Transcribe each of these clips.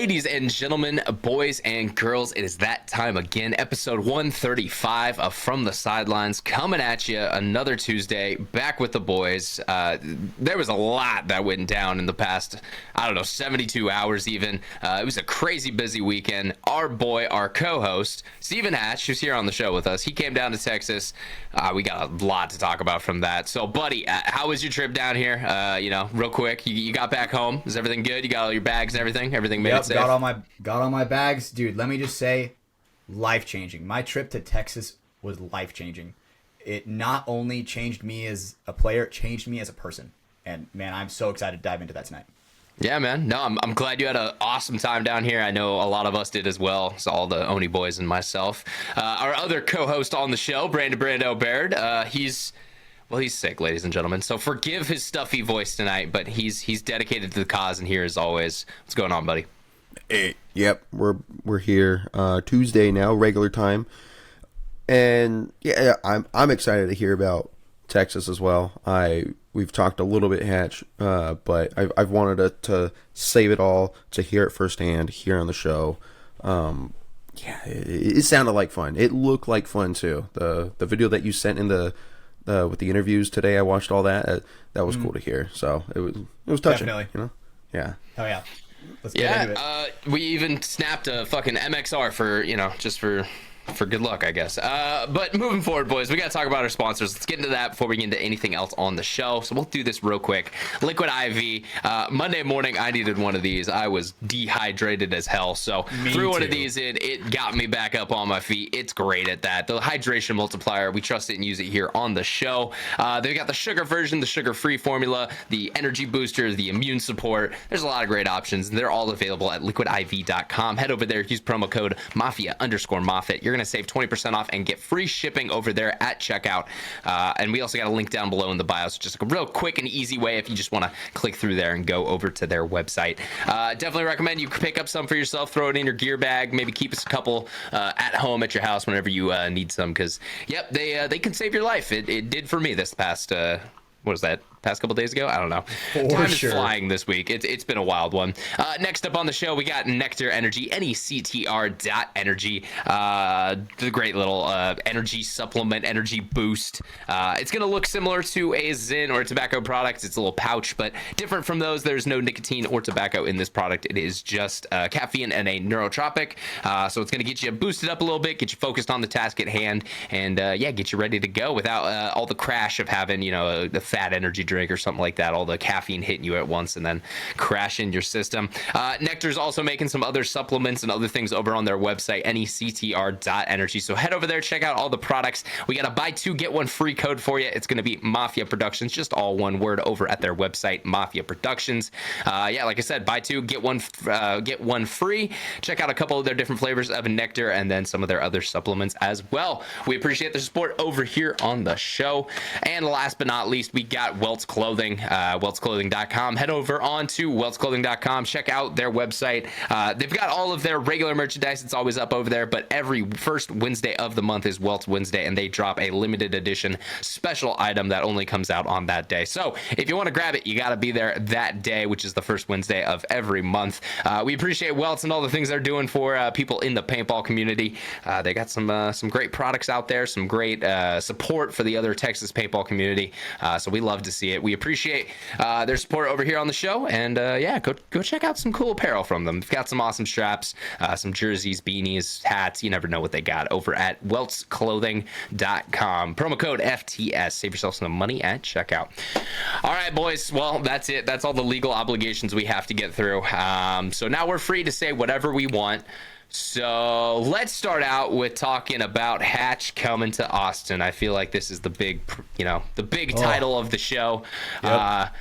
Ladies and gentlemen, boys and girls, it is that time again. Episode 135 of From the Sidelines coming at you another Tuesday, back with the boys. There was a lot that went down in the past, 72 hours even. It was a crazy busy weekend. Our boy, our co-host, Stephen Hatch, who's here on the show with us, he came down to Texas. We got a lot to talk about from that. So, buddy, how was your trip down here? Real quick, you got back home. Is everything good? You got all your bags and everything? Everything made it safe? Got all my bags. Dude, let me just say, life-changing. My trip to Texas was life-changing. It not only changed me as a player, it changed me as a person. And, man, I'm so excited to dive into that tonight. Yeah, man. No, I'm glad you had an awesome time down here. I know a lot of us did as well. So all the Oni boys and myself. Our other co-host on the show, Brando Baird, he's sick, ladies and gentlemen. So forgive his stuffy voice tonight, but he's dedicated to the cause and here as always. What's going on, buddy? Hey, yep, we're here Tuesday now, regular time, and yeah, I'm excited to hear about Texas as well. We've talked a little bit, Hatch, but I've wanted to save it all to hear it firsthand here on the show. It sounded like fun. It looked like fun too. The video that you sent in with the interviews today, I watched all that. That was cool to hear. So it was touching. Definitely. Yeah. Oh yeah. Let's get into it. We even snapped a fucking MXR for good luck, I guess. But moving forward, boys, we got to talk about our sponsors. Let's get into that before we get into anything else on the show. So we'll do this real quick. Liquid IV. Monday morning, I needed one of these. I was dehydrated as hell. So threw one of these in. It got me back up on my feet. It's great at that. The hydration multiplier, we trust it and use it here on the show. They've got the sugar version, the sugar-free formula, the energy booster, the immune support. There's a lot of great options. They're all available at liquidiv.com. Head over there, use promo code Mafia_Moffitt. You're going to save 20% off and get free shipping over there at checkout. And we also got a link down below in the bio. So just a real quick and easy way if you just want to click through there and go over to their website. Definitely recommend you pick up some for yourself, throw it in your gear bag, maybe keep us a couple at home at your house whenever you need some, because they can save your life. It did for me this past what was that? Past couple days ago? I don't know. Time is flying this week. It's been a wild one. Next up on the show, we got NECTR Energy, NECTR.energy. The great little energy supplement, energy boost. It's going to look similar to a Zyn or a tobacco product. It's a little pouch, but different from those. There's no nicotine or tobacco in this product. It is just caffeine and a neurotropic. So it's going to get you boosted up a little bit, get you focused on the task at hand, and get you ready to go without all the crash of having, the fat energy drink or something like that, all the caffeine hitting you at once and then crashing your system. NECTR's also making some other supplements and other things over on their website, NECTR.energy. So head over there, check out all the products. We got a buy two, get one free code for you. It's going to be MafiaProductions, just all one word, over at their website, MafiaProductions. Like I said, buy two, get one free. Check out a couple of their different flavors of NECTR and then some of their other supplements as well. We appreciate the support over here on the show. And last but not least, we got Welts Clothing, weltsclothing.com. Head over on to weltsclothing.com. Check out their website. They've got all of their regular merchandise. It's always up over there, but every first Wednesday of the month is Welts Wednesday, and they drop a limited edition special item that only comes out on that day. So if you want to grab it, you got to be there that day, which is the first Wednesday of every month. We appreciate Welts and all the things they're doing for people in the paintball community. They got some great products out there, some great support for the other Texas paintball community. So we love to see it. We appreciate their support over here on the show, and go check out some cool apparel from them. They've got some awesome straps, some jerseys, beanies, hats. You never know what they got over at weltsclothing.com. Promo code FTS. Save yourself some money at checkout. All right, boys. Well, that's it. That's all the legal obligations we have to get through. So now we're free to say whatever we want. So let's start out with talking about Hatch coming to Austin. I feel like this is the big title of the show. Yep.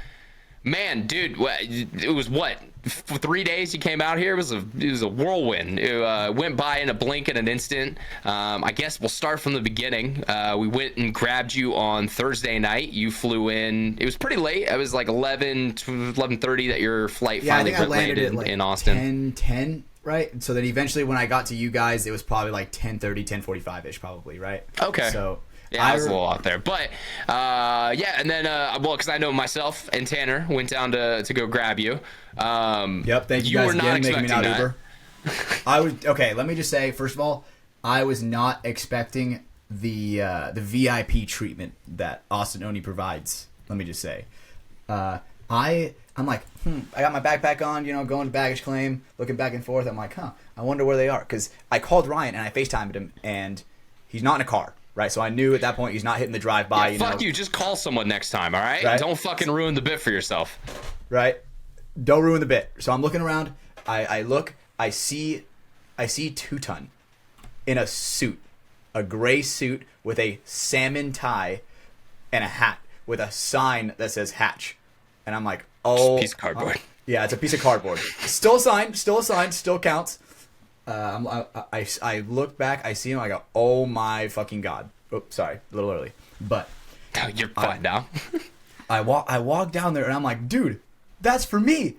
Man, dude, it was what? For 3 days you came out here. It was a whirlwind. It went by in a blink in an instant. I guess we'll start from the beginning. We went and grabbed you on Thursday night. You flew in. It was pretty late. It was like 11 to 11:30 that your flight finally landed in Austin. 10:10. Right. So then eventually when I got to you guys, it was probably like 10:30, 10:45 ish, probably. Right. Okay. So Yeah, I was a little out there, but yeah, and then well, because I know myself and Tanner went down to go grab you. Yep, thank you guys were not again making me expecting not that. Uber. I was okay. Let me just say, first of all, I was not expecting the VIP treatment that Austin Oni provides. Let me just say, I'm like, I got my backpack on, going to baggage claim, looking back and forth. I'm like, I wonder where they are, because I called Ryan and I FaceTimed him, and he's not in a car. Right, so I knew at that point he's not hitting the drive-by. Yeah, fuck you, just call someone next time, all right? Right? Don't fucking ruin the bit for yourself. Right, don't ruin the bit. So I'm looking around. I look. I see 2-Ton in a suit, a gray suit with a salmon tie and a hat with a sign that says Hatch, and I'm like, oh, just a piece of cardboard. Yeah, it's a piece of cardboard. Still a sign, still counts. I look back, I see him, I go, oh my fucking god. Oh, sorry, a little early. But No, you're fine now. I walk down there and I'm like, dude, that's for me.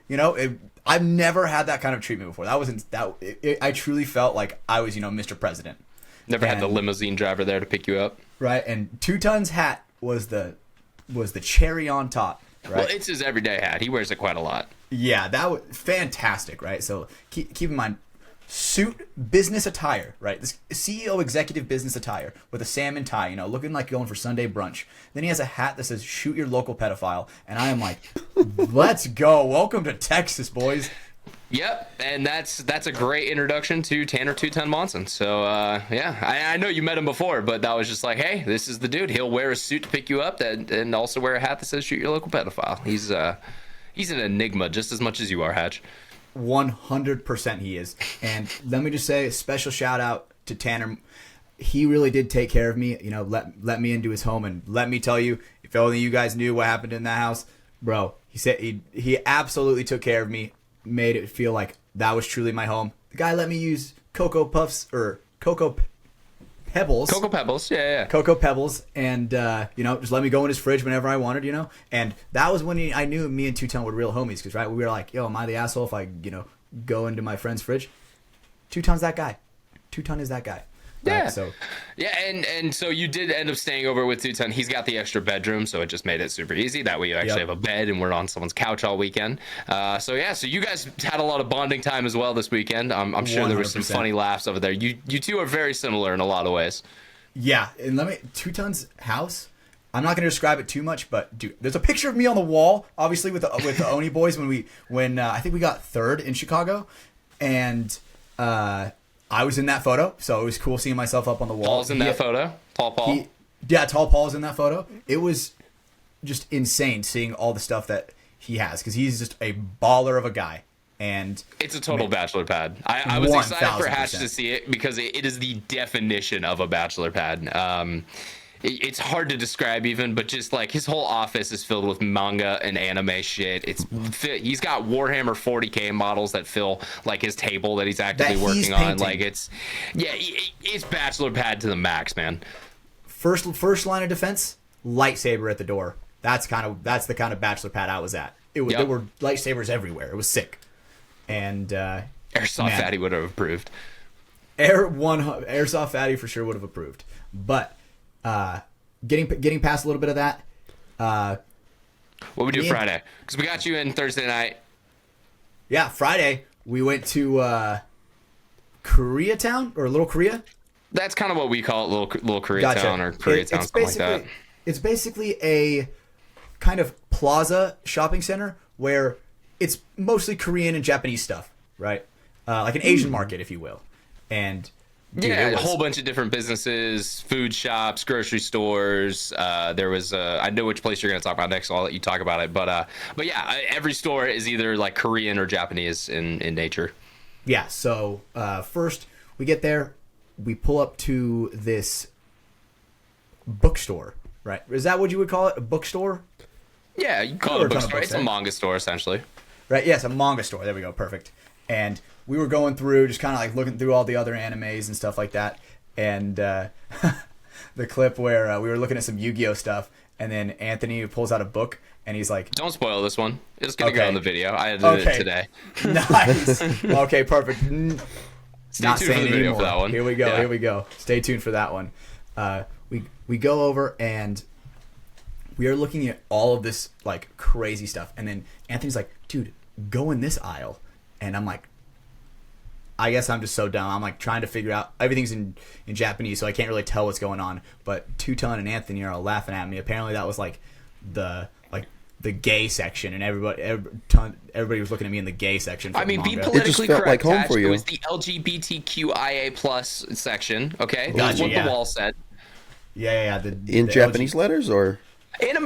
I've never had that kind of treatment before. I truly felt like I was, Mr. President. Never had the limousine driver there to pick you up. Right, and 2-Ton's hat was the cherry on top. Right? Well, it's his everyday hat. He wears it quite a lot. Yeah, that was fantastic, right? So keep in mind, suit business attire, right? This CEO executive business attire with a salmon tie, looking like going for Sunday brunch. Then he has a hat that says "Shoot your local pedophile," and I am like, "Let's go! Welcome to Texas, boys." Yep, and that's a great introduction to Tanner 210 Monson. So yeah, I know you met him before, but that was just like, hey, this is the dude. He'll wear a suit to pick you up, and also wear a hat that says "Shoot your local pedophile." He's an enigma just as much as you are, Hatch. 100% he is. And let me just say a special shout out to Tanner. He really did take care of me, let me into his home, and let me tell you, if only you guys knew what happened in that house, bro. He said he absolutely took care of me, made it feel like that was truly my home. The guy let me use Cocoa Puffs or Cocoa Pebbles. Cocoa Pebbles, yeah. Cocoa Pebbles, and just let me go in his fridge whenever I wanted, And that was when I knew me and 2-Ton were real homies, because right, we were like, yo, am I the asshole if I go into my friend's fridge? 2-Ton's that guy. 2-Ton is that guy. Right? Yeah. So yeah, and so you did end up staying over with 2-Ton. He's got the extra bedroom, so it just made it super easy. That way you actually have a bed, and we're on someone's couch all weekend. So you guys had a lot of bonding time as well this weekend. I'm sure there were some 100%. funny laughs over there. You two are very similar in a lot of ways. yeah, and 2-Ton's house. I'm not going to describe it too much, but dude, there's a picture of me on the wall, obviously with the Oni boys when I think we got third in Chicago, and I was in that photo, so it was cool seeing myself up on the wall. Paul's in that photo. Tall Paul. Tall Paul's in that photo. It was just insane seeing all the stuff that he has, because he's just a baller of a guy. And it's a total bachelor pad. I was excited for Hatch 1000%. to see it because it is the definition of a bachelor pad. It's hard to describe even, but just like his whole office is filled with manga and anime shit. He's got Warhammer 40K models that fill like his table that he's actively working on. Like it's bachelor pad to the max, man. First line of defense, lightsaber at the door. That's the kind of bachelor pad I was at. There were lightsabers everywhere. It was sick. And Airsoft Fatty would have approved. Airsoft Fatty for sure would have approved. But getting past a little bit of that. What we do Friday? Because we got you in Thursday night. Yeah, Friday we went to Koreatown or Little Korea. That's kind of what we call it, Little Koreatown or Koreatown, something like that. It's basically a kind of plaza shopping center where it's mostly Korean and Japanese stuff, right? Like an Asian market, if you will. And dude, a whole bunch of different businesses, food shops, grocery stores. There was I know which place you're going to talk about next, so I'll let you talk about it. But yeah, every store is either like Korean or Japanese in nature. Yeah. So first we get there, we pull up to this bookstore, right? Is that what you would call it? A bookstore? Yeah, you call it a bookstore. It's a manga store essentially. Right. Yes, a manga store. There we go. Perfect. And we were going through, just kind of like looking through all the other animes and stuff like that. And the clip where we were looking at some Yu-Gi-Oh stuff, and then Anthony pulls out a book, and he's like, "Don't spoil this one. It's gonna go in the video. I edited it today." Nice. Okay, perfect. Stay tuned for the video for that one. Here we go. Yeah. Here we go. Stay tuned for that one. we go over and we are looking at all of this like crazy stuff, and then Anthony's like, dude, go in this aisle, and I'm like, I guess I'm just so dumb. I'm like trying to figure out, everything's in Japanese, so I can't really tell what's going on. But Two-Ton and Anthony are all laughing at me. Apparently that was like the gay section, and everybody was looking at me in the gay section. For I mean, be manga. politically felt correct. like home Hatch. for you. It was the LGBTQIA plus section. Okay, Gotcha, that's what yeah. the wall said. Yeah. In the Japanese letters or?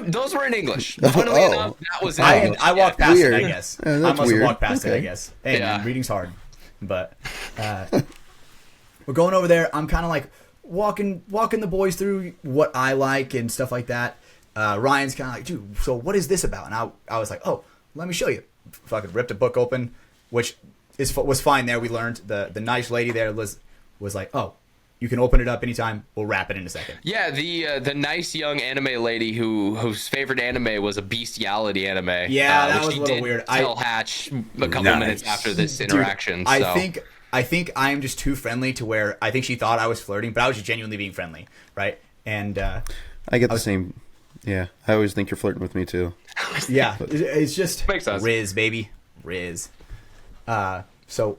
Those were in English. Funnily enough, that was in English. I walked past Weird. it, I guess. Yeah, I that's must weird. have walked past it, I Okay. guess. Hey, Yeah. man, reading's hard. But we're going over there. I'm kind of like walking the boys through what I like and stuff like that. Ryan's kind of like, dude, so what is this about? And I was like, oh, let me show you. Fucking ripped a book open, which was fine there. We learned the nice lady there was like, oh, you can open it up anytime. We'll wrap it in a second. Yeah, the nice young anime lady whose favorite anime was a bestiality anime. Yeah, that which was she a little did weird. Tell Hatch a couple Nice. minutes after this Dude, interaction. so. I think I'm just too friendly to where I think she thought I was flirting, but I was just genuinely being friendly, right? And I get the same. Yeah, I always think you're flirting with me too. yeah, it's just Makes sense. Riz, baby, Riz. So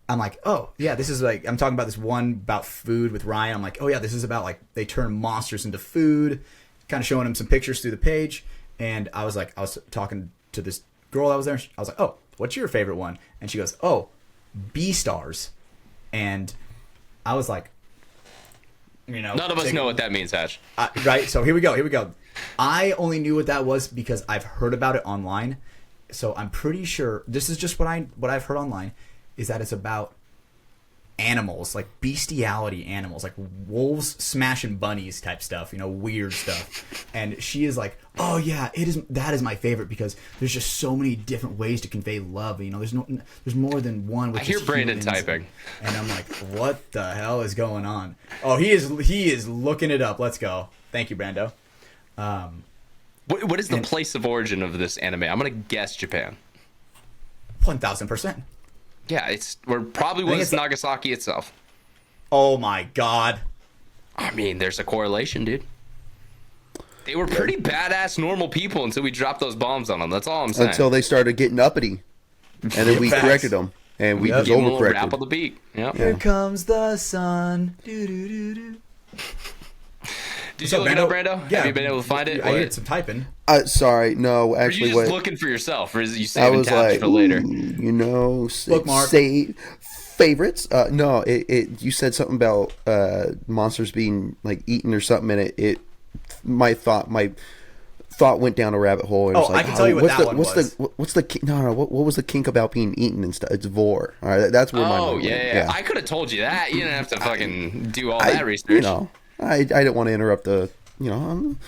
I'm like, oh yeah, this is like, I'm talking about this one about food with Ryan. I'm like, oh yeah, this is about like they turn monsters into food. Kind of showing him some pictures through the page, and I was talking to this girl that was there. I was like, oh, what's your favorite one? And she goes, oh, B-stars. And I was like, None of us know what that means, Hatch. right, so here we go. I only knew what that was because I've heard about it online. So I'm pretty sure this is just what I've heard online, is that it's about animals, like bestiality animals, like wolves smashing bunnies type stuff, weird stuff. And she is like, oh yeah, that is my favorite because there's just so many different ways to convey love. There's more than one. I hear Brandon typing. And I'm like, what the hell is going on? Oh, he is looking it up. Let's go. Thank you, Brando. What is the place of origin of this anime? I'm gonna guess Japan. 1000%. Yeah, probably was it's Nagasaki itself. Oh my god. I mean, there's a correlation, dude. They were pretty badass normal people until we dropped those bombs on them. That's all I'm saying. Until they started getting uppity, and then we Facts. corrected them, and we just Give 'em a little rap on overcorrected. the beat. Yep. Here comes the sun. Do, do, do, do. Did you look it up, Brando? Yeah. Have you been able to find it? I Or heard some typing. Sorry, no, are actually, you just what looking for yourself, or is you I saving was tabs like, for later? Bookmark. Say favorites. No, you said something about monsters being like eaten or something, and my thought went down a rabbit hole. And it was I like, can tell you what what's that the, one what's was. What's the what was the kink about being eaten and stuff? It's vor. All right, that's where my Oh, mind went. yeah. I could have told you that. You didn't have to fucking do all that research. I didn't want to interrupt I'm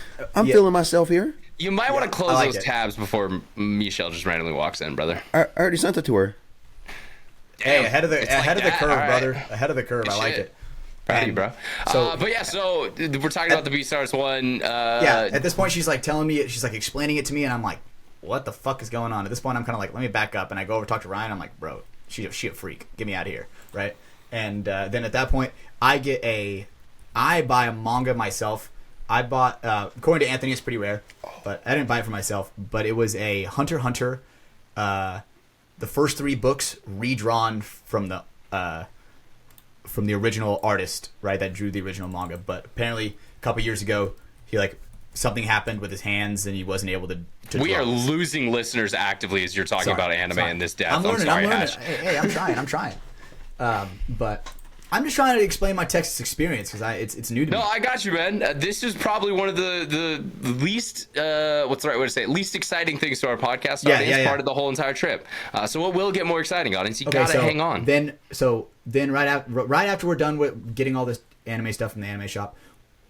feeling myself here. You might want to close I like those it. tabs before Michelle just randomly walks in, brother. I already sent it to her. Hey, ahead of the It's like that. curve, All right. brother. Ahead of the curve. I like shit. it. Proud of you, And bro. so- But yeah, so we're talking about the B-Stars one. Yeah. At this point, she's like telling me, she's like explaining it to me, and I'm like, what the fuck is going on? At this point, I'm kind of like, let me back up, and I go over to talk to Ryan. I'm like, bro, she a freak. Get me out of here, right? And then at that point, I buy a manga myself. I bought, according to Anthony, it's pretty rare, but I didn't buy it for myself. But it was a Hunter x Hunter, the first 3 books redrawn from the original artist, right, that drew the original manga. But apparently, a couple years ago, he something happened with his hands, and he wasn't able to We draw. are losing listeners actively as you're talking Sorry, about anime sorry. in this depth. I'm learning. sorry, I'm learning. Hash. Hey, I'm trying. But I'm just trying to explain my Texas experience because it's new to No, me. I got you, man. This is probably one of the least what's the right way to say it? Least exciting things to our podcast Yeah, audience. yeah. Part of the whole entire trip. So it will get more exciting, audience. You gotta hang on. Then right after we're done with getting all this anime stuff from the anime shop,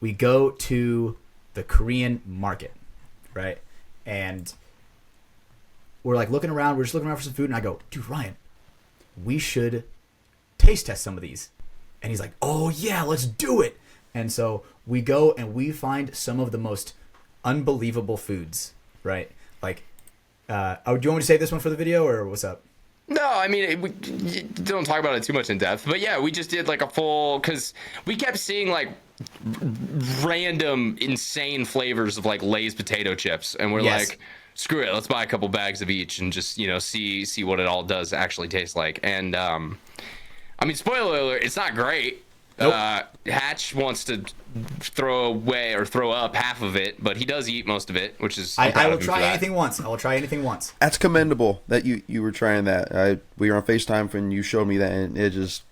we go to the Korean market, right? And we're like looking around. We're just looking around for some food, and I go, dude, Ryan, we should taste test some of these. And he's like, oh yeah, let's do it. And so we go and we find some of the most unbelievable foods, right? Like, do you want me to save this one for the video, or what's up? No, I mean, we don't talk about it too much in depth, but yeah, we just did like a full, because we kept seeing like random insane flavors of like Lay's potato chips, and we're like, screw it, let's buy a couple bags of each and just, you know, see what it all does actually taste like. And I mean, spoiler alert, it's not great. Nope. Hatch wants to throw away or throw up half of it, but he does eat most of it, which is I will try anything once. I will try anything once. That's commendable that you were trying that. We were on FaceTime when you showed me that, and it just,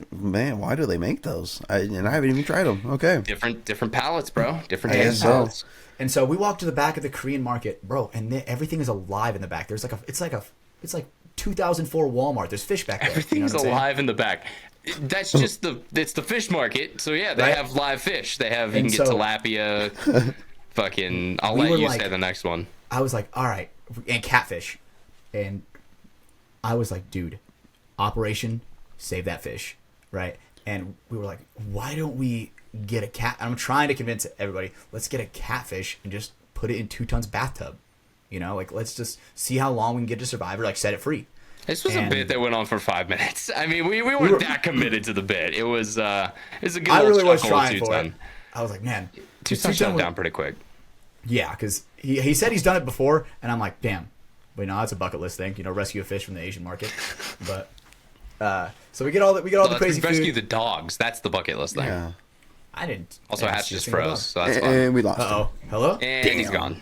man, why do they make those? And I haven't even tried them. Okay, different palettes, bro. Different palettes. And so we walked to the back of the Korean market, bro, and everything is alive in the back. There's it's like 2004 Walmart. There's fish back there. Everything's alive in the back. That's just it's the fish market. So yeah, they have live fish. They have, you can get tilapia, fucking, I'll let you say the next one. I was like, all right, and catfish. And I was like, dude, Operation Save That Fish, right? And we were like, why don't we get a cat? I'm trying to convince everybody, let's get a catfish and just put it in 2 tons bathtub. You know, like, let's just see how long we can get to survive, or like set it free. This was a bit that went on for 5 minutes. I mean, we weren't that committed to the bit. It was a good. I really was trying for it. I was like, man, 2 tons shut down pretty quick. Yeah, because he said he's done it before, and I'm like, damn. Wait, no, that's a bucket list thing. You know, rescue a fish from the Asian market. But so we get all the crazy food. Rescue the dogs. That's the bucket list thing. Yeah. I didn't. Also, Hatch just froze, so that's fine. And we lost him. Hello. And he's gone.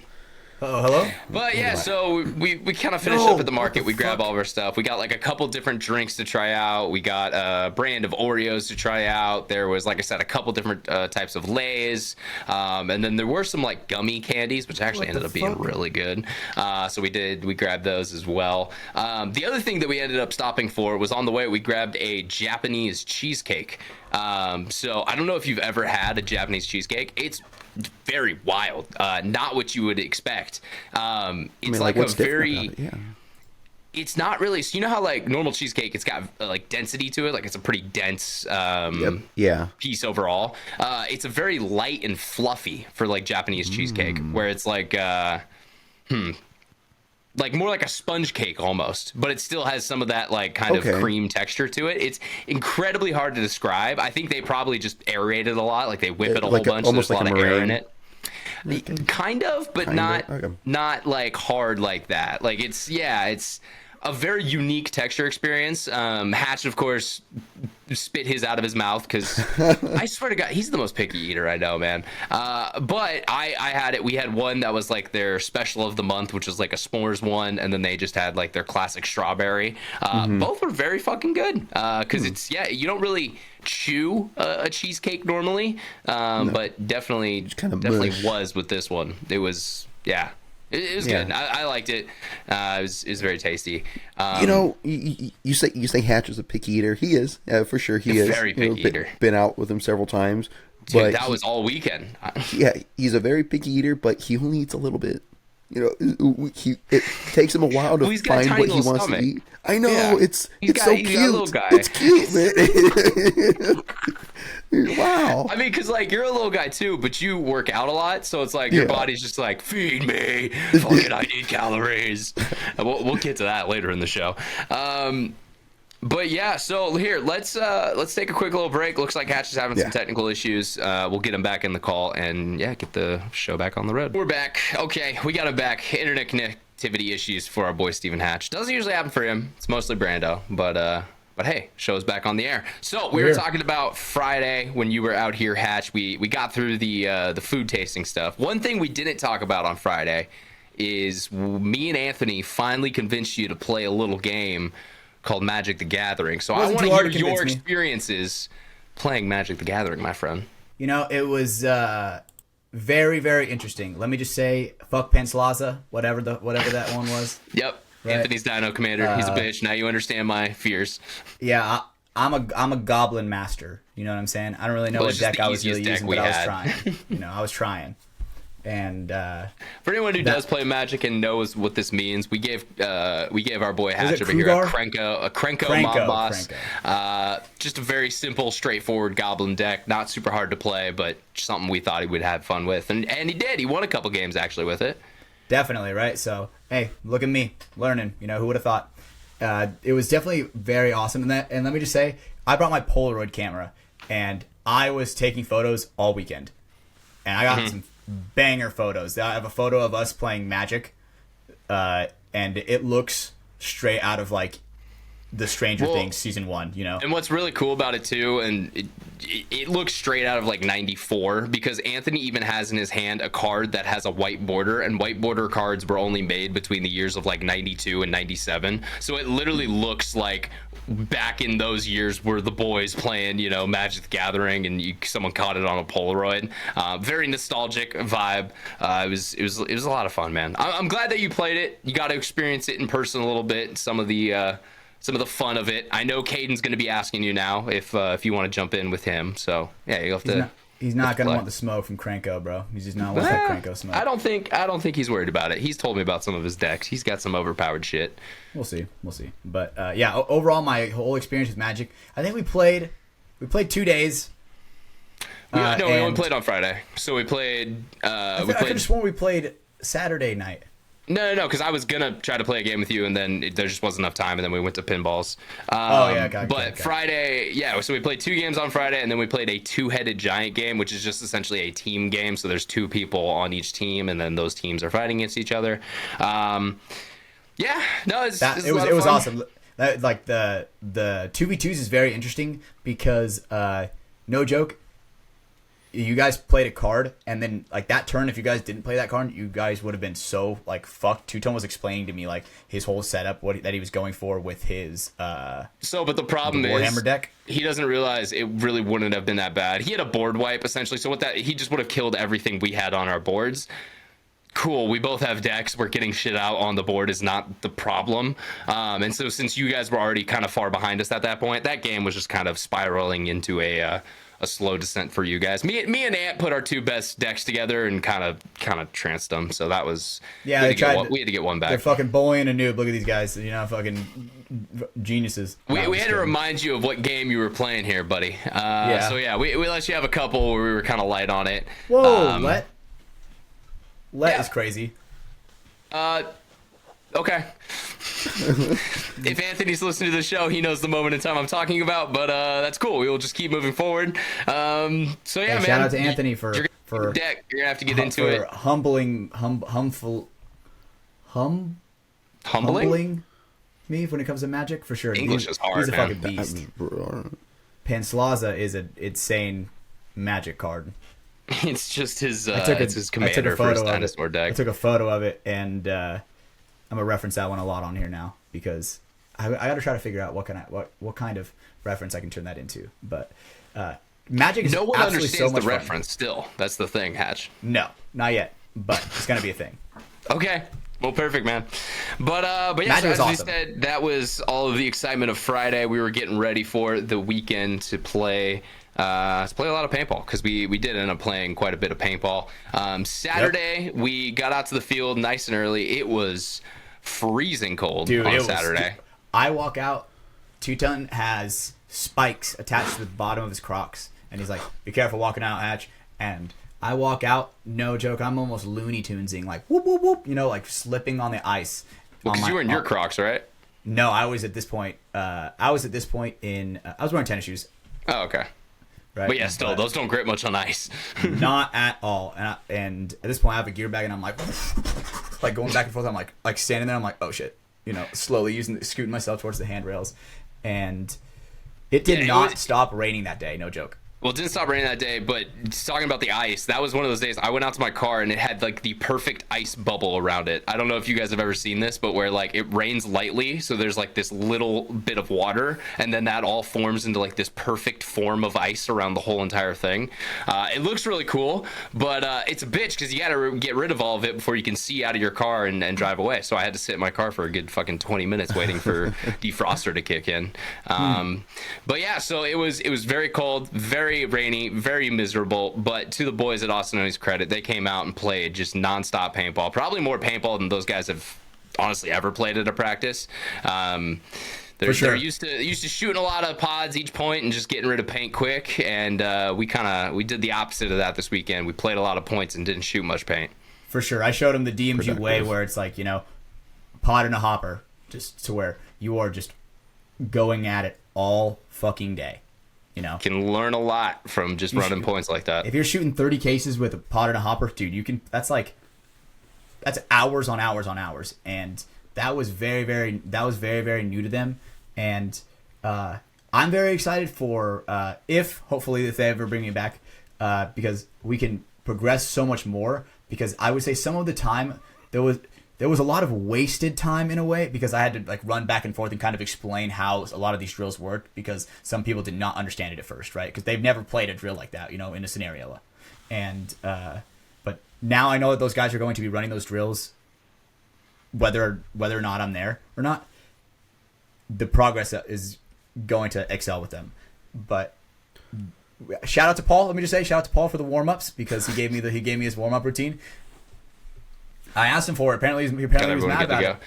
Hello? But yeah, so we kind of finished up at the market. We grab all of our stuff. We got like a couple different drinks to try out. We got a brand of Oreos to try out. There was, like I said, a couple different types of Lays. And then there were some like gummy candies, which actually ended up being really good. So we grabbed those as well. The other thing that we ended up stopping for was on the way, we grabbed a Japanese cheesecake. So I don't know if you've ever had a Japanese cheesecake. It's very wild, not what you would expect. It's like a very it's not really, so you know how like normal cheesecake, it's got like density to it, like it's a pretty dense piece overall. It's a very light and fluffy for like Japanese cheesecake, where it's like like more like a sponge cake almost, but it still has some of that like kind of cream texture to it. It's incredibly hard to describe. I think they probably just aerate it a lot, like they whip it a whole bunch. There's a lot of air in it. Kind of, but not like hard like that. Like it's a very unique texture experience. Hatch, of course, spit his out of his mouth because I swear to God, he's the most picky eater I know, man. But I had it. We had one that was like their special of the month, which was like a s'mores one, and then they just had like their classic strawberry. Both were very fucking good because it's you don't really chew a cheesecake normally, but definitely was with this one. It was It was good. I liked it. It was very tasty. You know, you say Hatch is a picky eater. He is, for sure. He is very picky eater. Been out with him several times. Dude, but that was all weekend. He's a very picky eater, but he only eats a little bit. You know, it takes him a while to find what he wants to eat. I know, it's so cute. It's cute, man. Wow. I mean, because like you're a little guy too, but you work out a lot, so it's like your body's just like, feed me, fucking, I need calories. And we'll get to that later in the show. But yeah, so here let's take a quick little break. Looks like Hatch is having some technical issues. We'll get him back in the call and get the show back on the road. We're back. Okay, we got him back. Internet connectivity issues for our boy Stephen Hatch. Doesn't usually happen for him. It's mostly Brando, but hey, show's back on the air. So we were talking about Friday when you were out here, Hatch. We got through the food tasting stuff. One thing we didn't talk about on Friday is me and Anthony finally convinced you to play a little game called Magic the Gathering. So I want to hear your experiences playing Magic the Gathering, my friend. You know, it was very, very interesting. Let me just say, fuck Penslaza, whatever that one was. Yep. Right. Anthony's Dino Commander. He's a bitch. Now you understand my fears. Yeah, I'm a Goblin Master. You know what I'm saying? I don't really know what deck I was really using, but I was trying. I was trying. And for anyone who does play Magic and knows what this means, we gave our boy Hatch over here a Krenko Mob Boss. Just a very simple, straightforward Goblin deck. Not super hard to play, but something we thought he would have fun with. And he did. He won a couple games actually with it. Definitely, right? So, hey, look at me, learning. You know, who would have thought? It was definitely very awesome. And let me just say, I brought my Polaroid camera, and I was taking photos all weekend, and I got some banger photos. I have a photo of us playing Magic, and it looks straight out of like the Stranger Things season 1, you know. And what's really cool about it too, and it looks straight out of like 94, because Anthony even has in his hand a card that has a white border, and white border cards were only made between the years of like 92 and 97. So it literally looks like back in those years were the boys playing, you know, Magic the Gathering, and someone caught it on a Polaroid. Very nostalgic vibe. It was a lot of fun, man. I'm glad that you played it. You got to experience it in person a little bit. Some of the fun of it. I know Caden's going to be asking you now if you want to jump in with him. So yeah, you have to. He's not going to want the smoke from Cranko, bro. He's just not want that Cranko smoke. I don't think he's worried about it. He's told me about some of his decks. He's got some overpowered shit. We'll see. But yeah, overall, my whole experience with Magic. I think we played 2 days. We only played on Friday. So we played. I could have sworn we played Saturday night. No, because I was gonna try to play a game with you, and then there just wasn't enough time, and then we went to pinballs. But Friday, so we played 2 games on Friday, and then we played a 2-headed giant game, which is just essentially a team game. So there's 2 people on each team, and then those teams are fighting against each other. It was awesome. That, like the 2v2s is very interesting because no joke. You guys played a card, and then like that turn, if you guys didn't play that card, you guys would have been so like fucked. Two-Tone was explaining to me like his whole setup, that he was going for with his but the problem is Warhammer deck. He doesn't realize it really wouldn't have been that bad. He had a board wipe essentially, so he just would have killed everything we had on our boards. Cool, we both have decks. We're getting shit out on the board is not the problem. And so since you guys were already kind of far behind us at that point, that game was just kind of spiraling into a slow descent for you guys. Me and Ant put our 2 best decks together and kind of tranced them. So that was we had to get one back. They're fucking bullying a noob. Look at these guys, you know, fucking geniuses. We had to remind you of what game you were playing here, buddy. So yeah, we let you have a couple where we were kind of light on it. Whoa, Let is crazy. Okay. If Anthony's listening to the show, he knows the moment in time I'm talking about, but that's cool. We will just keep moving forward. Man. Shout out to Anthony for deck. You're gonna have to get into it. Humbling me when it comes to Magic, for sure. English is hard. He's a fucking beast. Panslaza is an insane Magic card. It's just his commander for his dinosaur deck. I took a photo of it, and I'm gonna reference that one a lot on here now because I got to try to figure out what kind of reference I can turn that into. But Magic is no one absolutely understands so much the fun. reference. Still, that's the thing, Hatch. No, not yet, but it's gonna be a thing. Okay. Well, perfect, man. But yeah, so as we said, that was all of the excitement of Friday. We were getting ready for the weekend to play a lot of paintball because we did end up playing quite a bit of paintball. Saturday, we got out to the field nice and early. It was freezing cold on Saturday. I walk out. Two-Ton has spikes attached to the bottom of his Crocs, and he's like, "Be careful walking out, Hatch." And I walk out, no joke, I'm almost Looney Tunesing, like whoop whoop whoop, you know, like slipping on the ice. Because you were in your Crocs, right? No, I was at this point. I was wearing tennis shoes. Oh, okay. Right? But yeah, still, those don't grip much on ice. Not at all. And at this point, I have a gear bag, and I'm like, like going back and forth. I'm like standing there. I'm like, oh shit, you know, slowly scooting myself towards the handrails, and it did not stop raining that day. No joke. Well, it didn't stop raining that day, but talking about the ice, that was one of those days I went out to my car and it had like the perfect ice bubble around it. I don't know if you guys have ever seen this, but where like it rains lightly, so there's like this little bit of water, and then that all forms into like this perfect form of ice around the whole entire thing. It looks really cool, but it's a bitch because you got to get rid of all of it before you can see out of your car and drive away. So I had to sit in my car for a good fucking 20 minutes waiting for defroster to kick in. But yeah, so it was very cold, very rainy, very miserable, but to the boys at Austin Oni's credit, they came out and played just nonstop paintball, probably more paintball than those guys have honestly ever played at a practice. They're used to shooting a lot of pods each point and just getting rid of paint quick, and we did the opposite of that this weekend. We played a lot of points and didn't shoot much paint. For sure. I showed them the DMG way where it's like, you know, pod in a hopper, just to where you are just going at it all fucking day. You know, Can learn a lot from just running points like that. if you're shooting 30 cases with a pot and a hopper, dude, you can. That's hours on hours on hours, and that was very new to them, and I'm very excited for if hopefully if they ever bring me back, because we can progress so much more. Because I would say some of the time there was a lot of wasted time in a way, because I had to like run back and forth and kind of explain how a lot of these drills worked, because some people did not understand it at first, right? Because they've never played a drill like that, you know, in a scenario. And but now I know that those guys are going to be running those drills, whether or not I'm there or not. The progress is going to excel with them. But shout out to Paul. Let me just say shout out to Paul for the warm ups, because he gave me his warm up routine. I asked him for it. Apparently he was mad about it.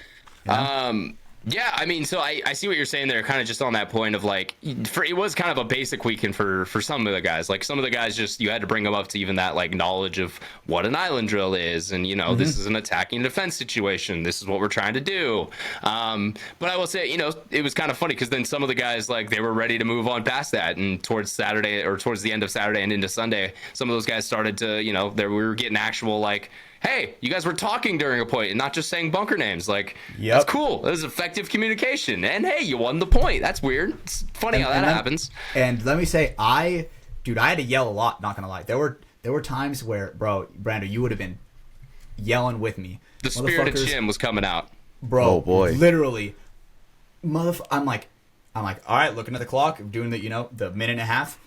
You know? Yeah, I mean, so I see what you're saying there, kind of just on that point of like, it was kind of a basic weekend for some of the guys. Like some of the guys, just you had to bring them up to even that like knowledge of what an island drill is, and you know, this is an attacking defense situation. This is what we're trying to do. But I will say, you know, it was kind of funny because then some of the guys like they were ready to move on past that, and towards Saturday or towards the end of Saturday and into Sunday, some of those guys started to, you know, we were getting actual like, hey, you guys were talking during a point and not just saying bunker names. Like, that's cool. That was effective communication. And hey, you won the point. That's weird. It's funny how that happens. And let me say, I had to yell a lot, not gonna lie. There were times where, bro, Brando, you would have been yelling with me. The spirit of Jim was coming out. Bro, oh boy. Literally. I'm like, all right, looking at the clock, doing the, you know, the minute and a half.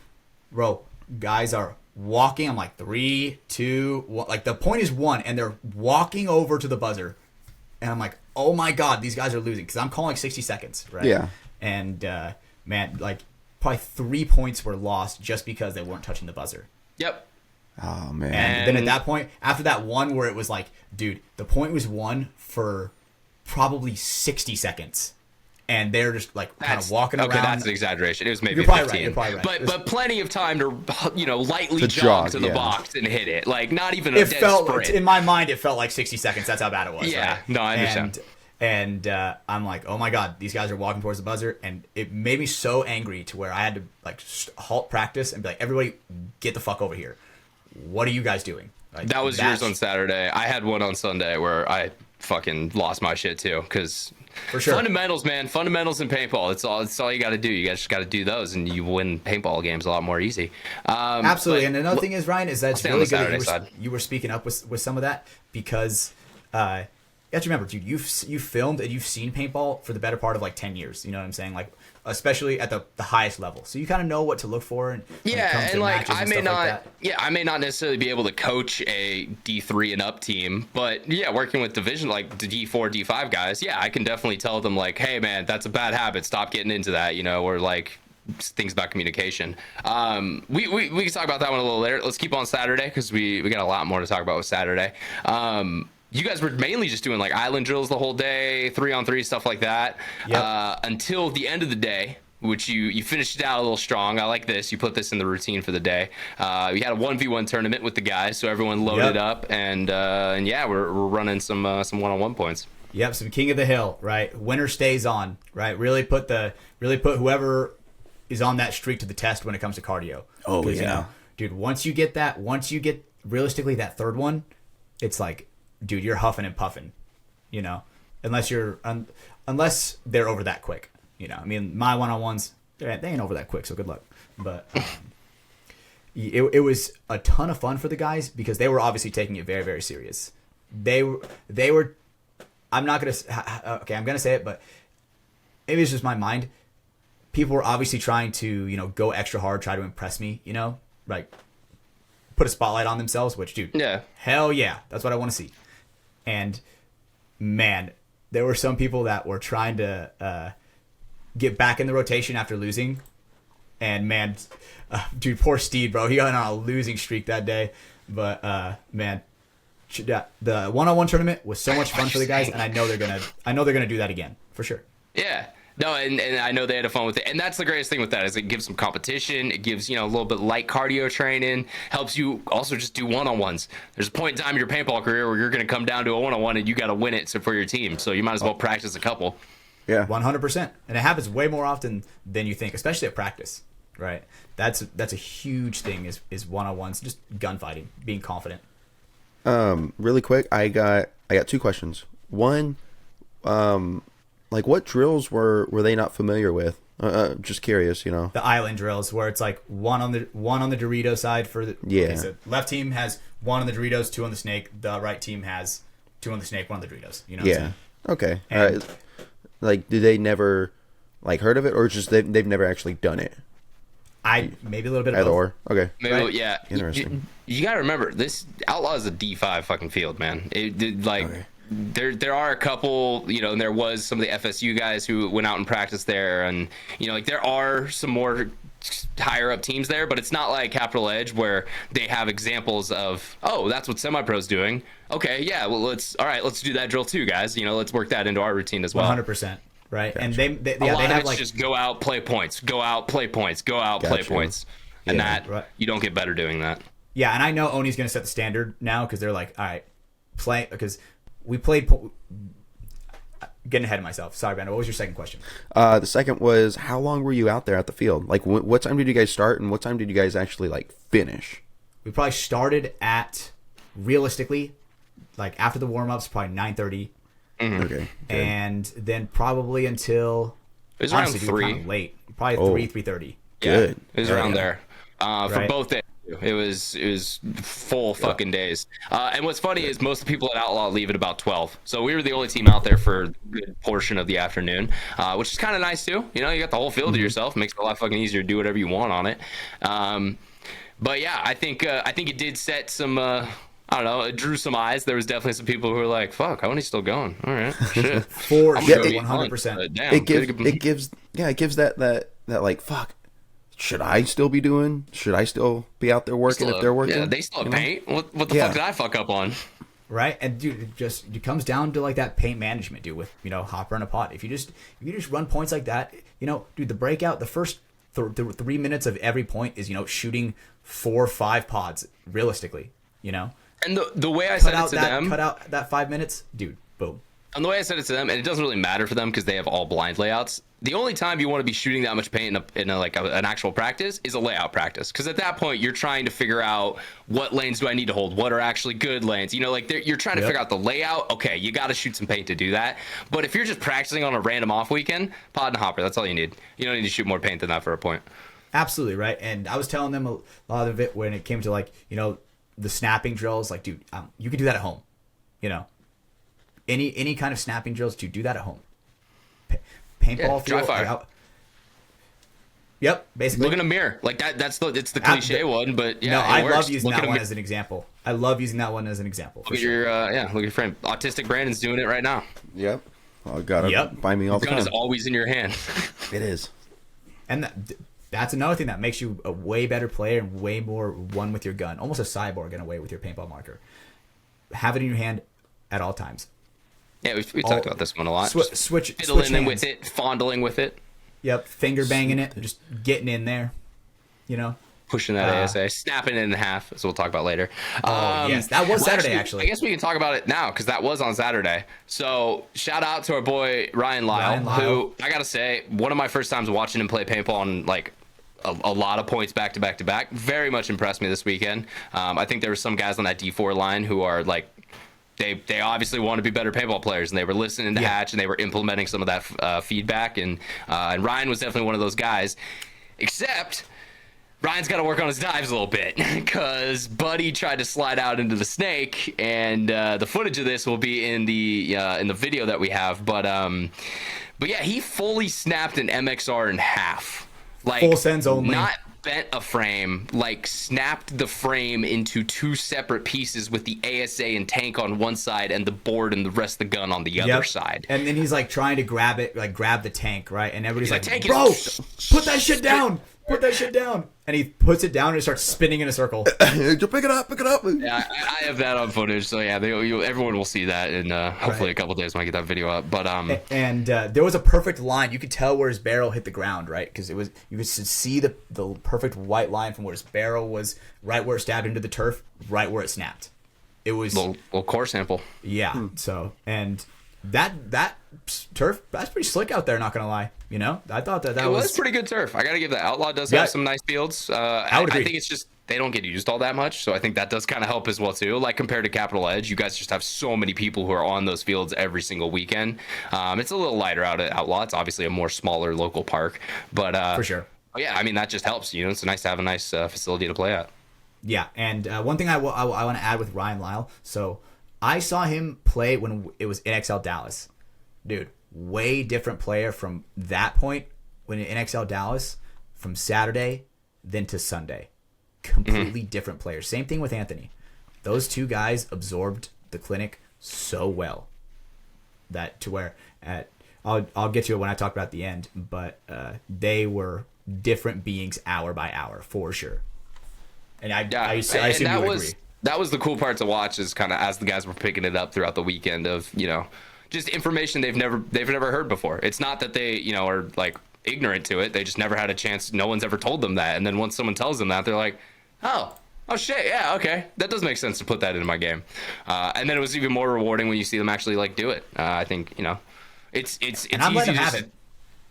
Bro, guys are walking. I'm like 3, 2, 1. Like the point is 1, and they're walking over to the buzzer, and I'm like, oh my god, these guys are losing, because I'm calling 60 seconds, right? Yeah. And man, like probably 3 points were lost just because they weren't touching the buzzer. Yep. Oh man. And then at that point, after that one where it was like, dude, the point was won for probably 60 seconds. And they're just like kind of walking around. Okay, that's an exaggeration. It was maybe You're probably 15. right. You're probably right. But plenty of time to, you know, lightly jog to the box and hit it. Like not even a dead sprint. In my mind, it felt like 60 seconds. That's how bad it was. Yeah, right? no, I understand. And I'm like, oh my god, these guys are walking towards the buzzer, and it made me so angry to where I had to like halt practice and be like, everybody, get the fuck over here. What are you guys doing? Like, that was yours on Saturday. I had one on Sunday where I fucking lost my shit too, because for sure. Fundamentals, man. Fundamentals in paintball. It's all you got to do. You guys just got to do those, and you win paintball games a lot more easy. Absolutely. And another thing is, Ryan, is that it's really good that you were speaking up with some of that, because you have to remember, dude, you've filmed and you've seen paintball for the better part of like 10 years. You know what I'm saying? Like, especially at the highest level, so you kind of know what to look for. And and like I may not necessarily be able to coach a D3 and up team, but yeah, working with division like the D4, D5 guys, yeah, I can definitely tell them like, hey man, that's a bad habit, stop getting into that, you know, or like things about communication. We can talk about that one a little later. Let's keep on Saturday, because we got a lot more to talk about with Saturday. You guys were mainly just doing like island drills the whole day, 3-on-3 stuff like that, until the end of the day, which you finished it out a little strong. I like this. You put this in the routine for the day. We had a 1v1 tournament with the guys, so everyone loaded up, and yeah, we're running some one-on-one points. Yep, some King of the Hill, right? Winner stays on, right? Really put whoever is on that streak to the test when it comes to cardio. Oh yeah, you know, dude. Once you get realistically that third one, it's like, dude, you're huffing and puffing, you know, unless they're over that quick, you know. I mean, my one-on-ones, they ain't over that quick, so good luck. But it was a ton of fun for the guys, because they were obviously taking it very, very serious. They were. I'm not gonna. Okay, I'm gonna say it, but maybe it's just my mind. People were obviously trying to, you know, go extra hard, try to impress me, you know, like put a spotlight on themselves. Which, dude, hell yeah, that's what I want to see. And man, there were some people that were trying to get back in the rotation after losing. And man, dude, poor Steed, bro. He got on a losing streak that day. But man, the one-on-one tournament was so much fun for the guys, and I know they're gonna do that again for sure. Yeah. No, and I know they had fun with it. And that's the greatest thing with that, is it gives some competition. It gives, you know, a little bit light cardio training, helps you also just do one-on-ones. There's a point in time in your paintball career where you're going to come down to a one-on-one and you got to win it for your team. So you might as well practice a couple. Yeah. 100%. And it happens way more often than you think, especially at practice, right? That's a huge thing is one-on-ones, just gunfighting, being confident. Really quick, I got 2 questions. One, like what drills were they not familiar with? Just curious, you know. The island drills where it's like one on the Dorito side for the okay, so left team has 1 on the Doritos, 2 on the snake. The right team has 2 on the snake, 1 on the Doritos. You know what I'm saying? Okay. And, like, did they never like heard of it, or just they've never actually done it? Maybe a little bit of Either both. or. Okay. Maybe, Right. yeah. Interesting. You got to remember, this Outlaw is a D5 fucking field, man. Okay. There are a couple, you know, and there was some of the FSU guys who went out and practiced there, and you know, like there are some more higher up teams there, but it's not like Capital Edge where they have examples of, oh, that's what semi-pro's doing. Okay, yeah, well, let's do that drill too, guys. You know, let's work that into our routine as well. 100%. Right. Gotcha. And A lot they of have it's like just go out, play points, go out, play points, go out, play Gotcha. points, and Yeah. that Right. you don't get better doing that. yeah, and I know Oni's going to set the standard now because they're like, all right, play because we played. Getting ahead of myself. Sorry, Brando. What was your second question? The second was, how long were you out there at the field? Like, what time did you guys start, and what time did you guys actually like finish? We probably started at realistically, like after the warm ups, probably 9:30, Mm-hmm. Okay. Good. and then probably until It was honestly, around dude, 3. kinda late, probably Oh. 3:30. Good. Yeah, it was Yeah, around yeah. there for Right. both days. It was full fucking days. And what's funny is most of the people at Outlaw leave at about 12. So we were the only team out there for a good portion of the afternoon, which is kind of nice too. You know, you got the whole field to yourself. Makes it a lot fucking easier to do whatever you want on it. But yeah, I think it did set some. I don't know. It drew some eyes. There was definitely some people who were like, "Fuck, Oni's still going." All right, shit. For I'm sure, gonna be 100%. fun, but damn, It gives that like, fuck. Should I still be doing? Should I still be out there working if they're working? Yeah, they still have You know? paint. What the Yeah. fuck did I fuck up on? Right, and dude, it comes down to like that paint management, dude. With hopper and a pot. If you just run points like that, dude, the breakout, the first 3 minutes of every point is shooting 4 or 5 pods realistically. And the way I said it to them, cut out that 5 minutes, dude. Boom. and the way I said it to them, and it doesn't really matter for them because they have all blind layouts. The only time you want to be shooting that much paint in an actual practice is a layout practice, because at that point you're trying to figure out what lanes do I need to hold, what are actually good lanes. You're trying to figure out the layout. Okay, you got to shoot some paint to do that. But if you're just practicing on a random off weekend, pod and hopper, that's all you need. You don't need to shoot more paint than that for a point. Absolutely right. And I was telling them a lot of it when it came to the snapping drills. Like, dude, you can do that at home. Any kind of snapping drills, dude, do that at home. Paintball dry field. fire. Yep, basically. Look in a mirror, like that. It's the cliche one, but yeah, no, I it works. love using Look that at a one mirror. as an example. I love using that one as an example. For Look at sure. your look at your frame. Autistic Brandon's doing it right now. Yep. Oh, gotta Yep. buy me all the Gun is time. always in your hand. It is. And that's another thing that makes you a way better player and way more one with your gun. Almost a cyborg in a way with your paintball marker. Have it in your hand at all times. Yeah, we talked about this one a lot. Switch Fiddling hands. with it, fondling with it, Yep, finger banging it, just getting in there. pushing that ASA, snapping it in half, as we'll talk about later. Yes, that was Saturday, actually. I guess we can talk about it now because that was on Saturday. So shout out to our boy Ryan Lyle, who I gotta say, one of my first times watching him play paintball on like a lot of points back to back to back. Very much impressed me this weekend. I think there were some guys on that D4 line who are like, they obviously want to be better paintball players, and they were listening to Hatch and they were implementing some of that feedback. And Ryan was definitely one of those guys. Except Ryan's got to work on his dives a little bit because Buddy tried to slide out into the snake, and the footage of this will be in the video that we have. But yeah, he fully snapped an MXR in half, like Full sends only. not bent a frame, like snapped the frame into 2 separate pieces with the ASA and tank on one side and the board and the rest of the gun on the other side. And then he's like trying to grab it, like grab the tank, right? And everybody's like, tank bro, is- put that shit down. Put that shit down. And he puts it down and it starts spinning in a circle. Pick it up. Yeah, I have that on footage, so yeah, everyone will see that, and hopefully a couple days when I get that video up. But And there was a perfect line. You could tell where his barrel hit the ground, right? Because you could see the perfect white line from where his barrel was, right where it stabbed into the turf, right where it snapped. It was little core sample. yeah. So and that turf, that's pretty slick out there, not gonna lie. You know, I thought that It was pretty good turf. I gotta give that. Outlaw does have some nice fields. I think it's just they don't get used all that much, so I think that does kind of help as well too. Like compared to Capital Edge, you guys just have so many people who are on those fields every single weekend. It's a little lighter out at Outlaw. It's obviously a more smaller local park, but for sure. Yeah, I mean that just helps. You know, it's nice to have a nice facility to play at. Yeah, and one thing I want to add with Ryan Lyle. So I saw him play when it was NXL Dallas. Dude, way different player from that point when in NXL Dallas from Saturday than to Sunday. Completely different players. Same thing with Anthony. Those two guys absorbed the clinic so well that to where I'll get to it when I talk about the end, but they were different beings hour by hour for sure. And I assume you would agree. That was the cool part to watch is kind of as the guys were picking it up throughout the weekend of, you know, just information they've never heard before. It's not that they, you know, are like ignorant to it. They just never had a chance. No one's ever told them that. And then once someone tells them that, they're like, oh shit. Yeah. Okay. That does make sense to put that into my game. And then it was even more rewarding when you see them actually like do it. I think, you know, it's and I'm letting them have it.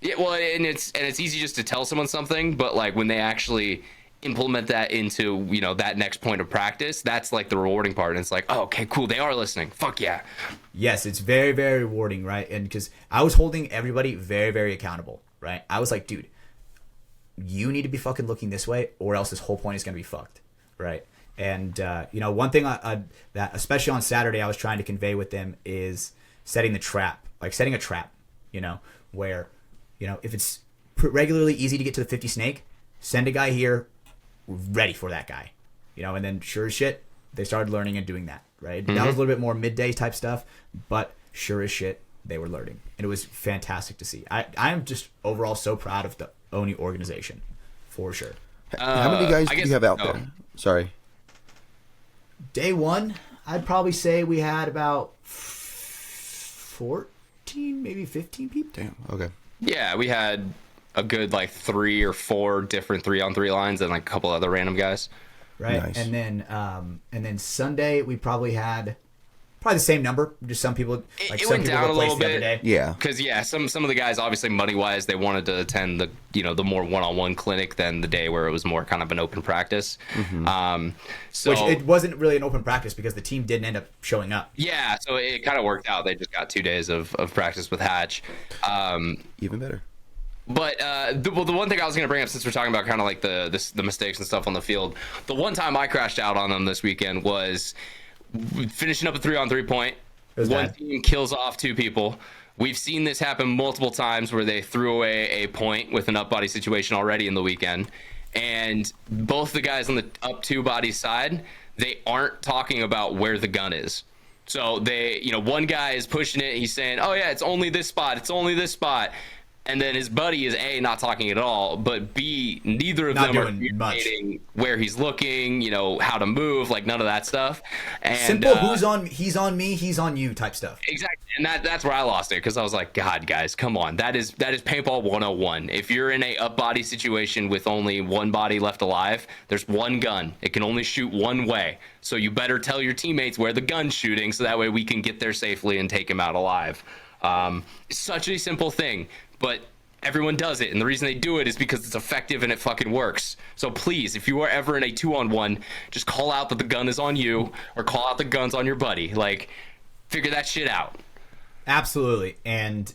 Yeah. Well, and it's easy just to tell someone something, but like when they actually implement that into, you know, that next point of practice, that's like the rewarding part. And it's like, oh, okay, cool. They are listening. Fuck yeah. Yes. It's very, very rewarding. Right. And because I was holding everybody very, very accountable. Right. I was like, dude, you need to be fucking looking this way or else this whole point is going to be fucked. Right. And, you know, one thing that especially on Saturday I was trying to convey with them is setting a trap, you know, where, you know, if it's regularly easy to get to the 50 snake, send a guy here ready for that guy, you know, and then sure as shit, they started learning and doing that. Right. That was a little bit more midday type stuff, but sure as shit, they were learning. And it was fantastic to see. I'm just overall so proud of the Oni organization for sure. How many guys do you have out there? Sorry. Day one, I'd probably say we had about 14, maybe 15 people. Damn. Okay. Yeah, we had a good like 3 or 4 different 3-on-3 lines and like a couple other random guys. Right. Nice. And then Sunday we probably had the same number. Just some people it went down a little bit. Yeah. Because some of the guys obviously money wise they wanted to attend the, you know, the more one-on-one clinic than the day where it was more kind of an open practice. So which it wasn't really an open practice because the team didn't end up showing up. Yeah, so it kind of worked out. They just got 2 days of practice with Hatch. Even better. But the one thing I was going to bring up, since we're talking about kind of like the mistakes and stuff on the field, the one time I crashed out on them this weekend was finishing up a 3-on-3 point. One team kills off 2 people. We've seen this happen multiple times where they threw away a point with an up body situation already in the weekend. And both the guys on the up 2 body side, they aren't talking about where the gun is. So they, you know, one guy is pushing it. He's saying, oh yeah, it's only this spot. It's only this spot. And then his buddy is A, not talking at all, but B, neither of them are communicating where he's looking, you know, how to move, like none of that stuff. And simple, he's on me, he's on you type stuff. Exactly. And that's where I lost it, because I was like, God, guys, come on. That is paintball 101. If you're in a up body situation with only one body left alive, there's one gun. It can only shoot one way. So you better tell your teammates where the gun's shooting so that way we can get there safely and take him out alive. It's such a simple thing. But everyone does it, and the reason they do it is because it's effective and it fucking works. So please, if you are ever in a 2-on-1, just call out that the gun is on you, or call out the gun's on your buddy. Like, figure that shit out. Absolutely, and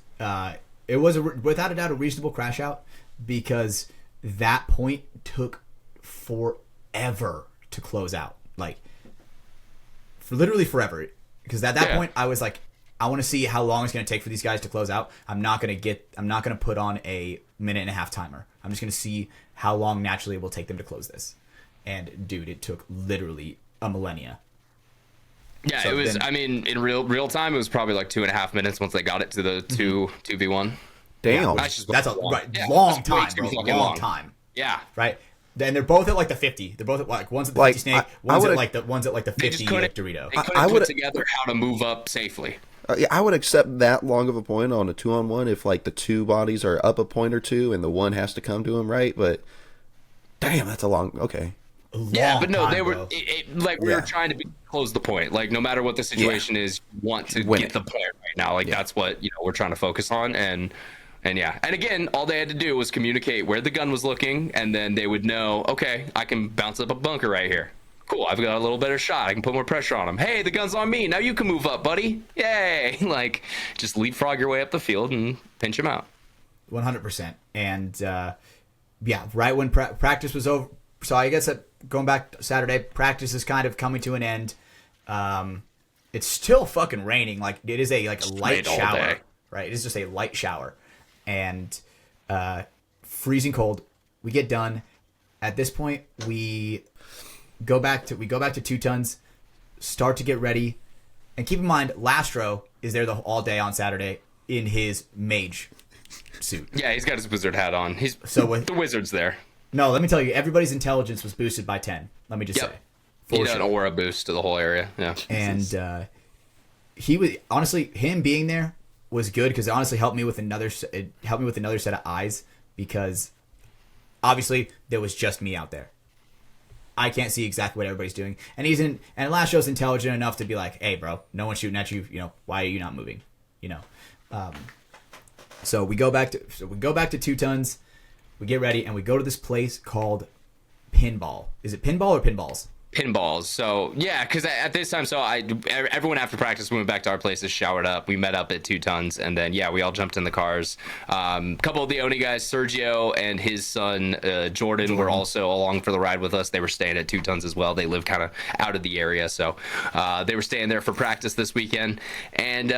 it was without a doubt a reasonable crash out because that point took forever to close out, like literally forever. Because at that point, I was like, I want to see how long it's going to take for these guys to close out. I'm not going to put on a 1.5-minute timer. I'm just going to see how long naturally it will take them to close this. And dude, it took literally a millennia. Yeah, so it was. I mean, in real time, it was probably like 2.5 minutes once they got it to the 2v1. Damn, that's a long time, bro. Long time. Yeah, right. Then they're both at like the 50. They're both at like one's at the 50 snake, one's at like the 50 Dorito. They couldn't put together how to move up safely. Yeah, I would accept that long of a point on a 2-on-1 if like the 2 bodies are up a point or 2 and the one has to come to him, right? But damn, that's a long. Okay. Yeah, but no, time, they were bro. we were trying to close the point. Like, no matter what the situation is, you want to Win get it. the point right now. Like, that's what we're trying to focus on. And yeah, and again, all they had to do was communicate where the gun was looking, and then they would know, okay, I can bounce up a bunker right here. Cool, I've got a little better shot. I can put more pressure on him. Hey, the gun's on me. Now you can move up, buddy. Yay! Like, just leapfrog your way up the field and pinch him out. 100%. And yeah, right when practice was over. So I guess that going back to Saturday, practice is kind of coming to an end. It's still fucking raining. Like, it is a light all shower, day. right? It is just a light shower, and freezing cold. We get done. At this point, we go back to 2 tons, start to get ready, and keep in mind, Lastro is there all day on Saturday in his mage suit. Yeah, he's got his wizard hat on. He's with the wizard's there. No, let me tell you, everybody's intelligence was boosted by 10. Let me just say. He did an aura boost to the whole area. Yeah. And he was honestly, him being there was good because it honestly helped me with another set of eyes, because obviously there was just me out there. I can't see exactly what everybody's doing, and last show's intelligent enough to be like, "Hey, bro, no one's shooting at you. You know, why are you not moving? You know." So we go back to 2 tons. We get ready and we go to this place called Pinball. Is it Pinball or Pinballs? Pinballs. So yeah, because at this time, everyone after practice, we went back to our places, showered up, we met up at 2 tons, and then we all jumped in the cars. A couple of the Oni guys, Sergio and his son Jordan, were also along for the ride with us. They were staying at 2 tons as well. They live kind of out of the area, so they were staying there for practice this weekend. And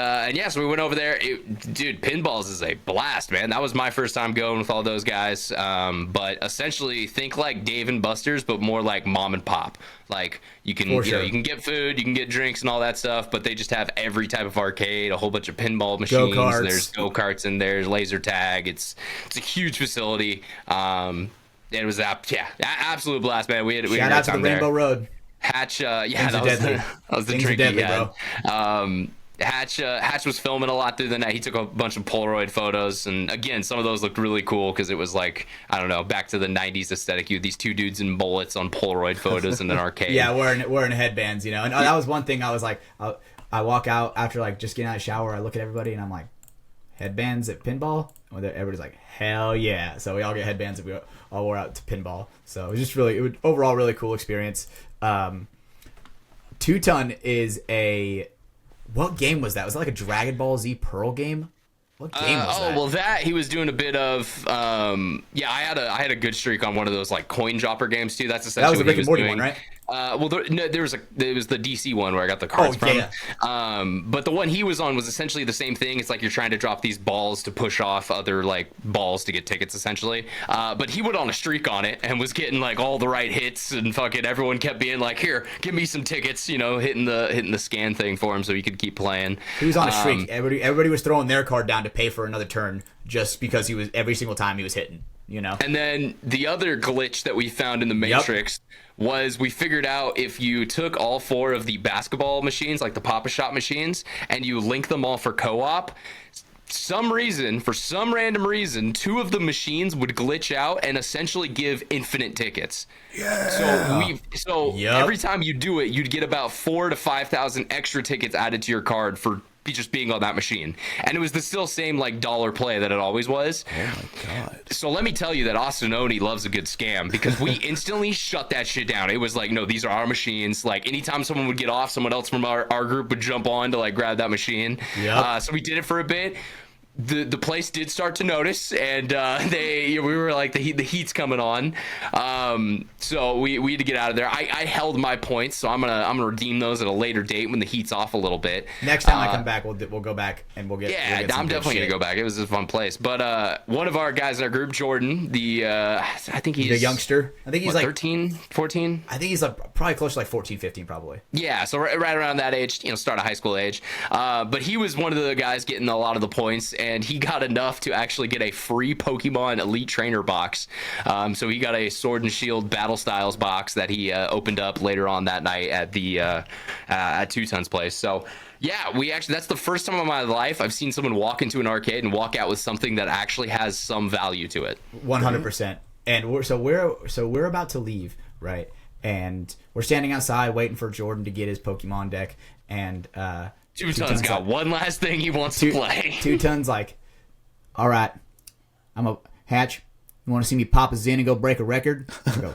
so we went over there. Dude, Pinballs is a blast, man. That was my first time going with all those guys. But essentially, think like Dave and Buster's, but more like mom and pop. Like, you can you can get food, you can get drinks and all that stuff, but they just have every type of arcade, a whole bunch of pinball machines. Go-karts. There's go-karts in there, there's laser tag. It's a huge facility. It was absolute blast, man. We had Shout out to the Rainbow Road. Hatch, that was the Things drink are deadly, he had. bro. Hatch was filming a lot through the night. He took a bunch of Polaroid photos, and again, some of those looked really cool because it was like, I don't know, back to the 90s aesthetic. You had these 2 dudes in bullets on Polaroid photos in an arcade. Yeah, wearing headbands, you know. And that was one thing I was like, I walk out after like just getting out of the shower, I look at everybody and I'm like, headbands at pinball? And everybody's like, hell yeah. So we all get headbands and we all wore out to pinball. So it was just overall really cool experience. 2 ton is what game was that? Was it like a Dragon Ball Z Pearl game? What game was that? Well, that he was doing a bit of. I had a good streak on one of those like coin dropper games too. That's essentially that was the what Rick he and was Morty doing. one, right? There was the DC one where I got the cards from. Yeah. But the one he was on was essentially the same thing. It's like you're trying to drop these balls to push off other like balls to get tickets essentially. But he went on a streak on it and was getting like all the right hits, and fucking everyone kept being like, "Here, give me some tickets," you know, hitting the scan thing for him so he could keep playing. He was on a streak. Everybody was throwing their card down to pay for another turn just because he was every single time he was hitting, you know. And then the other glitch that we found in the Matrix was we figured out if you took all 4 of the basketball machines, like the Papa Shot machines, and you link them all for co-op, for some random reason, 2 of the machines would glitch out and essentially give infinite tickets. Yeah. So every time you do it, you'd get about 4,000 to 5,000 extra tickets added to your card for just being on that machine, and it was the still same like dollar play that it always was. Oh my god. So let me tell you that Austin Oni loves a good scam, because we instantly shut that shit down. It was like, no, these are our machines. Like, anytime someone would get off, someone else from our group would jump on to like grab that machine. So we did it for a bit. The place did start to notice, and we were like, the heat's coming on, so we had to get out of there. I held my points, so I'm gonna redeem those at a later date when the heat's off a little bit. Next time I come back, we'll go back and we'll get. Yeah, I'm definitely gonna go back. It was a fun place. But one of our guys in our group, Jordan, I think he's the youngster. I think he's like 13, 14. I think he's like probably close to like 14, 15 probably. Yeah, so right around that age, start of high school age. But he was one of the guys getting a lot of the points, and he got enough to actually get a free Pokemon Elite Trainer box. So he got a Sword and Shield Battle Styles box that he opened up later on that night at the at 2 Tons place. So yeah, that's the first time in my life I've seen someone walk into an arcade and walk out with something that actually has some value to it. 100%. And we're about to leave, right? and we're standing outside waiting for Jordan to get his Pokemon deck, and Two Ton's got one last thing he wants to play. Two Ton's like, all right, Hatch, you want to see me pop a Zen and go break a record? I go,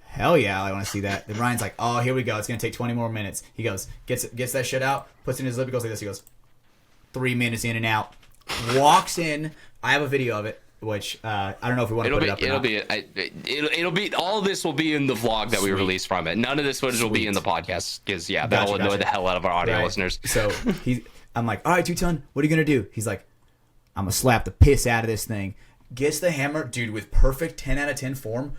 hell yeah, I want to see that. Then Ryan's like, oh, here we go. It's going to take 20 more minutes. He goes, gets that shit out, puts it in his lip, he goes like this. He goes, 3 minutes in and out. Walks in. I have a video of it, which I don't know if we want to put it up or not. It'll be all of this will be in the vlog that we release from it. None of this footage will be in the podcast because that will annoy the hell out of our audio listeners. So I'm like, all right, Two Ton, what are you gonna do? He's like, I'm gonna slap the piss out of this thing. Gets the hammer, dude, with perfect 10 out of 10 form,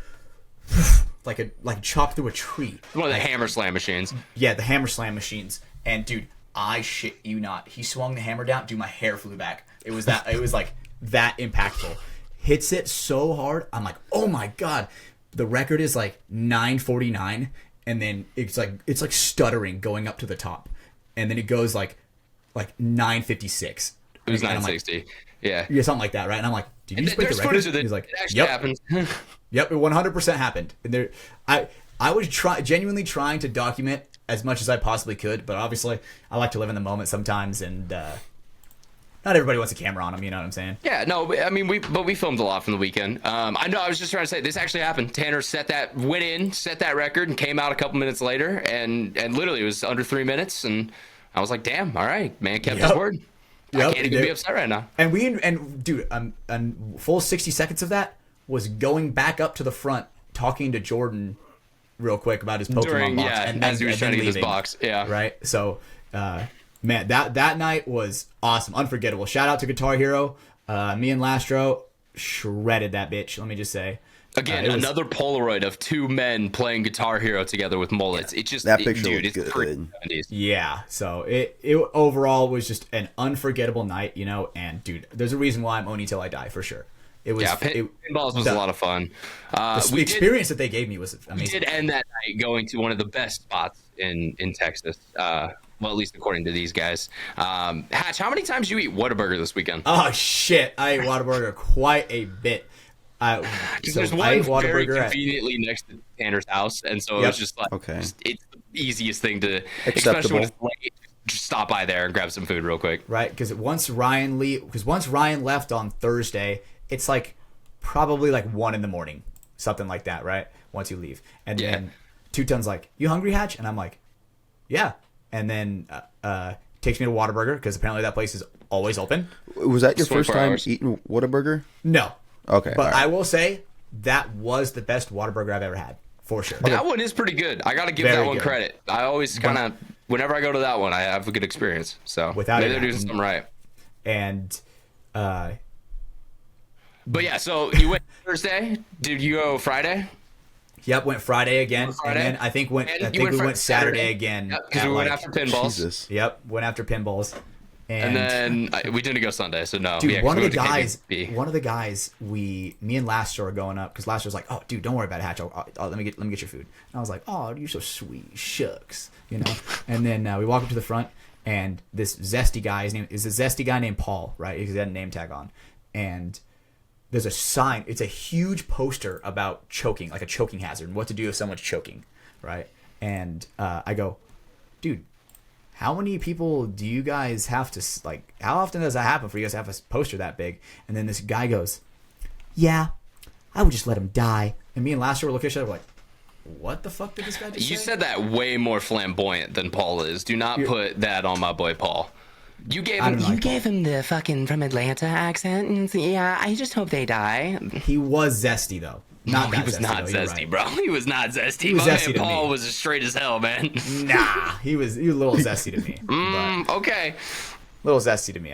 like chopped through a tree. One of the hammer slam machines. Yeah, the hammer slam machines. And dude, I shit you not, he swung the hammer down, dude, my hair flew back. It was like that impactful. Hits it so hard, I'm like, oh my god. The record is like 949, and then it's like stuttering going up to the top, and then it goes like 956. It was 960. Like, yeah, something like that, right? And I'm like, did you just break the record? He's like, it actually happens. Yep, it 100% happened. And I was genuinely trying to document as much as I possibly could, but obviously I like to live in the moment sometimes, and not everybody wants a camera on them, you know what I'm saying? Yeah, no, I mean, we filmed a lot from the weekend. I know, I was just trying to say, this actually happened. Tanner set that record, and came out a couple minutes later, and literally it was under 3 minutes, and I was like, damn, all right, man kept his word. I can't even be upset right now. And dude, full 60 seconds of that was going back up to the front, talking to Jordan real quick about his Pokemon box. And as he was trying to get his box. Yeah. Right? So, man, that night was awesome. Unforgettable. Shout out to Guitar Hero. Me and Lastro shredded that bitch, let me just say. Again, another Polaroid of two men playing Guitar Hero together with mullets. Yeah. It just that picture dude, was it's good. 70s. Yeah, so it overall was just an unforgettable night, you know. And dude, there's a reason why I'm Oni till I die for sure. It was pinballs was a lot of fun. The experience that they gave me was amazing. We did end that night going to one of the best spots in Texas. Well, at least according to these guys. Hatch, how many times did you eat Whataburger this weekend? Oh shit, I ate Whataburger quite a bit. There's one very conveniently next to Tanner's house, and so it was just like, it's the easiest thing to, especially when it's late, just stop by there and grab some food real quick. Right, because once Ryan left on Thursday, it's like probably like 1 a.m, something like that, right? Once you leave, and then Two Ton's like, "You hungry, Hatch?" And I'm like, "Yeah," and then takes me to Whataburger because apparently that place is always open. Was that your first time eating Whataburger? No. Okay. But I will say that was the best Whataburger I've ever had, for sure. That one is pretty good. I got to give that one credit. I always kind of, whenever I go to that one, I have a good experience. So maybe they're doing something right. And, but yeah, so you went Thursday. Did you go Friday? Yep, went Friday again. And then I think we went Saturday again. Because we went after pinballs. Jesus. Yep, went after pinballs. And then we didn't go Sunday, so no. Dude, one of the guys, me and Laster are going up because Laster's like, "Oh, dude, don't worry about it, Hatch. Let me get your food." And I was like, "Oh, you're so sweet, shucks," you know. And then we walk up to the front, and this zesty guy, his name is a zesty guy named Paul, right? Because he had a name tag on, and there's a sign. It's a huge poster about choking, like a choking hazard, and what to do if someone's choking, right? And I go, "Dude, how many people do you guys have to, like, how often does that happen for you guys to have a poster that big?" And then this guy goes, "Yeah, I would just let him die." And me and Laster were looking at each other like, what the fuck did this guy just say? You said that way more flamboyant than Paul is. Do not put that on my boy Paul. You gave him the fucking from Atlanta accent, and yeah, I just hope they die. He was zesty though. He was not zesty, bro. He was not zesty. He was zesty to Paul me. was straight as hell, man. Nah, he was a little zesty to me. Okay. A little zesty to me.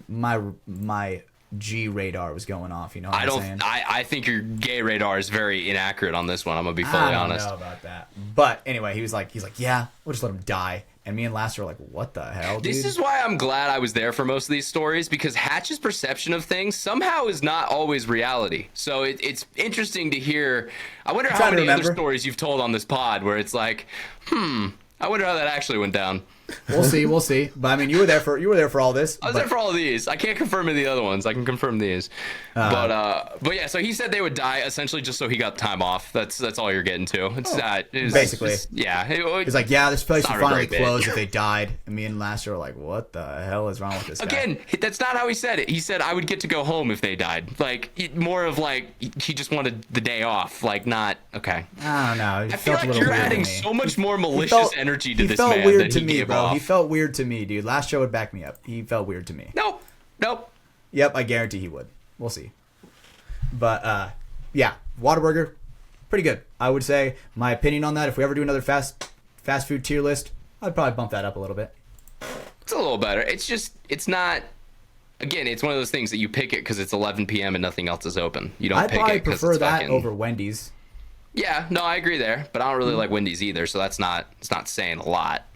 My G radar was going off. You know what I'm saying? I think your gay radar is very inaccurate on this one. I'm gonna be fully honest. I don't know about that. But anyway, he's like, yeah, we'll just let him die. And me and Laster were like, what the hell, dude? This is why I'm glad I was there for most of these stories, because Hatch's perception of things somehow is not always reality. So it's interesting to hear. I wonder how many other stories you've told on this pod where it's like, I wonder how that actually went down. We'll see. But I mean, you were there for all this. I was there for all of these. I can't confirm any of the other ones. I can confirm these. But yeah, so he said they would die essentially just so he got time off. That's all you're getting to. It's not basically. Yeah. He's like, yeah, this place would finally great bit. close if they died. And me and Laster were like, what the hell is wrong with this guy? Again, that's not how he said it. He said I would get to go home if they died. Like more of like he just wanted the day off. Like not okay. I don't know. I feel like you're adding so much more malicious energy to this man. He felt weird than to he me, gave bro. off. He felt weird to me, dude. Last show would back me up. He felt weird to me. Nope. Yep, I guarantee he would. We'll see. But yeah, Whataburger, pretty good. I would say my opinion on that. If we ever do another fast food tier list, I'd probably bump that up a little bit. It's a little better. It's not. Again, it's one of those things that you pick it because it's 11 p.m. and nothing else is open. You don't I'd pick probably it because prefer it's that fucking... over Wendy's. Yeah, no, I agree there, but I don't really like Wendy's either, so it's not saying a lot.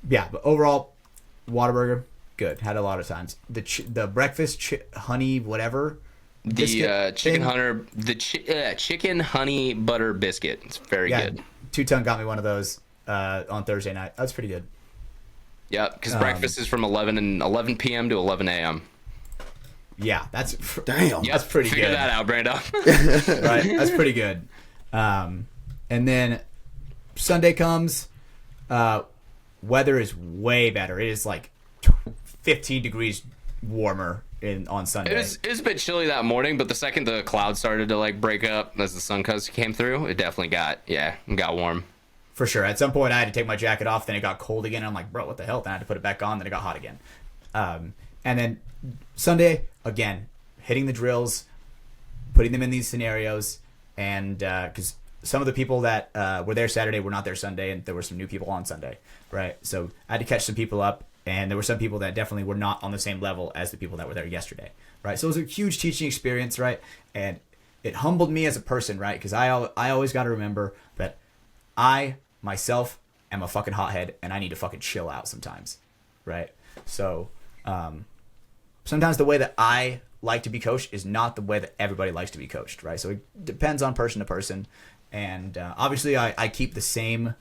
Yeah, but overall, Whataburger, good. Had a lot of times. The breakfast honey whatever. The chicken honey butter biscuit. It's very good. 2-Ton got me one of those on Thursday night. That's pretty good. Yeah, because breakfast is from 11 p.m. to 11 a.m. Yeah, that's damn. Yep, that's pretty figure good. That out, Brando. Right, that's pretty good. And then Sunday comes. Weather is way better. It is like 15 degrees warmer on Sunday. It was a bit chilly that morning, but the second the clouds started to like break up as the sun came through, it definitely got warm. For sure. At some point, I had to take my jacket off. Then it got cold again. I'm like, bro, what the hell? Then I had to put it back on. Then it got hot again. And then Sunday, again, hitting the drills, putting them in these scenarios. And because some of the people that were there Saturday were not there Sunday, and there were some new people on Sunday, right? So I had to catch some people up. And there were some people that definitely were not on the same level as the people that were there yesterday, right? So it was a huge teaching experience, right? And it humbled me as a person, right? Because I always got to remember that I myself am a fucking hothead and I need to fucking chill out sometimes, right? So sometimes the way that I like to be coached is not the way that everybody likes to be coached, right? So it depends on person to person. And obviously I keep the same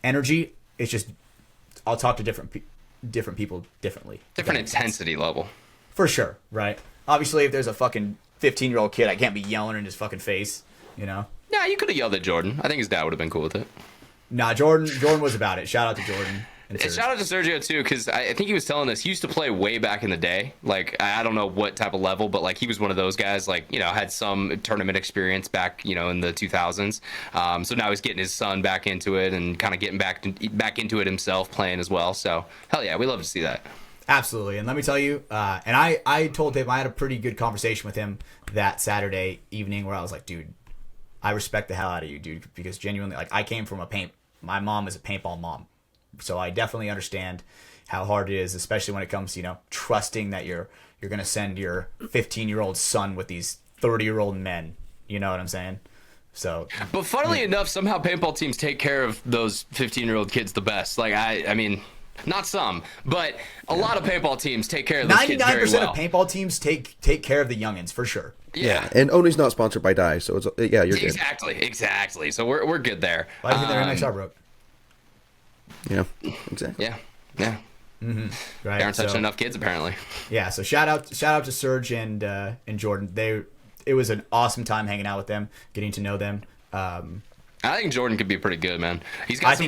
energy. It's just I'll talk to different people differently. Different intensity level. For sure, right? Obviously, if there's a fucking 15-year-old kid, I can't be yelling in his fucking face, you know? Yeah, you could have yelled at Jordan. I think his dad would have been cool with it. Nah, Jordan was about it. Shout out to Jordan. And shout out to Sergio too, because I think he was telling us he used to play way back in the day. Like I don't know what type of level, but like he was one of those guys. Like had some tournament experience back in the 2000s. So now he's getting his son back into it and kind of getting back into it himself, playing as well. So hell yeah, we love to see that. Absolutely, and let me tell you, and I told him I had a pretty good conversation with him that Saturday evening where I was like, dude, I respect the hell out of you, dude, because genuinely, like I came from my mom is a paintball mom. So I definitely understand how hard it is, especially when it comes to, trusting that you're going to send your 15-year-old son with these 30-year-old men. You know what I'm saying? So, but funnily enough, somehow paintball teams take care of those 15-year-old kids the best. Like I mean, not some, but a lot of paintball teams take care of those kids very well. 99% of paintball teams take care of the youngins for sure. Yeah. And Oni's not sponsored by Dye, so it's you're good. Exactly. So we're good there. Why do you think their NECTR broke? Yeah, exactly. Yeah. Mm-hmm. Right. They aren't touching enough kids apparently. Yeah. So shout out to Serge and Jordan. It was an awesome time hanging out with them, getting to know them. I think Jordan could be pretty good, man. He's got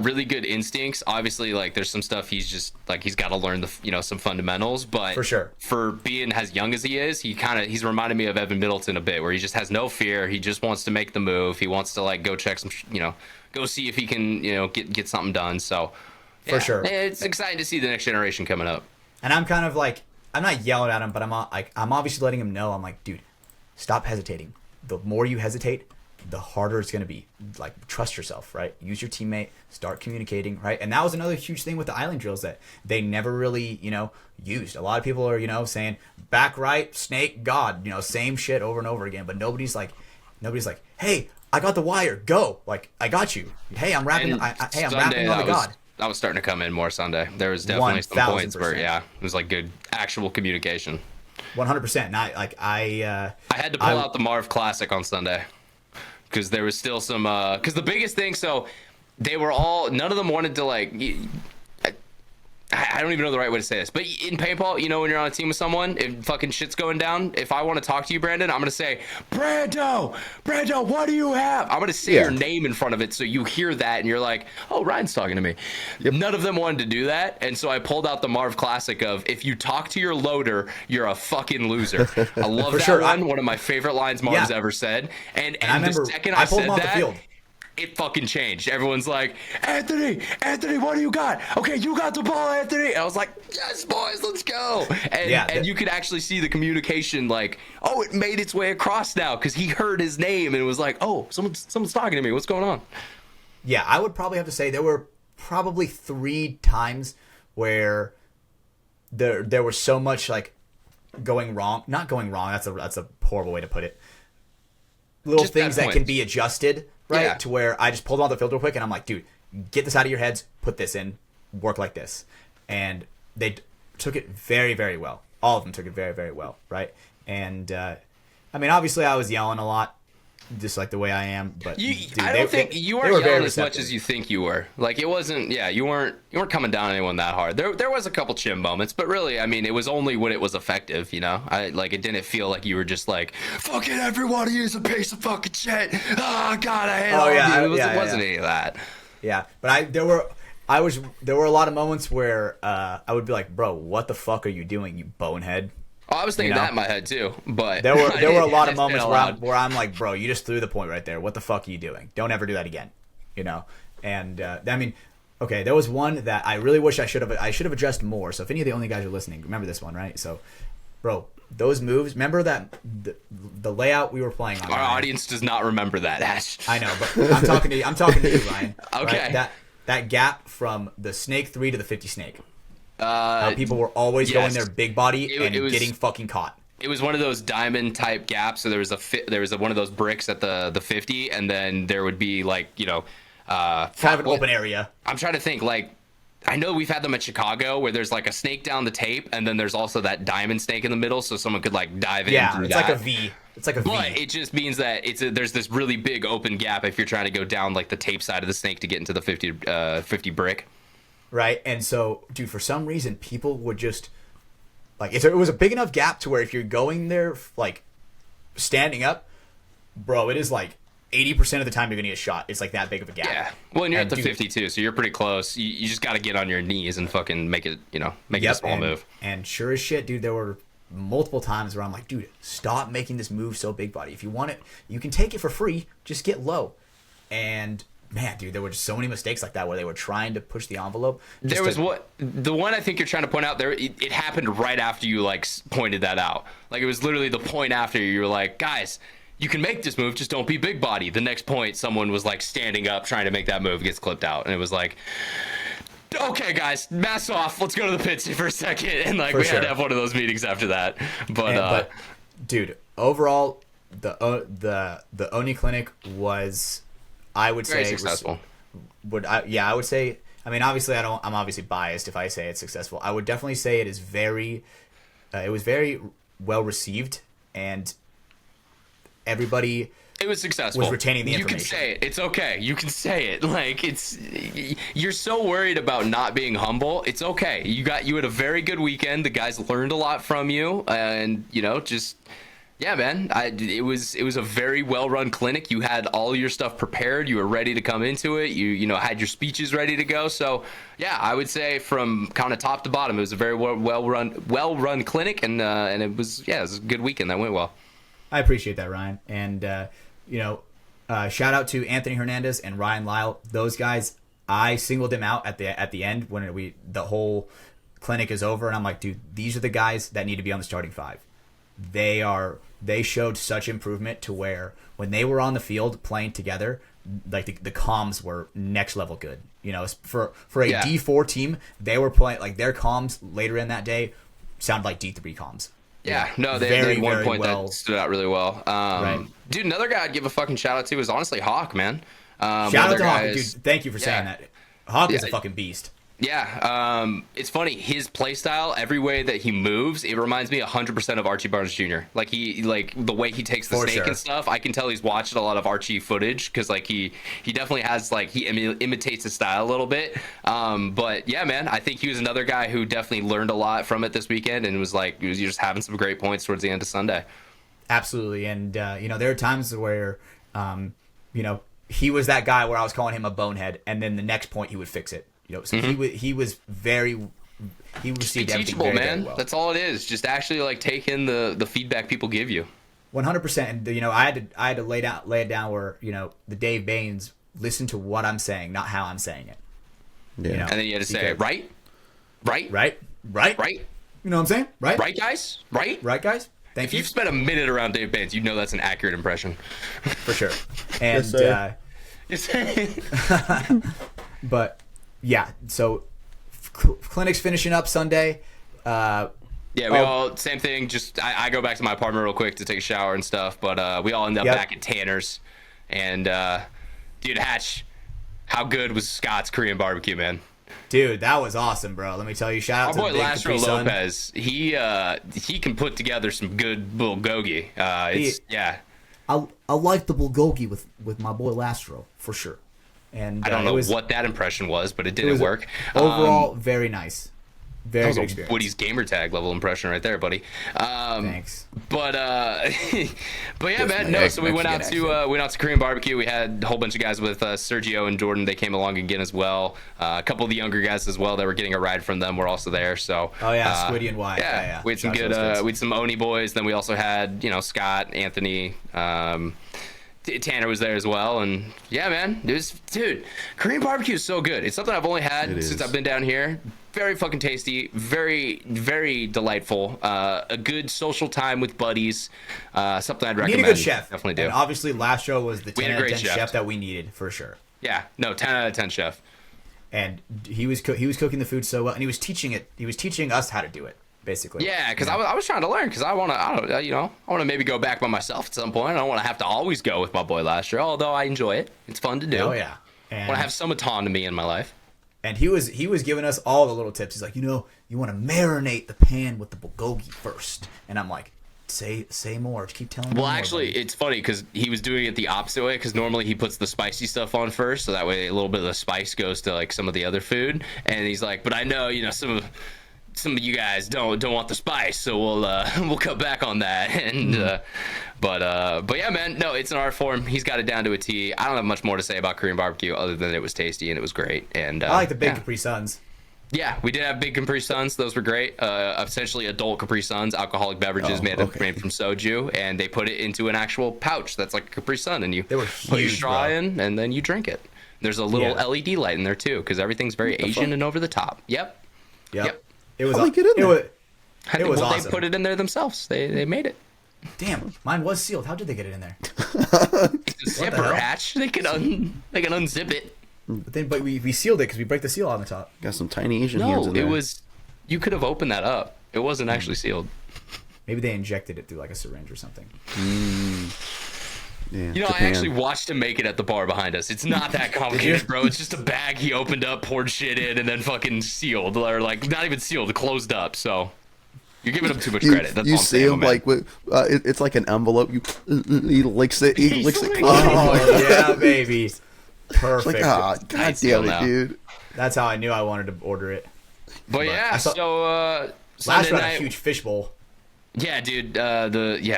really good instincts. Obviously, like there's some stuff he's just like he's got to learn some fundamentals. But for sure, for being as young as he is, he's reminded me of Evan Middleton a bit, where he just has no fear. He just wants to make the move. He wants to like go check some, go see if he can get something done. So yeah, for sure, it's exciting to see the next generation coming up. And I'm kind of like I'm not yelling at him, but I'm obviously letting him know. I'm like, dude, stop hesitating. The more you hesitate, the harder it's going to be. Like, trust yourself, right? Use your teammate, start communicating, right? And that was another huge thing with the island drills that they never really, used. A lot of people are, saying back right, snake, God, same shit over and over again. But nobody's like, hey, I got the wire, go. Like, I got you. Hey, I'm rapping. I'm rapping on the God. That was starting to come in more Sunday. There was definitely some points where, it was like good actual communication. 100%. And I had to pull out the Marv Classic on Sunday. Because there was still some, because the biggest thing, so they were all, none of them wanted to like, I don't even know the right way to say this, but in paintball, you know, when you're on a team with someone, if fucking shit's going down, if I want to talk to you, Brandon, I'm going to say, Brando, what do you have? I'm going to say your name in front of it so you hear that and you're like, oh, Ryan's talking to me. Yep. None of them wanted to do that, and so I pulled out the Marv classic of, if you talk to your loader, you're a fucking loser. I love that one of my favorite lines Marv's ever said. And I remember, the second I pulled said him off that, the field. It fucking changed. Everyone's like, Anthony, what do you got? Okay, you got the ball, Anthony. And I was like, yes, boys, let's go. And you could actually see the communication, like, oh, it made its way across now because he heard his name and it was like, oh, someone's talking to me. What's going on? Yeah, I would probably have to say there were probably 3 times where there was so much like going wrong. Not going wrong. That's a horrible way to put it. Little Just things that can be adjusted. Right, yeah. to where I just pulled on the field real quick, and I'm like, dude, get this out of your heads, put this in, work like this. And they took it very, very well. All of them took it very, very well, right? And, I mean, obviously I was yelling a lot, just like the way I am. But dude, I don't think you weren't yelling as much as you think you were. Like, it wasn't, you weren't coming down on anyone that hard. There was a couple chin moments, but really, I mean, it was only when it was effective, you know? It didn't feel like you were just like, fucking everybody is a piece of fucking shit. Oh, God, I hate all of you. It wasn't any of that. Yeah, but there were a lot of moments where I would be like, bro, what the fuck are you doing, you bonehead? Oh, I was thinking that in my head too, but there were a lot of moments where I'm like, bro, you just threw the point right there. What the fuck are you doing? Don't ever do that again, you know. And I mean, okay, there was one that I really wish I should have addressed more. So if any of the only guys are listening, remember this one, right? So, bro, those moves. Remember that the layout we were playing on. Our audience does not remember that, Ash. I know, but I'm talking to you, Ryan. Okay. Right? That gap from the snake 3 to the 50 snake. How people were always going their big body and getting fucking caught. It was one of those diamond type gaps. So there was one of those bricks at the 50, and then there would be like, you know, kind of an open area. I'm trying to think, like, I know we've had them at Chicago where there's like a snake down the tape, and then there's also that diamond snake in the middle, so someone could like dive in. Yeah, through it's that. like a V. It's like a V. But it just means that there's this really big open gap if you're trying to go down like the tape side of the snake to get into the 50 brick. Right, and so, dude, for some reason, people would just like it was a big enough gap to where if you're going there like standing up, bro, it is like 80% of the time you're gonna get shot. It's like that big of a gap. Yeah. Well, and you're at the 52, so you're pretty close. You just got to get on your knees and fucking make it, make it a small move. And sure as shit, dude, there were multiple times where I'm like, dude, stop making this move so big body. If you want it, you can take it for free. Just get low. And man, dude, there were just so many mistakes like that where they were trying to push the envelope. There was the one I think you're trying to point out there. It happened right after you like pointed that out. Like it was literally the point after you were like, guys, you can make this move, just don't be big body. The next point, someone was like standing up trying to make that move, gets clipped out, and it was like, okay, guys, masks off. Let's go to the pits for a second. And like had to have one of those meetings after that. But dude, overall, the Oni clinic was, I would say, successful. I would say. I mean, obviously, I'm obviously biased if I say it's successful. I would definitely say it is very. It was very well received, and everybody. It was successful. Was retaining the information. You can say it. It's okay. You can say it. Like you're so worried about not being humble. It's okay. You had a very good weekend. The guys learned a lot from you, and just. Yeah, man. It was a very well run clinic. You had all your stuff prepared. You were ready to come into it. You had your speeches ready to go. So yeah, I would say from kind of top to bottom, it was a very well run clinic, and it was it was a good weekend. That went well. I appreciate that, Ryan. And shout out to Anthony Hernandez and Ryan Lyle. Those guys, I singled them out at the end when the whole clinic is over, and I'm like, dude, these are the guys that need to be on the starting 5. They showed such improvement to where when they were on the field playing together, like the comms were next level good. For a D4 team, they were playing like their comms later in that day sounded like D3 comms. Yeah, no, they had one point well, that stood out really well. Right. Dude, another guy I'd give a fucking shout out to is honestly Hawk, man. Shout out to Hawk, dude. Thank you for saying that. Hawk is a fucking beast. Yeah, it's funny. His play style, every way that he moves, it reminds me 100% of Archie Barnes Jr. Like the way he takes the For snake sure. and stuff. I can tell he's watched a lot of Archie footage because like he definitely has like he imitates his style a little bit. But yeah, man, I think he was another guy who definitely learned a lot from it this weekend and was just having some great points towards the end of Sunday. Absolutely, and there are times where he was that guy where I was calling him a bonehead, and then the next point he would fix it. So he received everything Teachable, very, man. very well. That's all it is. Just actually like take in the feedback people give you. 100%. And I had to lay it down where the Dave Baines, listen to what I'm saying, not how I'm saying it. Yeah. And then you had to say right. Right. You know what I'm saying? Right, guys. Right, guys. Thank If you. you've spent a minute around Dave Baines, you know that's an accurate impression. For sure. And but yeah, so clinic's finishing up Sunday. Yeah, we all same thing. Just I go back to my apartment real quick to take a shower and stuff, but we all end up back at Tanner's. And dude, Hatch, how good was Scott's Korean barbecue, man? Dude, that was awesome, bro. Let me tell you, shout out Our to boy the big Lastro Capri Sun. Lopez. He can put together some good bulgogi. I like the bulgogi with my boy Lastro for sure. And I don't know what that impression was, but it didn't work. Overall, very nice. Very That was good a experience. Woody's gamer tag level impression right there, buddy. Thanks. But yeah, man. my No, so we went out Mexican to Korean barbecue. We had a whole bunch of guys with Sergio and Jordan. They came along again as well. A couple of the younger guys as well that were getting a ride from them were also there. So Squiddy and Wyatt. Yeah. we had some good. We had some Oni boys. Then we also had Scott, Anthony. Tanner was there as well, and yeah, man, dude, Korean barbecue is so good. It's something I've only had since I've been down here. Very fucking tasty, very, very delightful. A good social time with buddies. Something I'd recommend. Need a good chef. Definitely do. And obviously, Lastro was the 10 had a out of great 10 chef. chef that we needed for sure. Yeah, no, 10 out of 10 chef. And he was cooking the food so well, and he was teaching us how to do it. Basically. Yeah, because I was trying to learn because I want to maybe go back by myself at some point. I don't want to have to always go with my boy Lastro, although I enjoy it. It's fun to do. Oh yeah. I want to have some autonomy in my life. And he was giving us all the little tips. He's like, you want to marinate the pan with the bulgogi first. And I'm like, say more. Just keep telling me. Well, more, actually, buddy. it's funny because he was doing it the opposite way. Because normally he puts the spicy stuff on first, so that way a little bit of the spice goes to like some of the other food. And he's like, but I know some of you guys don't want the spice, so we'll cut back on that. And but yeah, man, no, it's an art form. He's got it down to a T. I don't have much more to say about Korean barbecue other than it was tasty and it was great. And I like the big Capri Suns. Yeah, we did have big Capri Suns. Those were great. Essentially adult Capri Suns, alcoholic beverages made from soju, and they put it into an actual pouch that's like a Capri Sun, and you They were put your huge, straw bro. in, and then you drink it. There's a little LED light in there too, because everything's very Asian and over the top. Yep. It was. How'd they get in there? It was Well, awesome. they put it in there themselves. They made it. Damn, mine was sealed. How did they get it in there? It's a zipper hell? hatch. They can unzip it. But we sealed it because we break the seal on the top. Got some tiny Asian hands No, in there. it was. You could have opened that up. It wasn't actually sealed. Maybe they injected it through like a syringe or something. Yeah, You know, Japan. I actually watched him make it at the bar behind us. It's not that complicated, bro. It's just a bag he opened up, poured shit in, and then fucking sealed, or like not even sealed, closed up. So you're giving him too much credit. That's you all I'm saying, seal my man. like with it's like an envelope. He licks it. He licks it. Oh yeah, baby. Perfect. Like, god seal damn it, now. dude. That's how I knew I wanted to order it. But yeah, I saw- so Last Sunday had a night, huge fishbowl. yeah, dude.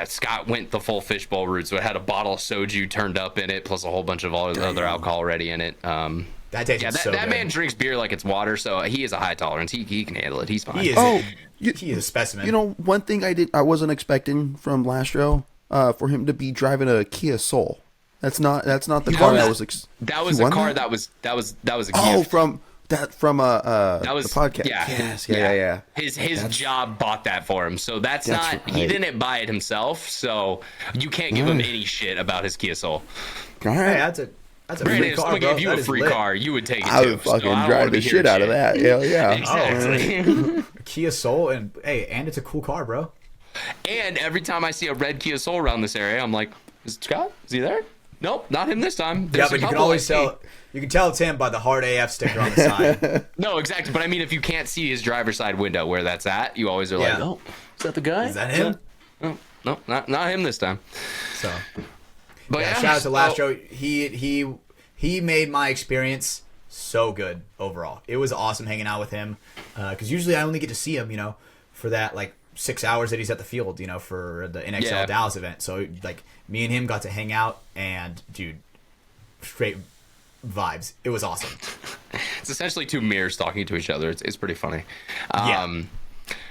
Scott went the full fishbowl route, so it had a bottle of soju turned up in it, plus a whole bunch of other alcohol already in it. That tasted Yeah, so that good. man drinks beer like it's water, so he is a high tolerance. He can handle it. He's fine. He is. Oh, He is a specimen. You know, one thing I wasn't expecting from Lastro, for him to be driving a Kia Soul. That's not the car that was. That was he a won car that? that was a Oh, gift. from the podcast. Yeah. Yes, yeah. His job bought that for him, so that's not. right. He didn't buy it himself, so you can't give him any shit about his Kia Soul. All Hey, right. that's a Granted, free if car, someone bro. gave you That a is free lit. car, you would take it I too. would so fucking I don't drive wanna the be shit hearing out of that. Hell yeah. Exactly. Kia Soul and it's a cool car, bro. And every time I see a red Kia Soul around this area, I'm like, is Scott? Is he there? Nope, not him this time. Yeah, There's but a you can couple, always like, tell. You can tell it's him by the hard AF sticker on the side. No, exactly. But I mean, if you can't see his driver's side window where that's at, you always are like, Yeah. oh, is that the guy? Is that him? Oh, no, not him this time. So, But yeah, yeah, shout out to Last so- Joe. He made my experience so good overall. It was awesome hanging out with him because usually I only get to see him, for that like 6 hours that he's at the field, for the NXL Yeah. Dallas event. So like me and him got to hang out and dude, straight vibes. It was awesome. It's essentially two mirrors talking to each other. It's pretty funny. Yeah.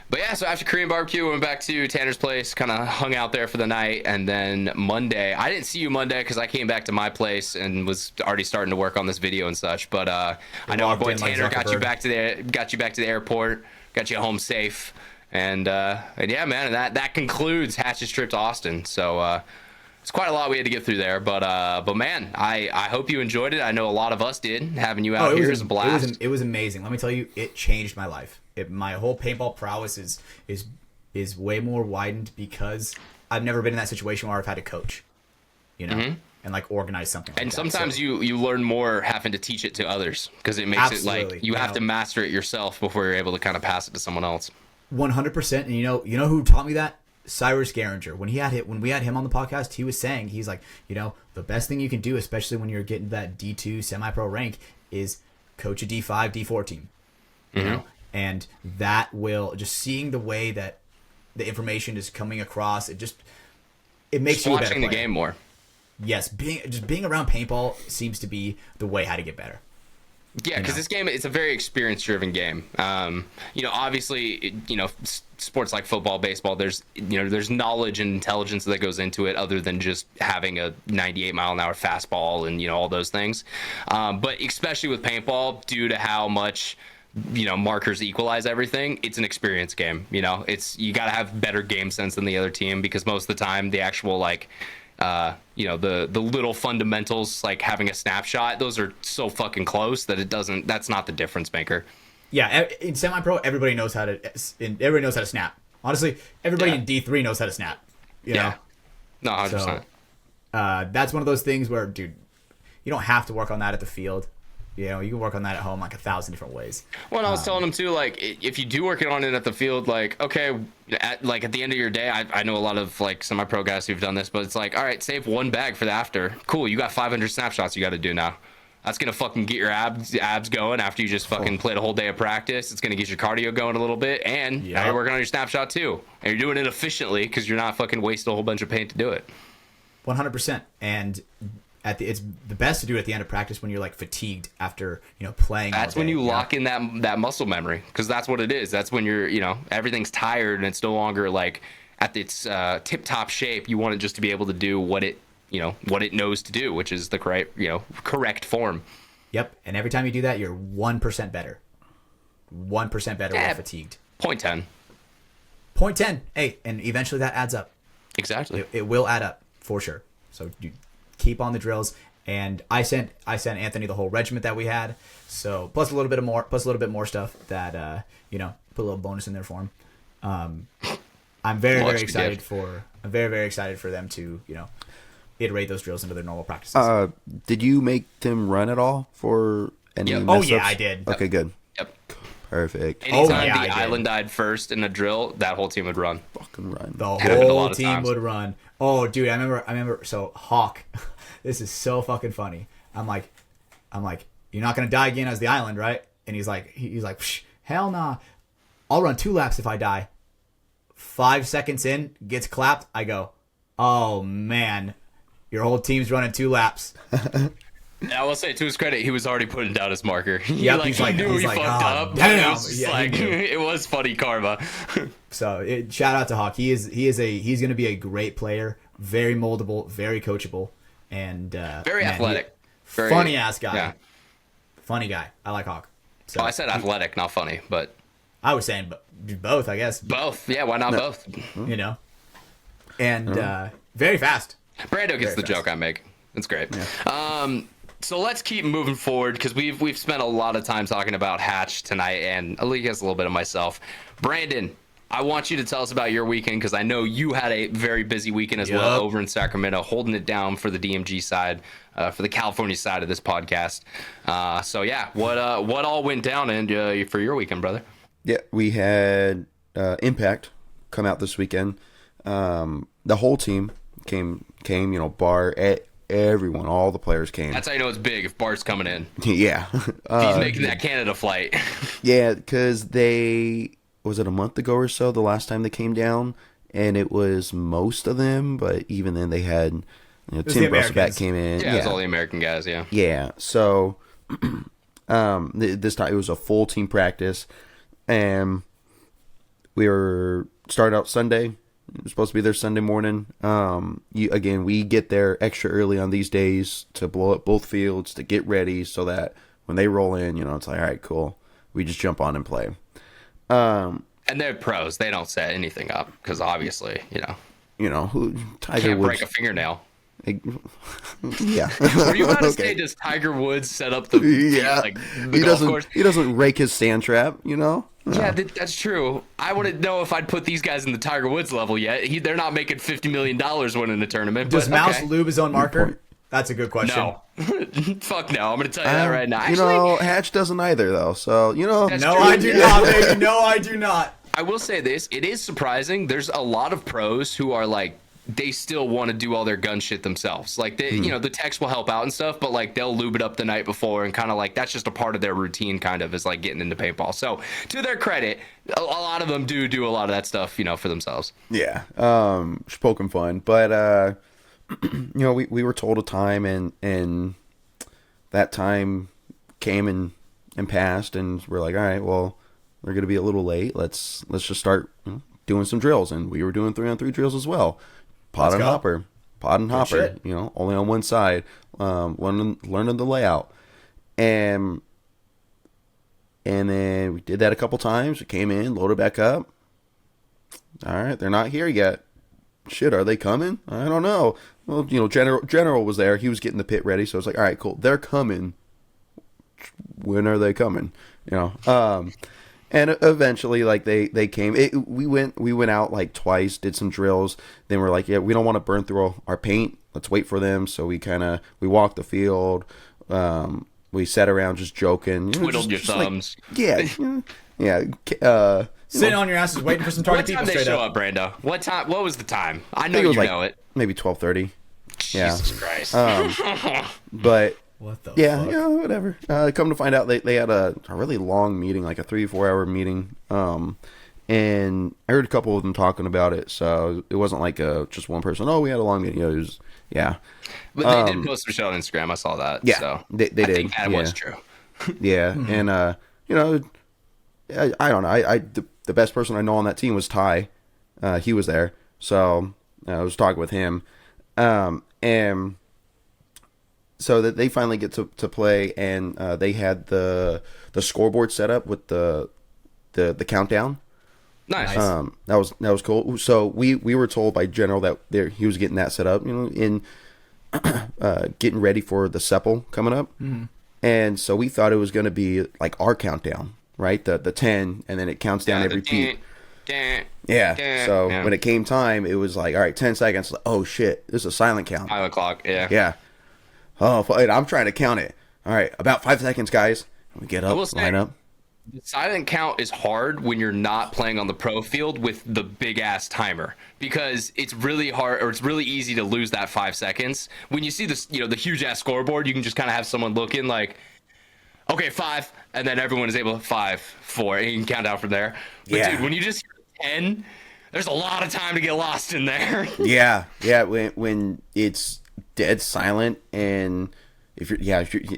But yeah, so after Korean barbecue, we went back to Tanner's place, kind of hung out there for the night, and then Monday, I didn't see you Monday because I came back to my place and was already starting to work on this video and such. But I know our walked boy in like Tanner got you Zuckerberg. back to the airport, got you home safe, and yeah, man, and that concludes Hatch's trip to Austin. So it's quite a lot we had to get through there, but man, I hope you enjoyed it. I know a lot of us did. Having you out here is a blast. It was amazing. Let me tell you, it changed my life. My whole paintball prowess is way more widened because I've never been in that situation where I've had to coach, and like organize something. And like that. sometimes So, you learn more having to teach it to others because it makes it like Absolutely. you have to master it yourself before you're able to kind of pass it to someone else. 100%. And you know who taught me that? Cyrus Garinger. When we had him on the podcast, he was saying, he's like, the best thing you can do, especially when you're getting that D2 semi-pro rank, is coach a D5, D4 team. You know, and that will just seeing the way that the information is coming across. It makes Just you a better watching the player. game more. Yes, being around paintball seems to be the way how to get better. Yeah, because this game, it's a very experience-driven game. Obviously, sports like football, baseball, there's knowledge and intelligence that goes into it other than just having a 98-mile-an-hour fastball and, all those things. But especially with paintball, due to how much, markers equalize everything, it's an experience game. You got to have better game sense than the other team because most of the time the actual, like, the little fundamentals like having a snapshot, those are so fucking close that that's not the difference maker. Yeah, in semi-pro, everybody knows how to snap. Honestly, everybody in D3 knows how to snap. You know? No, 100%. So, that's one of those things where, dude, you don't have to work on that at the field. You can work on that at home like 1,000 different ways. Well, and I was telling him too, like, if you do work on it at the field, like, okay, at the end of your day, I know a lot of like semi-pro guys who've done this, but it's like, all right, save one bag for the after. Cool, you got 500 snapshots you got to do now. That's gonna fucking get your abs going after you just fucking played a whole day of practice. It's gonna get your cardio going a little bit, and now you're working on your snapshot too, and you're doing it efficiently because you're not fucking wasting a whole bunch of paint to do it. 100%, and it's the best to do it at the end of practice when you're like fatigued after playing. That's when you lock in that muscle memory, because that's what it is. That's when you're everything's tired and it's no longer like at its tip top shape. You want it just to be able to do what it knows to do, which is the correct form. Yep, and every time you do that, you're 1% better. 1% better when fatigued. 0.10. 0.10. Hey, and eventually that adds up. Exactly. It will add up for sure. So you keep on the drills. And I sent Anthony the whole regiment that we had. So plus a little bit more stuff that put a little bonus in there for him. I'm very excited for them to iterate those drills into their normal practices. Did you make them run at all for any Yep. mess Oh, yeah, ups? I did. Okay, good. Yep. Perfect. Anytime yeah, I the did. island died first in a drill, that whole team would run. Fucking run. The happened a lot whole of team times. would run. Oh, dude, I remember. So Hawk, this is so fucking funny. I'm like, you're not gonna die again as the island, right? And he's like, Psh, hell nah. I'll run 2 laps if I die. 5 seconds in, gets clapped. I go, oh man, your whole team's running 2 laps. I will say, to his credit, he was already putting down his marker. Yep, he knew he fucked up. damn. But it was just Yeah, he knew. it was funny karma. So shout out to Hawk. He's going to be a great player, very moldable, very coachable, and Very athletic. Very funny ass guy. Yeah. Funny guy. I like Hawk. So Well, I said athletic, not funny, but I was saying both, I guess. both. Yeah, why not both? And very fast. Brando gets Very the fast. joke I make. It's great. So let's keep moving forward because we've spent a lot of time talking about Hatch tonight, and I guess a little bit of myself. Brandon, I want you to tell us about your weekend because I know you had a very busy weekend as well over in Sacramento, holding it down for the DMG side, for the California side of this podcast. So yeah, what all went down for your weekend, brother? Yeah, we had Impact come out this weekend. The whole team came. You know, Bar, everyone, all the players came. That's how you know it's big if Bart's coming in. Yeah, He's making that Canada flight. Yeah, because was it a month ago or so the last time they came down, and it was most of them, but even then they had, you know, Tim Brusselback came in. Yeah, it's all the American guys. Yeah. Yeah. So this time it was a full team practice, and we were started out Sunday. It was supposed to be there Sunday morning. We get there extra early on these days to blow up both fields to get ready so that when they roll in, you know, it's like, all right, cool. We just jump on and play. And they're pros. They don't set anything up because obviously, who Tiger can't Woods break a fingernail. Yeah. Were you about to say, does Tiger Woods set up the golf course? He doesn't rake his sand trap, you know? Yeah, that's true. I wouldn't know if I'd put these guys in the Tiger Woods level yet. They're not making $50 million winning a tournament. Does Mouse lube his own marker? That's a good question. No. Fuck no. I'm going to tell you that right now. Actually, Hatch doesn't either, though. So, No, I do not, baby. No, I do not. I will say this. It is surprising. There's a lot of pros who are like, they still want to do all their gun shit themselves. Like, the techs will help out and stuff, but like they'll lube it up the night before and kind of like that's just a part of their routine, kind of, is like getting into paintball. So to their credit, a lot of them do a lot of that stuff, for themselves. Yeah, poking fun, but we were told a time, and that time came and passed, and we're like, all right, well, we're gonna be a little late. Let's just start doing some drills, and we were doing 3-on-3 drills as well. Pod and hopper, shit. Only on one side, learning the layout, and then we did that a couple times. We came in, loaded back up. All right, they're not here yet. Shit, are they coming? I don't know. Well, General was there. He was getting the pit ready, so it's like, all right, cool. They're coming. When are they coming? And eventually, like they came. We went out like twice, did some drills. Then we're like, yeah, we don't want to burn through our paint. Let's wait for them. So we walked the field. We sat around just joking. Twiddled your thumbs. Like, yeah. Sitting on your asses waiting for some target people. What time they show up, Brando? What time? What was the time? I know you know it. Maybe 12:30. Jesus Christ. But. What the fuck? Yeah, whatever. Come to find out, they had a really long meeting, like a 3-4 hour meeting. And I heard a couple of them talking about it, so it wasn't like just one person. Oh, we had a long meeting. It was, yeah. But they did post some shit on Instagram. I saw that. Yeah, so they did. I think that was true. Yeah, and I don't know. The best person I know on that team was Ty. He was there, so I was talking with him, and. So that they finally get to play, and they had the scoreboard set up with the countdown. Nice. That was cool. So we were told by General that he was getting that set up, in getting ready for the Sepal coming up. Mm-hmm. And so we thought it was going to be like our countdown, right? The 10, and then it counts down every beat. Yeah. So when it came time, it was like, all right, 10 seconds. Oh shit, this is a silent count. 5 o'clock. Yeah. Yeah. Oh, I'm trying to count it. All right, about 5 seconds, guys. We get up, line up. The silent count is hard when you're not playing on the pro field with the big ass timer, because it's really hard, or it's really easy to lose that 5 seconds. When you see this, the huge ass scoreboard, you can just kind of have someone looking like, okay, 5, and then everyone is able to 5, 4, and you can count out from there. But dude, when you just hear 10, there's a lot of time to get lost in there. Yeah. When it's dead silent, and if you're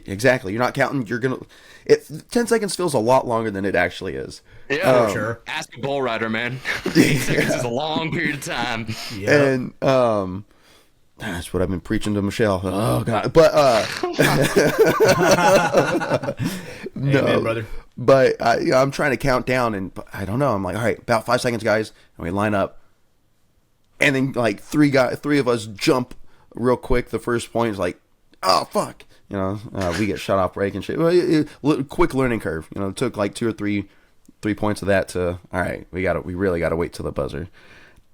exactly, you're not counting, 10 seconds feels a lot longer than it actually is. Yeah, for sure. Ask a bull rider, man. 8 seconds is a long period of time. Yeah. And that's what I've been preaching to Michelle. Oh god. But no, amen, brother. But I'm trying to count down, and I don't know. I'm like, all right, about 5 seconds, guys, and we line up, and then like three of us jump real quick. The first point is like, oh fuck, we get shut off break and shit. Well, quick learning curve. It took like 2 or 3 3 points of that to, all right, we really gotta wait till the buzzer.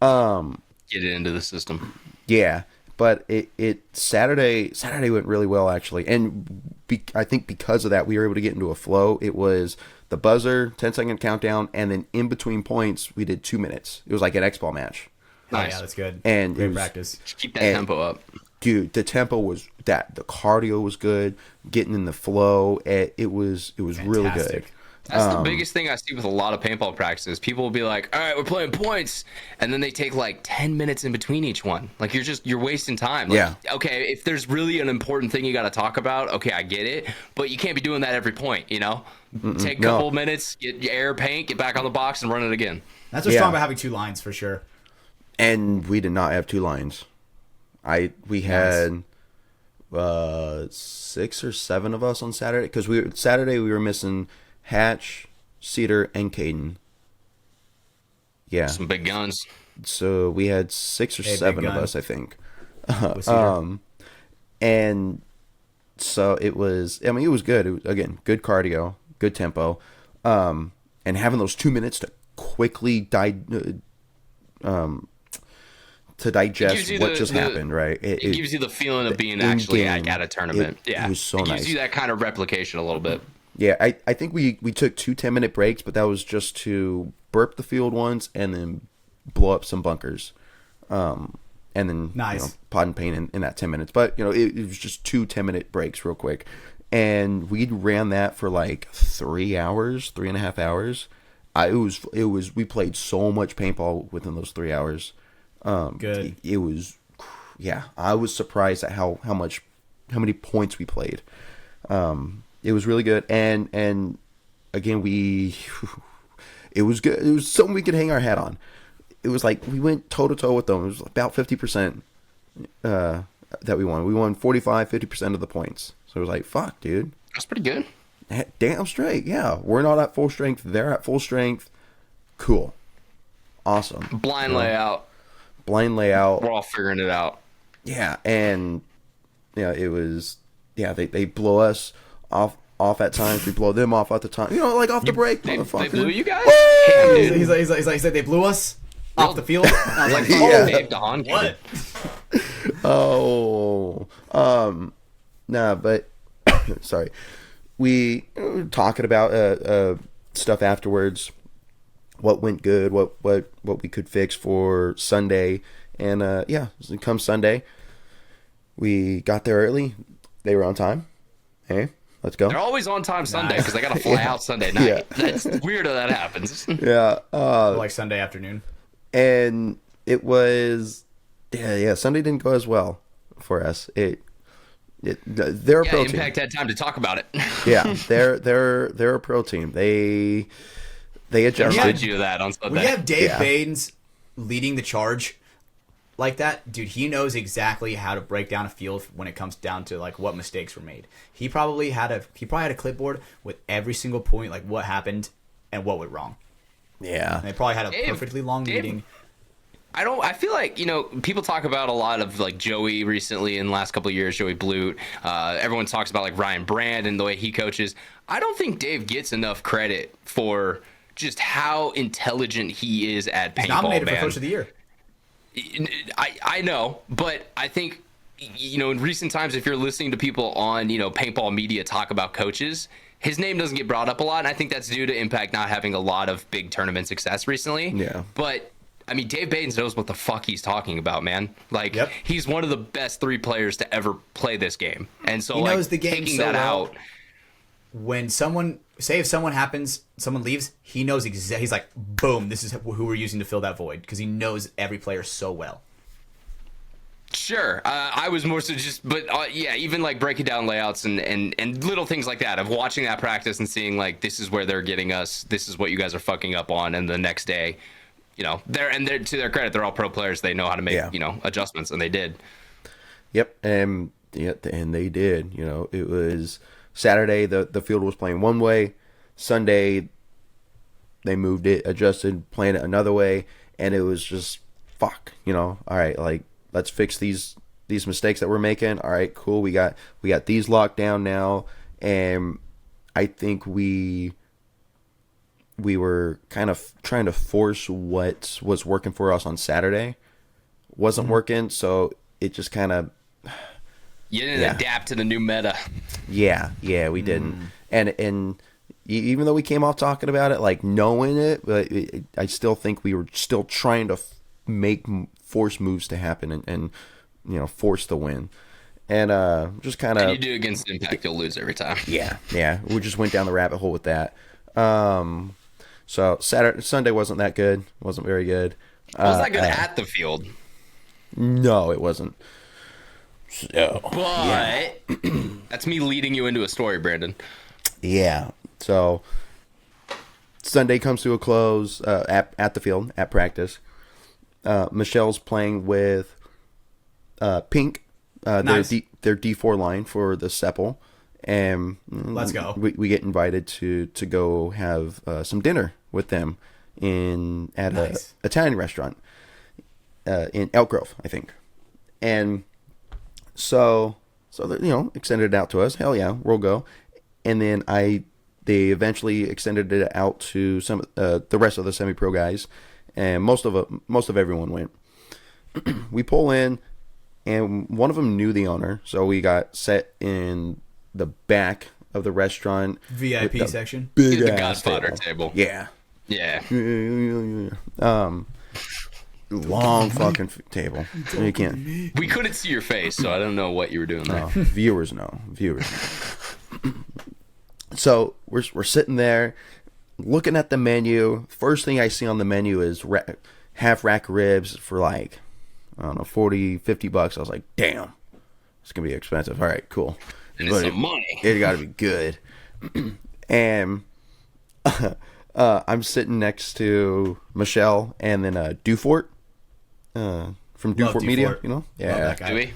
Get it into the system. Yeah, but it Saturday went really well actually, and I think because of that we were able to get into a flow. It was the buzzer, 10-second countdown, and then in between points we did 2 minutes. It was like an X-ball match. Nice. Yeah, that's good. And great practice. Just keep that tempo up. Dude, the tempo was that. The cardio was good. Getting in the flow, it was really good. That's the biggest thing I see with a lot of paintball practices. People will be like, all right, we're playing points. And then they take like 10 minutes in between each one. Like you're wasting time. Like, yeah. Okay, if there's really an important thing you got to talk about, okay, I get it. But you can't be doing that every point, you know? Take a couple minutes, get your air paint, get back on the box and run it again. That's what's strong about having 2 lines for sure. And we did not have 2 lines. We had 6 or 7 of us on Saturday because Saturday we were missing Hatch, Cedar, and Caden. Yeah, some big guns. So we had 6 or 7 of us, I think. And so it was. I mean, it was good. It was, again, good cardio, good tempo, and having those 2 minutes to quickly to digest what just happened, right? It gives you the feeling of being actually at a tournament. It was so nice. It gives you that kind of replication a little bit. Yeah, I think we took 2 10-minute breaks, but that was just to burp the field once and then blow up some bunkers. And then pod and paint in that 10 minutes. But, it was just 2 10-minute breaks real quick. And we ran that for like 3 hours, 3.5 hours. We played so much paintball within those 3 hours. Good. It was, I was surprised at how many points we played. It was really good, and again it was good. It was something we could hang our hat on. It was like we went toe to toe with them. It was about 50% that we won. We won 50% of the points. So it was like, fuck, dude, that's pretty good. Damn straight, yeah. We're not at full strength. They're at full strength. Cool, awesome. Blind layout. We're all figuring it out. Yeah, and it was. Yeah, they blow us off at times. We blow them off at the time. Like off the break. They blew you guys? Yeah, he's like, they blew us off the field. I was like, Dave DeHaan. What? Nah, but sorry. We were talking about stuff afterwards. What went good? What we could fix for Sunday? And come Sunday, we got there early. They were on time. Hey, let's go. They're always on time Sunday because they got to fly out Sunday night. Yeah. That's weird how that happens. Yeah. Like Sunday afternoon. And it was, Sunday didn't go as well for us. They're a pro team. Impact had time to talk about it. Yeah, they're a pro team. They adjusted. Remind you of that on Sunday. We have Dave Baines leading the charge like that, dude. He knows exactly how to break down a field when it comes down to like what mistakes were made. He probably had a clipboard with every single point, like what happened and what went wrong. Yeah, and they probably had a perfectly long meeting. I feel like, people talk about a lot of like Joey recently in the last couple of years, Joey Blute. Everyone talks about like Ryan Brand and the way he coaches. I don't think Dave gets enough credit for just how intelligent he is at paintball. He's nominated for Coach of the Year. I know, but I think, in recent times, if you're listening to people on, paintball media talk about coaches, his name doesn't get brought up a lot. And I think that's due to Impact not having a lot of big tournament success recently. Yeah. But I mean, Dave Baines knows what the fuck he's talking about, man. Like, He's one of the best 3 players to ever play this game. And so, he knows the game taking so that well. out. When if someone leaves, he knows exactly. He's like, boom, this is who we're using to fill that void, because he knows every player so well. Sure. I was more so even like breaking down layouts and little things like that, of watching that practice and seeing like, this is where they're getting us, this is what you guys are fucking up on, and the next day, they're to their credit, they're all pro players. They know how to make adjustments, and they did. Yep, and they did. It was Saturday. The field was playing one way. Sunday, they moved it, adjusted, playing it another way, and it was just fuck. All right, like let's fix these mistakes that we're making. All right, cool. We got these locked down now, and I think we we were kind of trying to force what was working for us on Saturday wasn't working, so it just kind of You didn't adapt to the new meta. Yeah, we didn't. And even though we came off talking about it, like knowing it, but I still think we were still trying to make force moves to happen and force the win. And just kind of You do against Impact, you'll lose every time. Yeah. We just went down the rabbit hole with that. So Sunday wasn't that good. Wasn't very good. Was that good at the field? No, it wasn't. So, But that's me leading you into a story, Brandon. Yeah. So Sunday comes to a close at the field, at practice. Michelle's playing with Pink, Nice. their D4 line for the Sepple. And Let's go. We get invited to go have some dinner with them at Nice. a Italian restaurant in Elk Grove, I think. And so they, extended it out to us. Hell yeah, we'll go. And then they eventually extended it out to some the rest of the semi-pro guys, and most of everyone went. We pull in, and one of them knew the owner, so we got set in the back of the restaurant, VIP section. big The ass Godfather table. Yeah. Yeah. Long fucking table. You can't. We couldn't see your face, so I don't know what you were doing there. Viewers know. So we're sitting there looking at the menu. First thing I see on the menu is half rack ribs for like, I don't know, $40-50. I was like, damn, it's gonna be expensive. All right, cool. And it's some money. It gotta be good. And I'm sitting next to Michelle and then Dufort from Dufort Media, Dufort. Yeah. Love that guy. Do we?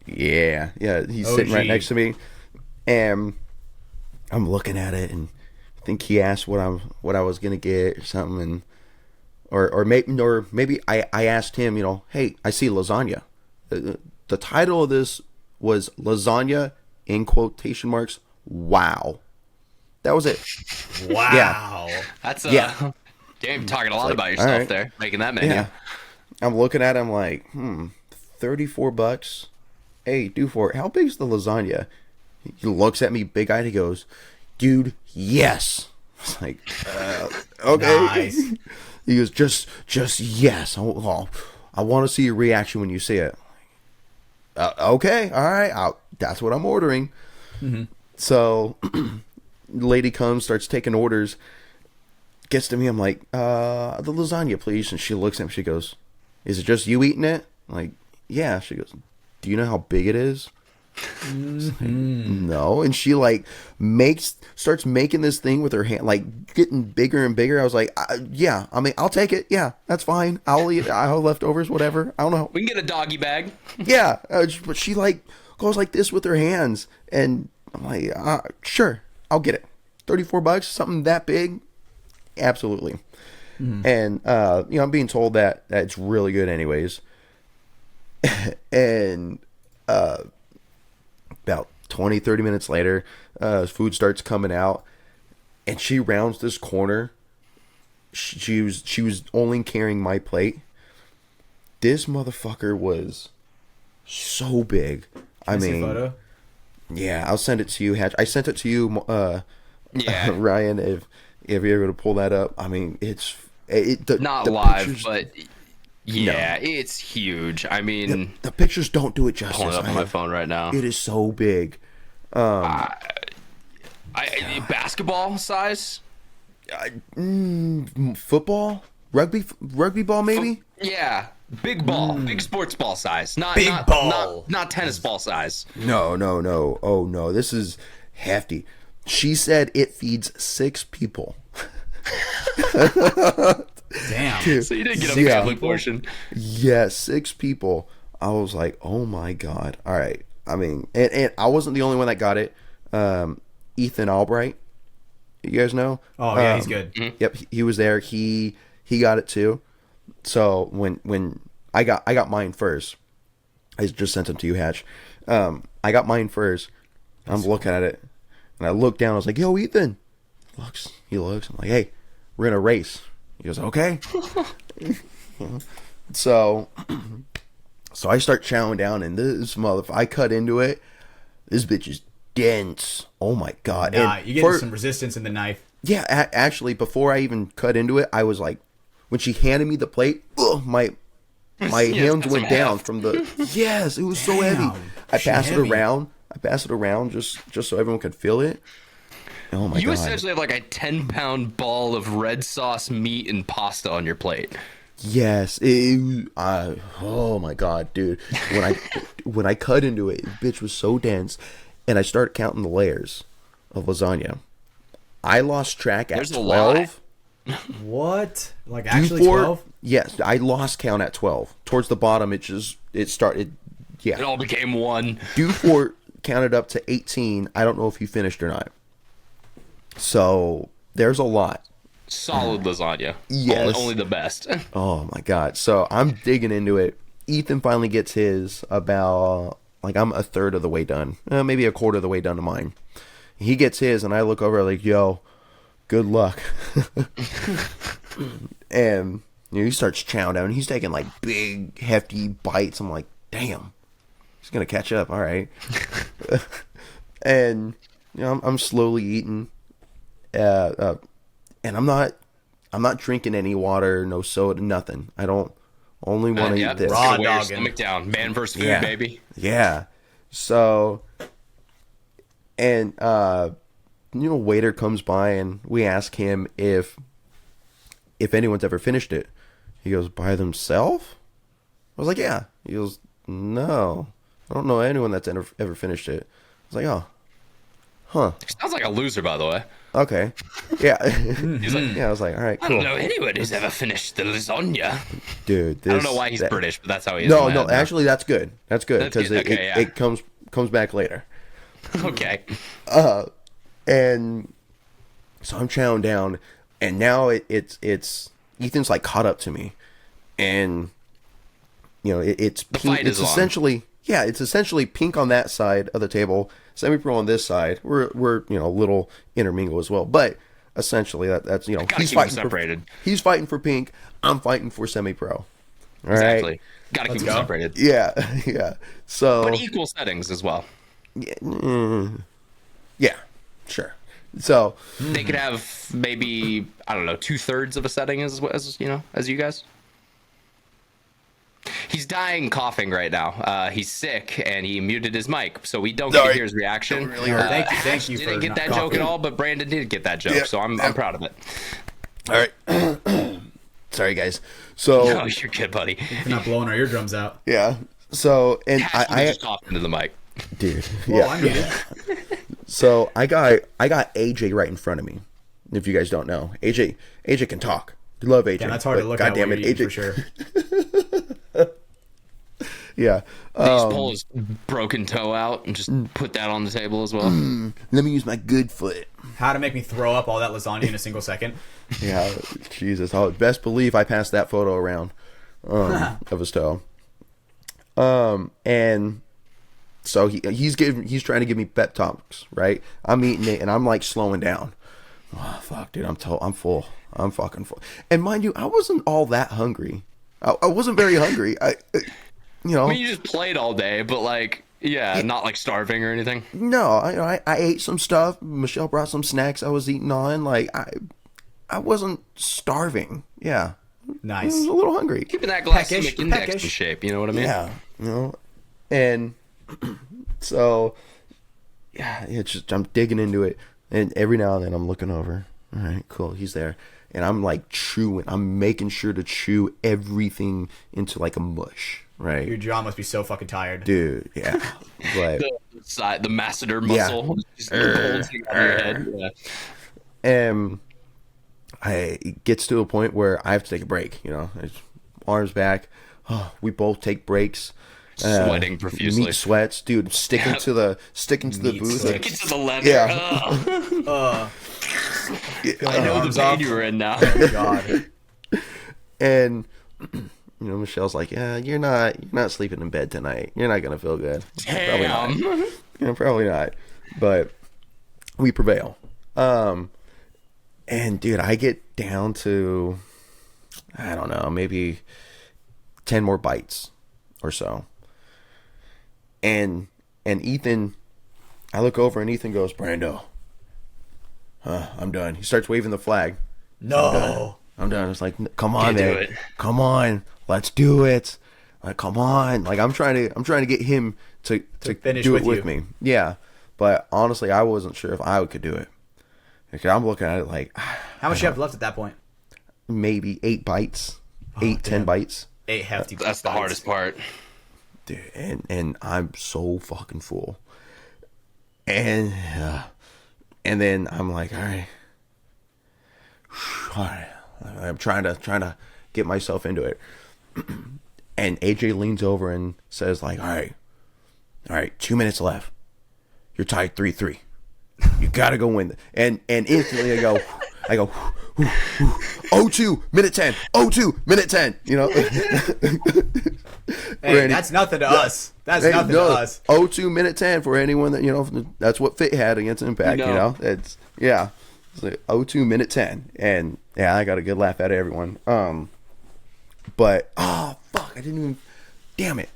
Yeah, he's OG. sitting right next to me, and I'm looking at it, and I think he asked what I was gonna get or something, and or maybe I asked him, hey, I see lasagna. The title of this was lasagna in quotation marks. Wow, that was it. Wow. That's Yeah. Damn, you're talking a lot about yourself alright. there, making that menu. Yeah, I'm looking at him like, $34. Hey, Dufort, how big's the lasagna? He looks at me big-eyed. He goes, dude, yes. I was like, okay. Nice. He goes, just yes. I want to see your reaction when you see it. Okay, all right. That's what I'm ordering. Mm-hmm. So, lady comes, starts taking orders, gets to me. I'm like, the lasagna, please. And she looks at me. She goes, is it just you eating it? I'm like, yeah. She goes, do you know how big it is? No. And she starts making this thing with her hand, like getting bigger and bigger. I was like, yeah, I mean, I'll take it. Yeah, that's fine. I'll eat it. I'll have leftovers, whatever. I don't know. We can get a doggy bag. Yeah. But she goes like this with her hands. And I'm like, sure, I'll get it. $34, something that big. Absolutely. And, I'm being told that it's really good anyways. And, about 20-30 minutes later, food starts coming out, and she rounds this corner. She was only carrying my plate. This motherfucker was so big. I See a mean, photo? yeah, I'll send it to you, Hatch. I sent it to you, Yeah. Ryan. If you're able to pull that up, I mean, Not the live, pictures- but yeah, it's huge. I mean, the pictures don't do it justice. pulling it up on my phone right now. It is so big. Basketball size? Football, rugby ball, maybe. Yeah, big ball, big sports ball size. Not Big not, ball. not tennis ball size. No. Oh no, this is hefty. She said it feeds 6 people. Damn. So you did get a Yeah. family portion. Yeah, 6 people. I was like, oh my god. All right. I mean, and I wasn't the only one that got it. Ethan Albright, you guys know? Oh, yeah, he's good. Yep, he was there. He got it too. So when I got mine first, I just sent them to you, Hatch. I got mine first. I'm looking at it, and I look down. I was like, "Yo, Ethan." He looks. I'm like, "Hey, we're gonna race. He goes, okay. So I start chowing down, and this motherfucker, I cut into it. This bitch is dense. Oh my god! Nah, And you get some resistance in the knife. Yeah, actually, before I even cut into it, I was like, when she handed me the plate, my hands went down from the. Yes, it was so heavy. I passed it around. Just so everyone could feel it. Oh my god! You essentially have like a 10-pound ball of red sauce meat and pasta on your plate. Yes. Oh my god, dude. When I cut into it, the bitch was so dense, and I started counting the layers of lasagna. I lost track at 12. What? Like actually 12? Yes, I lost count at 12. Towards the bottom, it started. Yeah. It all became one. Dufort counted up to 18. I don't know if he finished or not. So there's a lot. Solid lasagna. Yes. Only the best. Oh my god. So I'm digging into it. Ethan finally gets his about, like, I'm a third of the way done. Maybe a quarter of the way done to mine. He gets his, and I look over like, yo, good luck. And he starts chowing down. He's taking like big, hefty bites. I'm like, damn, he's gonna catch up. All right. And I'm slowly eating. And I'm not drinking any water, no soda, nothing. I don't only want to eat this. Raw dog. Stomach down. Man versus food, baby. Yeah. So, and waiter comes by, and we ask him if anyone's ever finished it. He goes, by themselves? I was like, yeah. He goes, no, I don't know anyone that's ever finished it. I was like, oh, huh. Sounds like a loser, by the way. Okay. Yeah. He's like, yeah, I was like, all right, cool. I don't know anyone who's ever finished the lasagna. Dude, I don't know why he's British, but that's how he is. No, actually, that's good. That's good, because it comes back later. Okay. And so I'm chowing down, and now it's Ethan's like caught up to me, and it's pink. It's essentially pink on that side of the table, semi-pro on this side. We're a little intermingle as well, but essentially that's he's fighting separated. He's fighting for pink. I'm fighting for semi-pro. All exactly. Right? Gotta keep them separated. Yeah. So, but equal settings as well. Yeah, sure. So they could have maybe, I don't know, 2/3 of a setting as you guys. He's dying coughing right now. He's sick, and he muted his mic, so we don't get to hear his reaction. Really thank you. Didn't get that joke at all, but Brandon did get that joke, so I'm proud of it. All right. Sorry, guys. So no, you're good, buddy. You're not blowing our eardrums out. Yeah. So, and I just coughed into the mic, dude. Well, I need it. So I got AJ right in front of me. If you guys don't know, AJ can talk. I love AJ. Yeah, that's hard to look at. Goddamn it, AJ, for sure. Yeah. Just pull his broken toe out and just put that on the table as well. Let me use my good foot. How to make me throw up all that lasagna in a single second. Yeah, Jesus. Oh, best believe I passed that photo around of his toe. And so he's trying to give me pep talks, right? I'm eating it, and I'm like slowing down. Oh, fuck, dude. I'm full. I'm fucking full. And mind you, I wasn't all that hungry. I wasn't very hungry. I mean, you just played all day, but not like starving or anything. No, I ate some stuff. Michelle brought some snacks I was eating on. Like, I wasn't starving. Yeah. Nice. I was a little hungry. Keeping that glycemic index in shape, you know what I mean? Yeah. And so, yeah, it's just, I'm digging into it. And every now and then I'm looking over. All right, cool. He's there. And I'm like chewing. I'm making sure to chew everything into like a mush, right? Your jaw must be so fucking tired. Dude, yeah. Like, the masseter muscle just holds you out of your head. Yeah. And it gets to a point where I have to take a break, arms back. Oh, we both take breaks. Sweating profusely. Meat sweats, dude. Sticking to the booth. Sticking to the leather. Yeah. I know the pain you were in now. Oh, God. And Michelle's like, yeah, you're not sleeping in bed tonight. You're not gonna feel good. Damn. Probably not. Probably not. But we prevail. And dude, I get down to, I don't know, maybe 10 more bites or so. And Ethan, I look over and Ethan goes, Brando, I'm done. He starts waving the flag. No. I'm done. It's like, come on, Can't do man. it. Come on. Let's do it. Like, come on. Like, I'm trying to get him to finish do it with with you. me. Yeah. But honestly, I wasn't sure if I could do it. Like, I'm looking at it like, How much you have left at that point? maybe 8 bites, 10 damn. bites. 8 hefty. That's the bites. hardest part. Dude, and I'm so fucking full. And then I'm like, all right. I'm trying to get myself into it. And AJ leans over and says like, all right, 2 minutes left. You're tied 3-3. You gotta go win. And instantly I go, 0-2, minute 10, 0-2, minute 10, you know? Hey, that's nothing to us. That's nothing to us. 0-2, minute 10 for anyone that, you know, that's what Fit had against Impact, No. you know? It's, yeah. It's like 0-2, minute 10. And, yeah, I got a good laugh out of everyone. But, oh, fuck, I didn't even, damn it.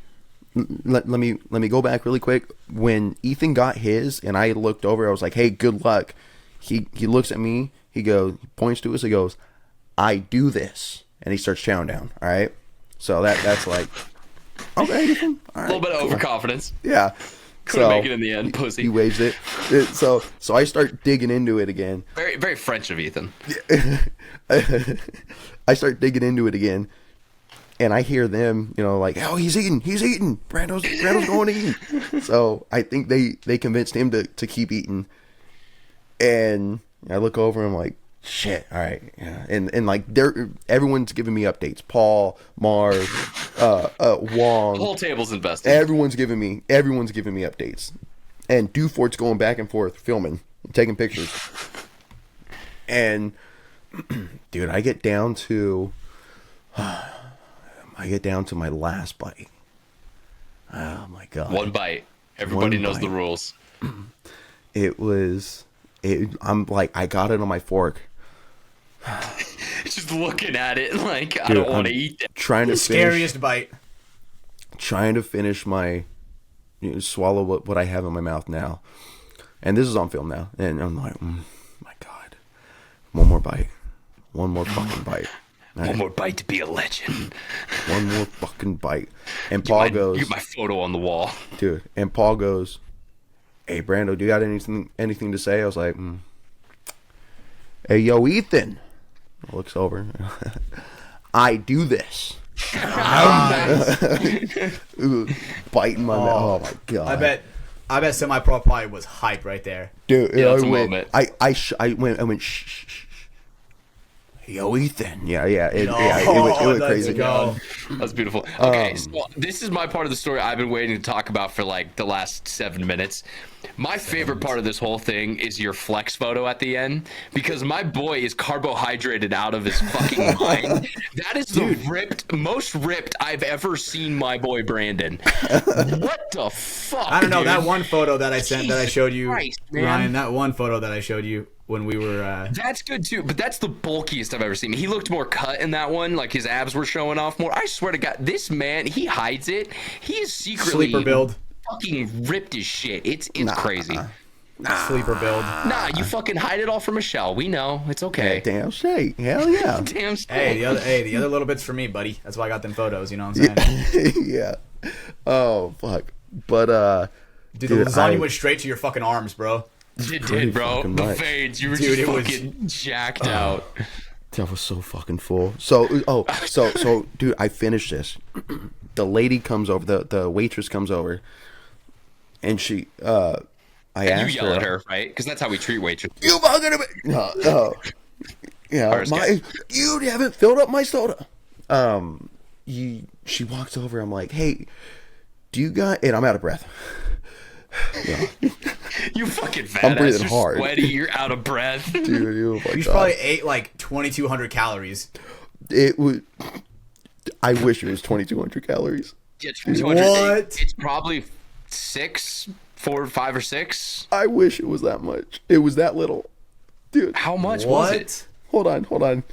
Let me go back really quick. When Ethan got his and I looked over, I was like, hey, good luck. He looks at me, he points to us, he goes, I do this. And he starts chowing down, all right? So that's like, okay, Ethan, all right. A little bit of overconfidence. Yeah. Couldn't make it in the end, pussy. He waves it. So I start digging into it again. Very, very French of Ethan. I start digging into it again. And I hear them, you know, like, oh, he's eating. Brando's going to eat. So I think they convinced him to keep eating. And I look over and I'm like, shit, all right. Yeah. And like everyone's giving me updates. Paul, Mars, Wong. The whole table's invested. Everyone's giving me updates. And Dufort's going back and forth filming, taking pictures. And dude, I get down to my last bite. Oh my god. One bite. Everybody One knows the bite. rules. I'm like, I got it on my fork. Just looking at it like, I Dude, don't want to I'm eat that. Trying to The finish, scariest bite. my, swallow what I have in my mouth now. And this is on film now. And I'm like, my god. One more bite. One more fucking bite. One more bite to be a legend. One more fucking bite. And Paul goes, Get my photo on the wall. dude. And Paul goes, hey, Brando, do you got anything to say? I was like, hey, yo, Ethan. Looks over. I do this. Biting my mouth. Oh my god. I bet Semi-Pro probably was hype right there. Dude, Yeah, that's I a went, moment. I went, shh. Yo, Ethan. Yeah. It went let's crazy. go. That's beautiful. Okay, so this is my part of the story I've been waiting to talk about for like the last 7 minutes. My favorite part of this whole thing is your flex photo at the end, because my boy is carbohydrated out of his fucking mind. That is the most ripped I've ever seen my boy Brandon. What the fuck? I don't know, dude? that one photo that I showed you, Christ, man. Ryan, that one photo that I showed you when we were That's good too, but that's the bulkiest I've ever seen. He looked more cut in that one, like his abs were showing off more. I swear to God, this man, he hides it. He is secretly sleeper build. fucking ripped as shit. It's crazy. Sleeper build. Nah, you fucking hide it all from Michelle. We know. It's okay. Damn straight. Hell yeah. Damn straight. Hey, the other little bits for me, buddy. That's why I got them photos, you know what I'm saying? Yeah. Oh fuck. But Dude, the lasagna went straight to your fucking arms, bro. It did, bro. fucking The much. fades, you were Dude, just it was- fucking jacked out. that was so fucking full. So dude, I finished this. The lady comes over, the waitress comes over, and she I And asked you yell at her, right? Because that's how we treat waitresses. You fucking no. Yeah, Ours you haven't filled up my soda. She walks over. I'm like, hey, do you got? And I'm out of breath. Yeah. You fucking fat I'm breathing ass. You're hard. sweaty. You're out of breath. Dude, oh my You God. probably ate like 2,200 calories. It would. I wish it was 2,200 calories. Yeah, 200. What? It's probably 6, 4, 5, or 6. I wish it was that much. It was that little. dude. How much was it? Hold on.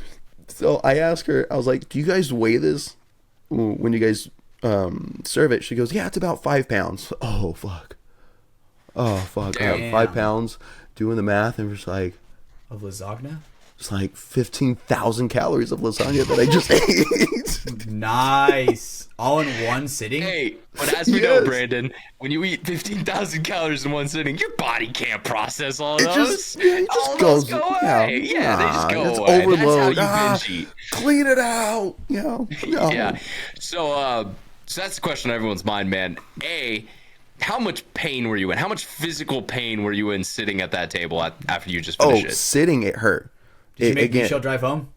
So I asked her, I was like, do you guys weigh this when you guys serve it? She goes, yeah, it's about 5 pounds. Oh, fuck. Damn. 5 pounds, doing the math, and just like, Of lasagna? it's like 15,000 calories of lasagna that I just ate. Nice. All in one sitting? Hey, but as we know, Yes. Brandon, when you eat 15,000 calories in one sitting, your body can't process all It those. just All goes, those go away. Yeah, they just go it's away. overload. That's how you binge eat. Clean it out. No. Yeah. So that's the question on everyone's mind, man. A, how much pain were you in? How much physical pain were you in sitting at that table after you just finished it? Sitting it hurt. Did you make Michelle drive home?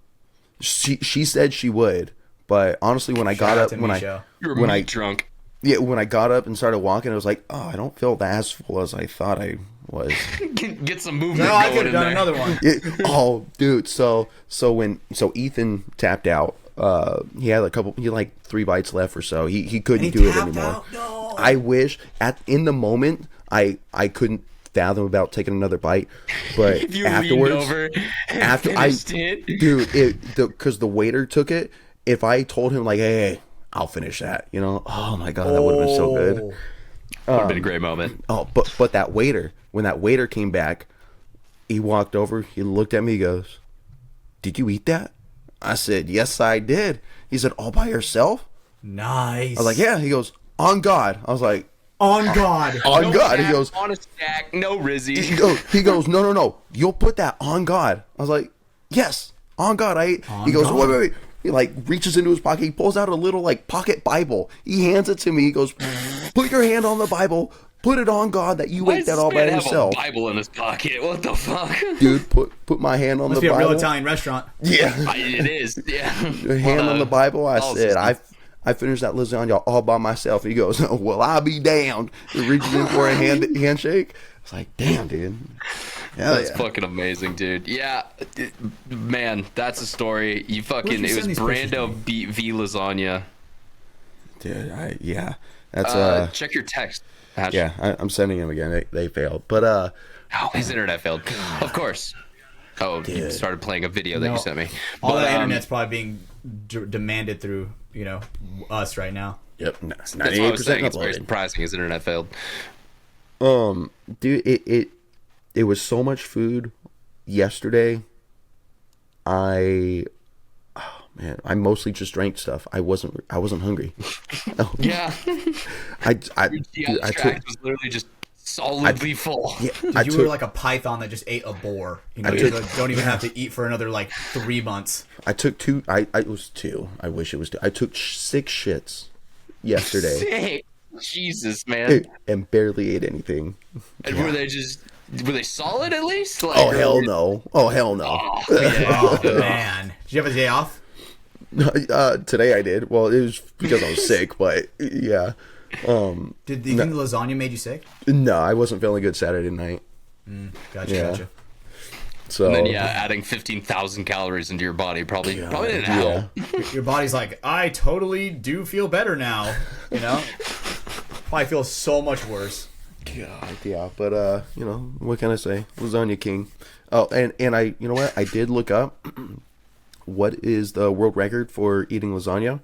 She said she would, but honestly, when I got up, when I drunk. Yeah, when I got up and started walking, I was like, oh, I don't feel as full as I thought I was. Get some movement. No, I going could have done in there. another one. Oh, dude. So Ethan tapped out. He had like 3 bites left or so. He couldn't do it anymore. Out? No. I wish in the moment I couldn't fathom about taking another bite, but If you afterwards, leaned over and after finished it. dude, because the waiter took it. If I told him like, hey, I'll finish that, oh my god, that would have been so good. Would have been a great moment. Oh, but that waiter, when that waiter came back, he walked over, he looked at me, he goes, "Did you eat that?" I said, "Yes, I did." He said, "All by yourself?" Nice. I was like, "Yeah." He goes, "On God." I was like, On God. "On No God." He tap, goes, on a stack, no Rizzy. he goes, "No. You'll put that on God." I was like, "Yes, on God." He goes, God. Wait. He like reaches into his pocket. He pulls out a little like pocket Bible. He hands it to me. He goes, "Put your hand on the Bible. Put it on God that you Why ate does that this all by man have yourself." a Bible in his pocket? What the fuck? Dude, put my hand on Must the be a Bible. real Italian restaurant. Yeah. It is. Yeah. Hand on the Bible. I all said, systems. I finished that lasagna all by myself. He goes, "Well, I'll be damned." He reaches in for a handshake. It's like, damn, dude. Hell That's yeah. fucking amazing, dude. Yeah, man, that's a story. You fucking, you it was send these pictures to Brando beat V Lasagna. Dude, that's Check your text. Hatch. yeah. I'm sending him again. They failed, but Oh, his internet failed. Of course. Oh, you started playing a video that you sent me. All But, that internet's probably being demanded through, us right now. yep, That's what I was 98% saying. It's very uploaded. surprising his internet failed. Dude, it was so much food yesterday. Oh man, I mostly just drank stuff. I wasn't hungry. Yeah. I Your GI tract was literally just solidly full. yeah, Dude, you were like a python that just ate a boar. You don't even have to eat for another 3 months. I took 2. It was 2. I wish it was 2. I took 6 shits yesterday Sick. Jesus, man. and barely ate anything. And were they solid at least? Like, Oh hell no! Oh hell no! Oh man, did you have a day off? Today I did. Well, it was because I was sick, but yeah. Did you think the lasagna made you sick? No, I wasn't feeling good Saturday night. Gotcha. So And then adding 15,000 calories into your body probably didn't help. Your body's like, I totally do feel better now. Probably feels so much worse. God, yeah, but what can I say? Lasagna king. Oh, and I, you know what? I did look up what is the world record for eating lasagna.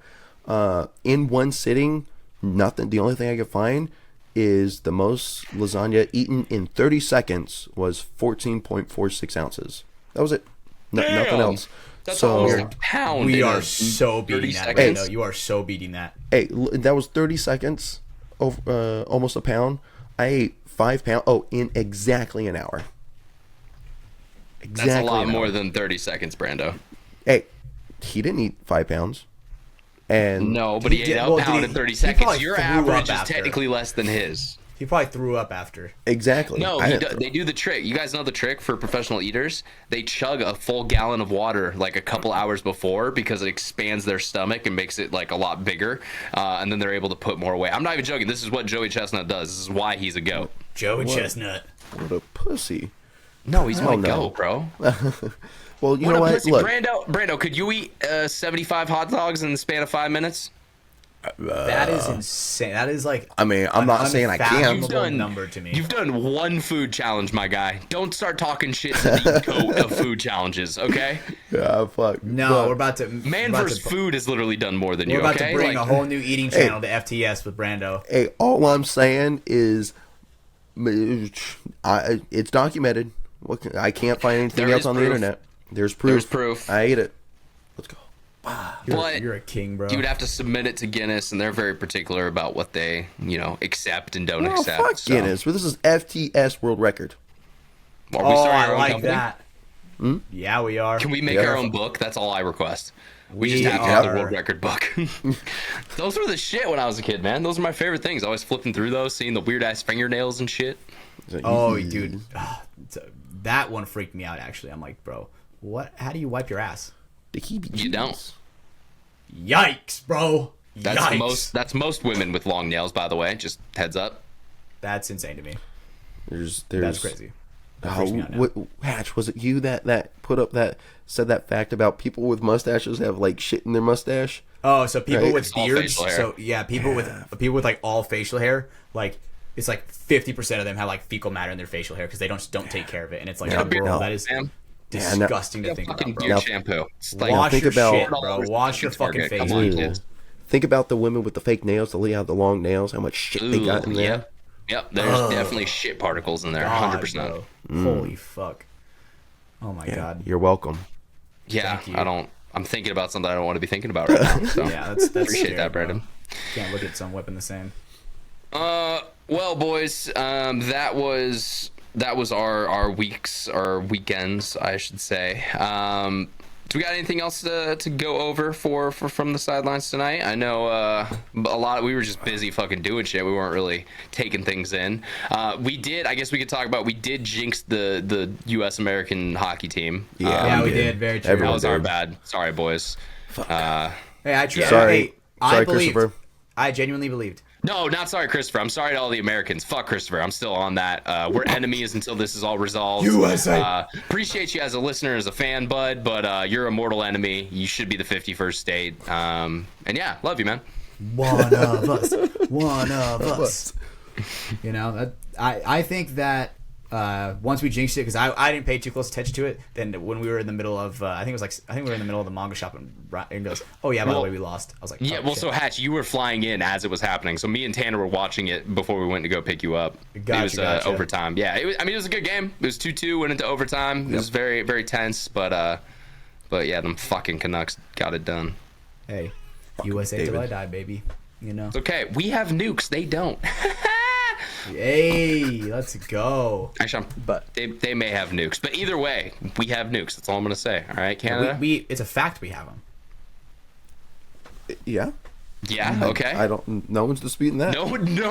In one sitting, nothing. The only thing I could find is the most lasagna eaten in 30 seconds was 14.46 ounces. That was it. Nothing else. That's almost a pound. We in are a so 30 beating that. seconds. Brando. You are so beating that. Hey, that was 30 seconds. Almost a pound. I ate 5 pounds. Oh, in exactly an hour. That's a lot more than 30 seconds, Brando. Hey, he didn't eat 5 pounds. And No, but he ate a pound in 30 he seconds. probably Your threw average up is after. technically less than his. He probably threw up after. exactly. No, I didn't they do the trick. You guys know the trick for professional eaters? They chug a full gallon of water like a couple hours before because it expands their stomach and makes it like a lot bigger. And then they're able to put more weight. I'm not even joking. This is what Joey Chestnut does. This is why he's a goat. Joey Chestnut. What a pussy. No, he's my no. goat, bro. Well, you What know a what? pussy. Look, Brando, could you eat 75 hot dogs in the span of 5 minutes? That is insane. That is like. I mean, I'm not saying I can't. unfathomable number to me. You've done one food challenge, my guy. Don't start talking shit to the goat of food challenges, okay? Yeah, fuck. No, But- we're about to. Man vs. Food has literally done more than We're you, about okay? to bring Like, a whole new eating channel to FTS with Brando. Hey, all I'm saying is, it's documented. I can't find anything There else is on the proof. internet. There's proof. There's proof. I ate it. Let's go. but You're a king, bro. you would have to submit it to Guinness, and they're very particular about what they, accept and don't Oh, accept. fuck so. Guinness. But this is FTS world record. Are we Oh, starting I our own like company? that. Yeah, we are. Can we make Yeah. our own book? That's all I request. We We just have to have the are. world record book. Those were the shit when I was a kid, man. Those are my favorite things. Always flipping through those, seeing the weird ass fingernails and shit. Oh, dude, that one freaked me out. Actually, I'm like, bro, what? How do you wipe your ass? You don't. Yikes, bro. That's Yikes. That's most women with long nails, by the way. Just heads up. That's insane to me. There's That's crazy. That Oh, freaks me out now. what, Hatch, was it you that put up said that fact about people with mustaches have like shit in their mustache? Oh, so people Right. with It's all beards. facial hair. So yeah, people with like all facial hair, like it's like 50% of them have like fecal matter in their facial hair because they don't take care of it, and it's like Yeah, a world no. that is Sam, disgusting to get think fucking about, bro. beard Now- shampoo. It's like, Wash think your about- shit, bro. Wash your fucking face. Come on, Ooh. kids. Think about the women with the fake nails, the have the long nails, how much shit they got in Ooh, there. Yep. There's definitely shit particles in there. God, 100%. bro. Holy fuck. Oh my god. You're welcome. Yeah, Thank you. I'm thinking about something I don't want to be thinking about right now. So Yeah, that's appreciate scary, that, bro. Brandon. Can't look at some weapon the same. Well, boys, that was our weekends, I should say. Do we got anything else to go over for from the sidelines tonight? I know we were just busy fucking doing shit. We weren't really taking things in. We did. I guess we could talk about. We did jinx the U.S. American hockey team. Yeah, we did. Very true. Everyone That was our did. bad. Sorry, boys. Hey, I Sorry. Hey, I Sorry, believed. Christopher. I genuinely believed. No, not sorry, Christopher. I'm sorry to all the Americans. Fuck Christopher. I'm still on that. We're enemies until this is all resolved. USA. Appreciate you as a listener, as a fan, bud, but you're a mortal enemy. You should be the 51st state. And yeah, love you, man. One of us. One of us. You know, I think that once we jinxed it, because I didn't pay too close attention to it. Then when we were in the middle of, I think we were in the middle of the manga shop, and goes, "Oh yeah, by the way, we lost." I was like, Yeah, oh, well, shit. so Hatch, you were flying in as it was happening. So me and Tanner were watching it before we went to go pick you up. It was Gotcha. overtime. Yeah, it was a good game. It was 2-2, went into overtime. It was very, very tense, but yeah, them fucking Canucks got it done. Hey, USA till David. I die, baby. You know. It's okay. We have nukes. They don't. Hey, let's go. Actually, they may have nukes, but either way, we have nukes. That's all I'm gonna say. All right, Canada. We it's a fact we have them. Yeah. Yeah. Okay. I don't. No one's disputing that. No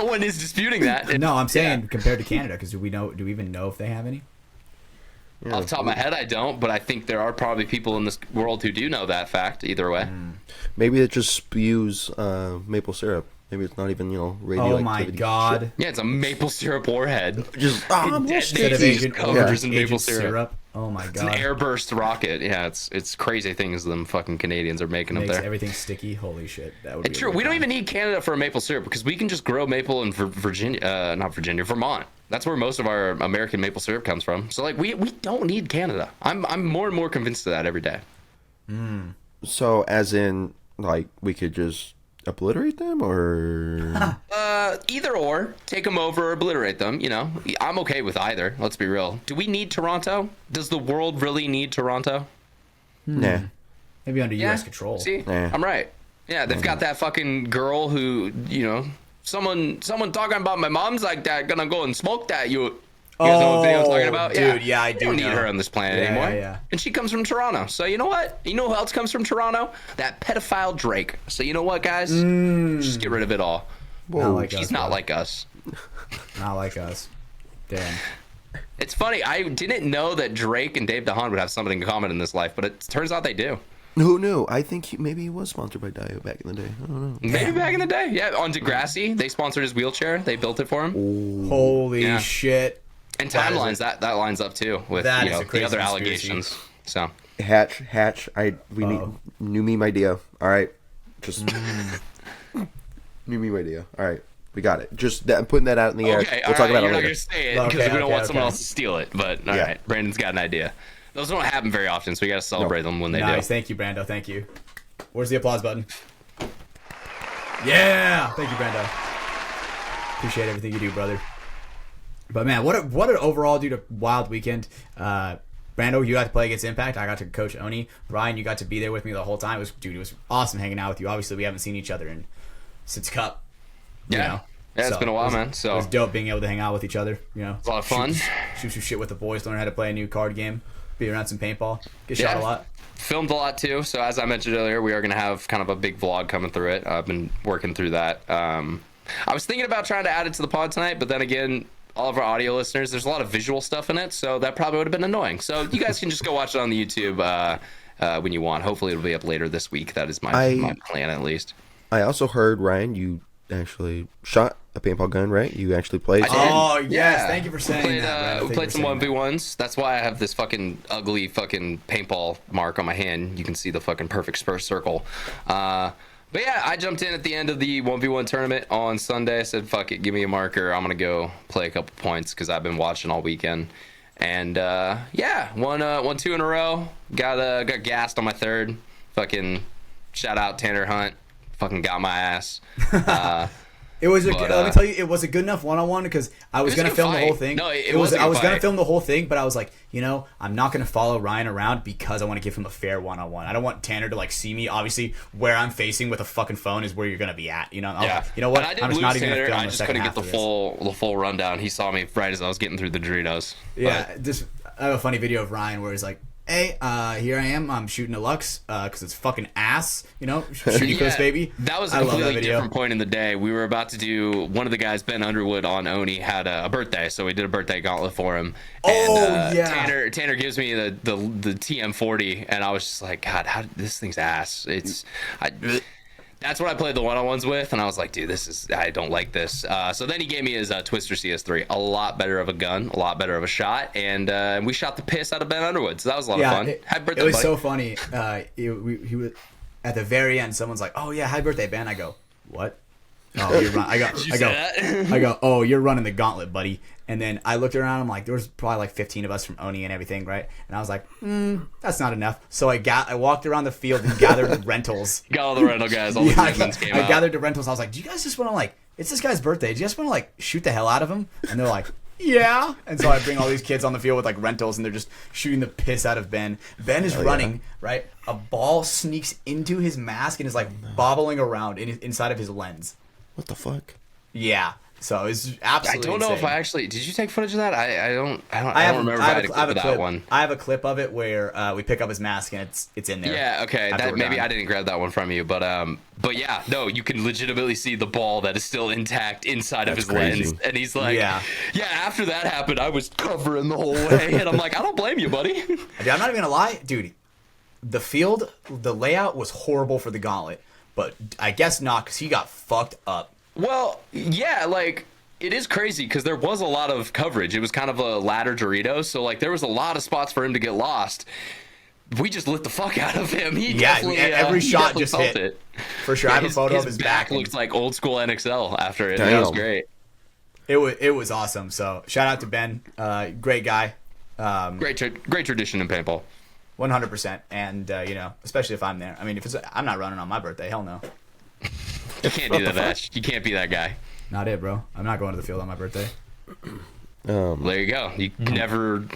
one is disputing that. No, I'm saying compared to Canada, because do we even know if they have any? Yeah. Off the top of my head, I don't, but I think there are probably people in this world who do know that fact. Either way. Maybe it just spews maple syrup. Maybe it's not even radioactivity. Oh my god. Yeah, it's a maple syrup warhead. Just Instead of Agent Agent covers in maple Agent syrup. Oh my It's an god. airburst rocket. Yeah, it's crazy things them fucking Canadians are making up Makes there. everything sticky. Holy shit. That would be It's a true. good We don't time. even need Canada for a maple syrup because we can just grow maple in Vermont. That's where most of our American maple syrup comes from. So like we don't need Canada. I'm more and more convinced of that every day. So, as in, like, we could just obliterate them, or Either or, take them over or obliterate them. I'm okay with either. Let's be real. Do we need Toronto? Does the world really need Toronto? nah. Maybe under U.S. control. See, Nah. I'm right. Yeah, they've got that fucking girl who, someone talking about my mom's like that, gonna go and smoke that. You guys know what video I'm talking about? Dude, yeah, I We do don't need know. her on this planet Yeah, anymore. yeah. And she comes from Toronto. So you know what? You know who else comes from Toronto? That pedophile Drake. So you know what, guys? Just get rid of it all. Not like He's us, not bro. like us. Not like us. Damn. It's funny. I didn't know that Drake and Dave DeHaan would have something in common in this life, but it turns out they do. Who knew? I think maybe he was sponsored by Dio back in the day. I don't know. Maybe back in the day. Yeah, on Degrassi, they sponsored his wheelchair. They built it for him. Holy Yeah. shit. And That is timelines, that lines up too with That is a the crazy other conspiracy. allegations. So Hatch. We need new meme idea. All right, just New meme idea. All right. We got it. Just that, I'm putting that out in the air. Okay, We'll talk about it you're not later. gonna say it because we don't want someone okay. else to steal it. But all right, Brandon's got an idea. Those don't happen very often, so we gotta celebrate them when they Nice. do. Thank you, Brando. Thank you. Where's the applause button? Yeah. Thank you, Brando. Appreciate everything you do, brother. But man, what an overall, dude, a wild weekend. Brando, you got to play against Impact. I got to coach Oni. Ryan, you got to be there with me the whole time. It was awesome hanging out with you. Obviously, we haven't seen each other since Cup. Yeah. You know? Yeah, it's been a while, man. So it was dope being able to hang out with each other. You know, it's a lot of fun. Shoot some shit with the boys. Learn how to play a new card game. Be around some paintball. Get shot a lot. Filmed a lot too. So as I mentioned earlier, we are gonna have kind of a big vlog coming through it. I've been working through that. I was thinking about trying to add it to the pod tonight, but then again, all of our audio listeners, there's a lot of visual stuff in it, so that probably would have been annoying. So you guys can just go watch it on the YouTube when you want. Hopefully it'll be up later this week. That is my plan, at least. I also heard, Ryan, you actually shot a paintball gun, right? You actually played. Oh, yes. Thank you for saying that. We played some 1v1s. That's why I have this fucking ugly fucking paintball mark on my hand. You can see the fucking perfect circle. But yeah, I jumped in at the end of the 1v1 tournament on Sunday. I said, fuck it, give me a marker. I'm going to go play a couple points because I've been watching all weekend. And yeah, won 2 in a row. Got gassed on my third. Fucking shout out Tanner Hunt. Fucking got my ass. It was let me tell you, it was a good enough one-on-one because I was gonna film the whole thing. No, I was gonna film the whole thing, but I was like, I'm not gonna follow Ryan around because I want to give him a fair one-on-one. I don't want Tanner to like see me. Obviously, where I'm facing with a fucking phone is where you're gonna be at. Yeah. You know what? And I didn't I'm just lose not even Tanner. gonna film I the just second couldn't get half the full rundown. He saw me right as I was getting through the Doritos. Yeah, I have a funny video of Ryan where he's like, hey, here I am. I'm shooting a Lux because it's fucking ass. Shooting Chris, baby. That was a completely different point in the day. We were about to do one of the guys, Ben Underwood on Oni, had a birthday, so we did a birthday gauntlet for him. And, yeah. Tanner gives me the TM40, and I was just like, God, this thing's ass. That's what I played the one-on-ones with, and I was like, dude, I don't like this. So then he gave me his Twister CS3, a lot better of a gun, a lot better of a shot, and we shot the piss out of Ben Underwood, so that was a lot of fun. Happy birthday, it was buddy. so funny. He was at the very end. Someone's like, "Oh yeah, happy birthday, Ben." I go, "What?" Oh, you're running. I go, "Oh, you're running the gauntlet, buddy." And then I looked around. I'm like, there was probably like 15 of us from Oni and everything, right? And I was like, that's not enough. So I walked around the field and gathered the rentals. Got all the rental guys. All the Demons came out. I gathered the rentals. I was like, do you guys just want to it's this guy's birthday. Do you just want to shoot the hell out of him? And they're like, yeah. And so I bring all these kids on the field with rentals, and they're just shooting the piss out of Ben. Ben is running, right? A ball sneaks into his mask and is bobbling around inside of his lens. What the fuck? Yeah. So it's absolutely. I don't know insane. if I actually did. You take footage of that? I don't remember if I had a clip of that one. I have a clip of it where we pick up his mask and it's in there. Yeah, okay. Maybe I didn't grab that one from you, but yeah, no, you can legitimately see the ball that is still intact inside of his lens, and he's like, yeah. After that happened, I was covering the whole way, and I'm like, I don't blame you, buddy. Dude, I'm not even gonna lie, dude. The field, the layout was horrible for the gauntlet, but I guess not because he got fucked up. Well, yeah, it is crazy because there was a lot of coverage. It was kind of a ladder Doritos, so there was a lot of spots for him to get lost. We just lit the fuck out of him. Every shot just hit it. For sure. I have a photo of his back. Looked like old school NXL after it. That was great. It was awesome. So shout out to Ben, great guy. Great tradition in paintball. 100%. And especially if I'm there. I mean, I'm not running on my birthday. Hell no. You can't do that. You can't be that guy. Not it, bro. I'm not going to the field on my birthday. There you go. You never.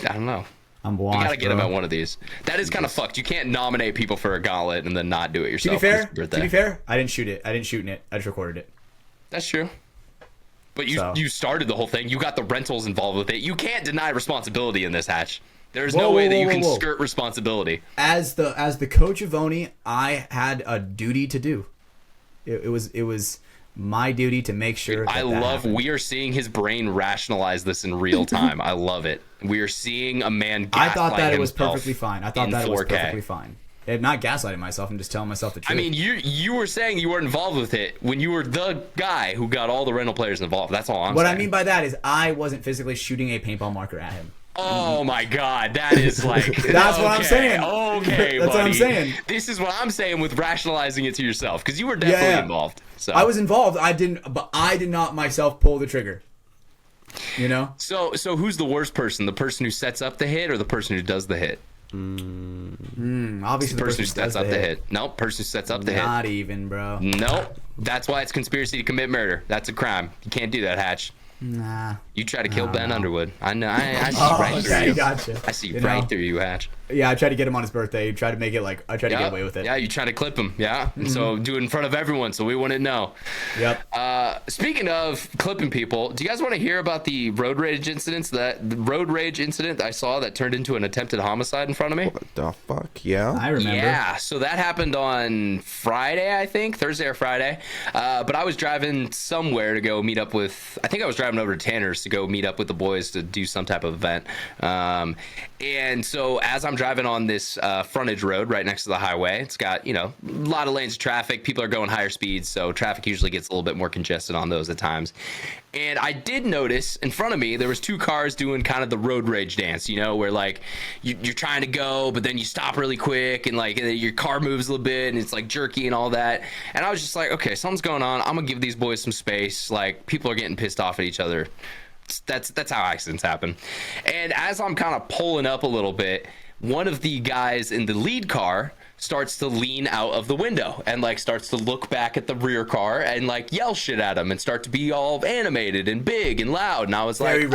I don't know. I'm washed, you gotta get bro. him at one of these. That is kind of fucked. You can't nominate people for a gauntlet and then not do it yourself. To be fair, I didn't shoot it. I didn't shoot in it. I just recorded it. That's true. But you started the whole thing. You got the rentals involved with it. You can't deny responsibility in this, Hatch. There's no way that you can skirt responsibility. As the coach of Oni, I had a duty to do. It was my duty to make sure. We are seeing his brain rationalize this in real time. I love it. We are seeing a man. I thought that it was perfectly fine. I'm not gaslighting myself. I'm just telling myself the truth. I mean, you were saying you weren't involved with it when you were the guy who got all the rental players involved. That's all I'm saying. What I mean by that is I wasn't physically shooting a paintball marker at him. Oh my God, that is like That's what I'm saying. Okay, That's buddy. what I'm saying. This is what I'm saying with rationalizing it to yourself, because you were definitely involved. So I was involved. I did not myself pull the trigger. You know. So who's the worst person? The person who sets up the hit, or the person who does the hit? Obviously, The person who sets up the hit. Nope, person who sets up the hit. Not even, bro. Nope. That's why it's conspiracy to commit murder. That's a crime. You can't do that, Hatch. Nah. You try to kill Ben Underwood. I know. I see right through you. Gotcha. I see right through you, Hatch. Yeah, I tried to get him on his birthday. You tried to make it like I tried to get away with it. Yeah, you try to clip him. Yeah. So do it in front of everyone so we wouldn't know. Yep. Speaking of clipping people, do you guys want to hear about the road rage incidents? The road rage incident I saw that turned into an attempted homicide in front of me? What the fuck? Yeah. I remember. Yeah, so that happened on Friday, I think, Thursday or Friday. But I was driving somewhere to go meet up with, I think I was driving over to Tanner's to go meet up with the boys to do some type of event. And so as I'm driving on this frontage road right next to the highway, it's got, you know, a lot of lanes of traffic. People are going higher speeds, so traffic usually gets a little bit more congested on those at times. And I did notice in front of me, there was two cars doing kind of the road rage dance, you know, where like you're trying to go, but then you stop really quick and like your car moves a little bit and it's like jerky and all that. And I was just like, okay, something's going on. I'm gonna give these boys some space. Like, people are getting pissed off at each other. That's how accidents happen. And as I'm kind of pulling up a little bit, one of the guys in the lead car starts to lean out of the window and like starts to look back at the rear car and like yell shit at him and start to be all animated and big and loud. And I was like,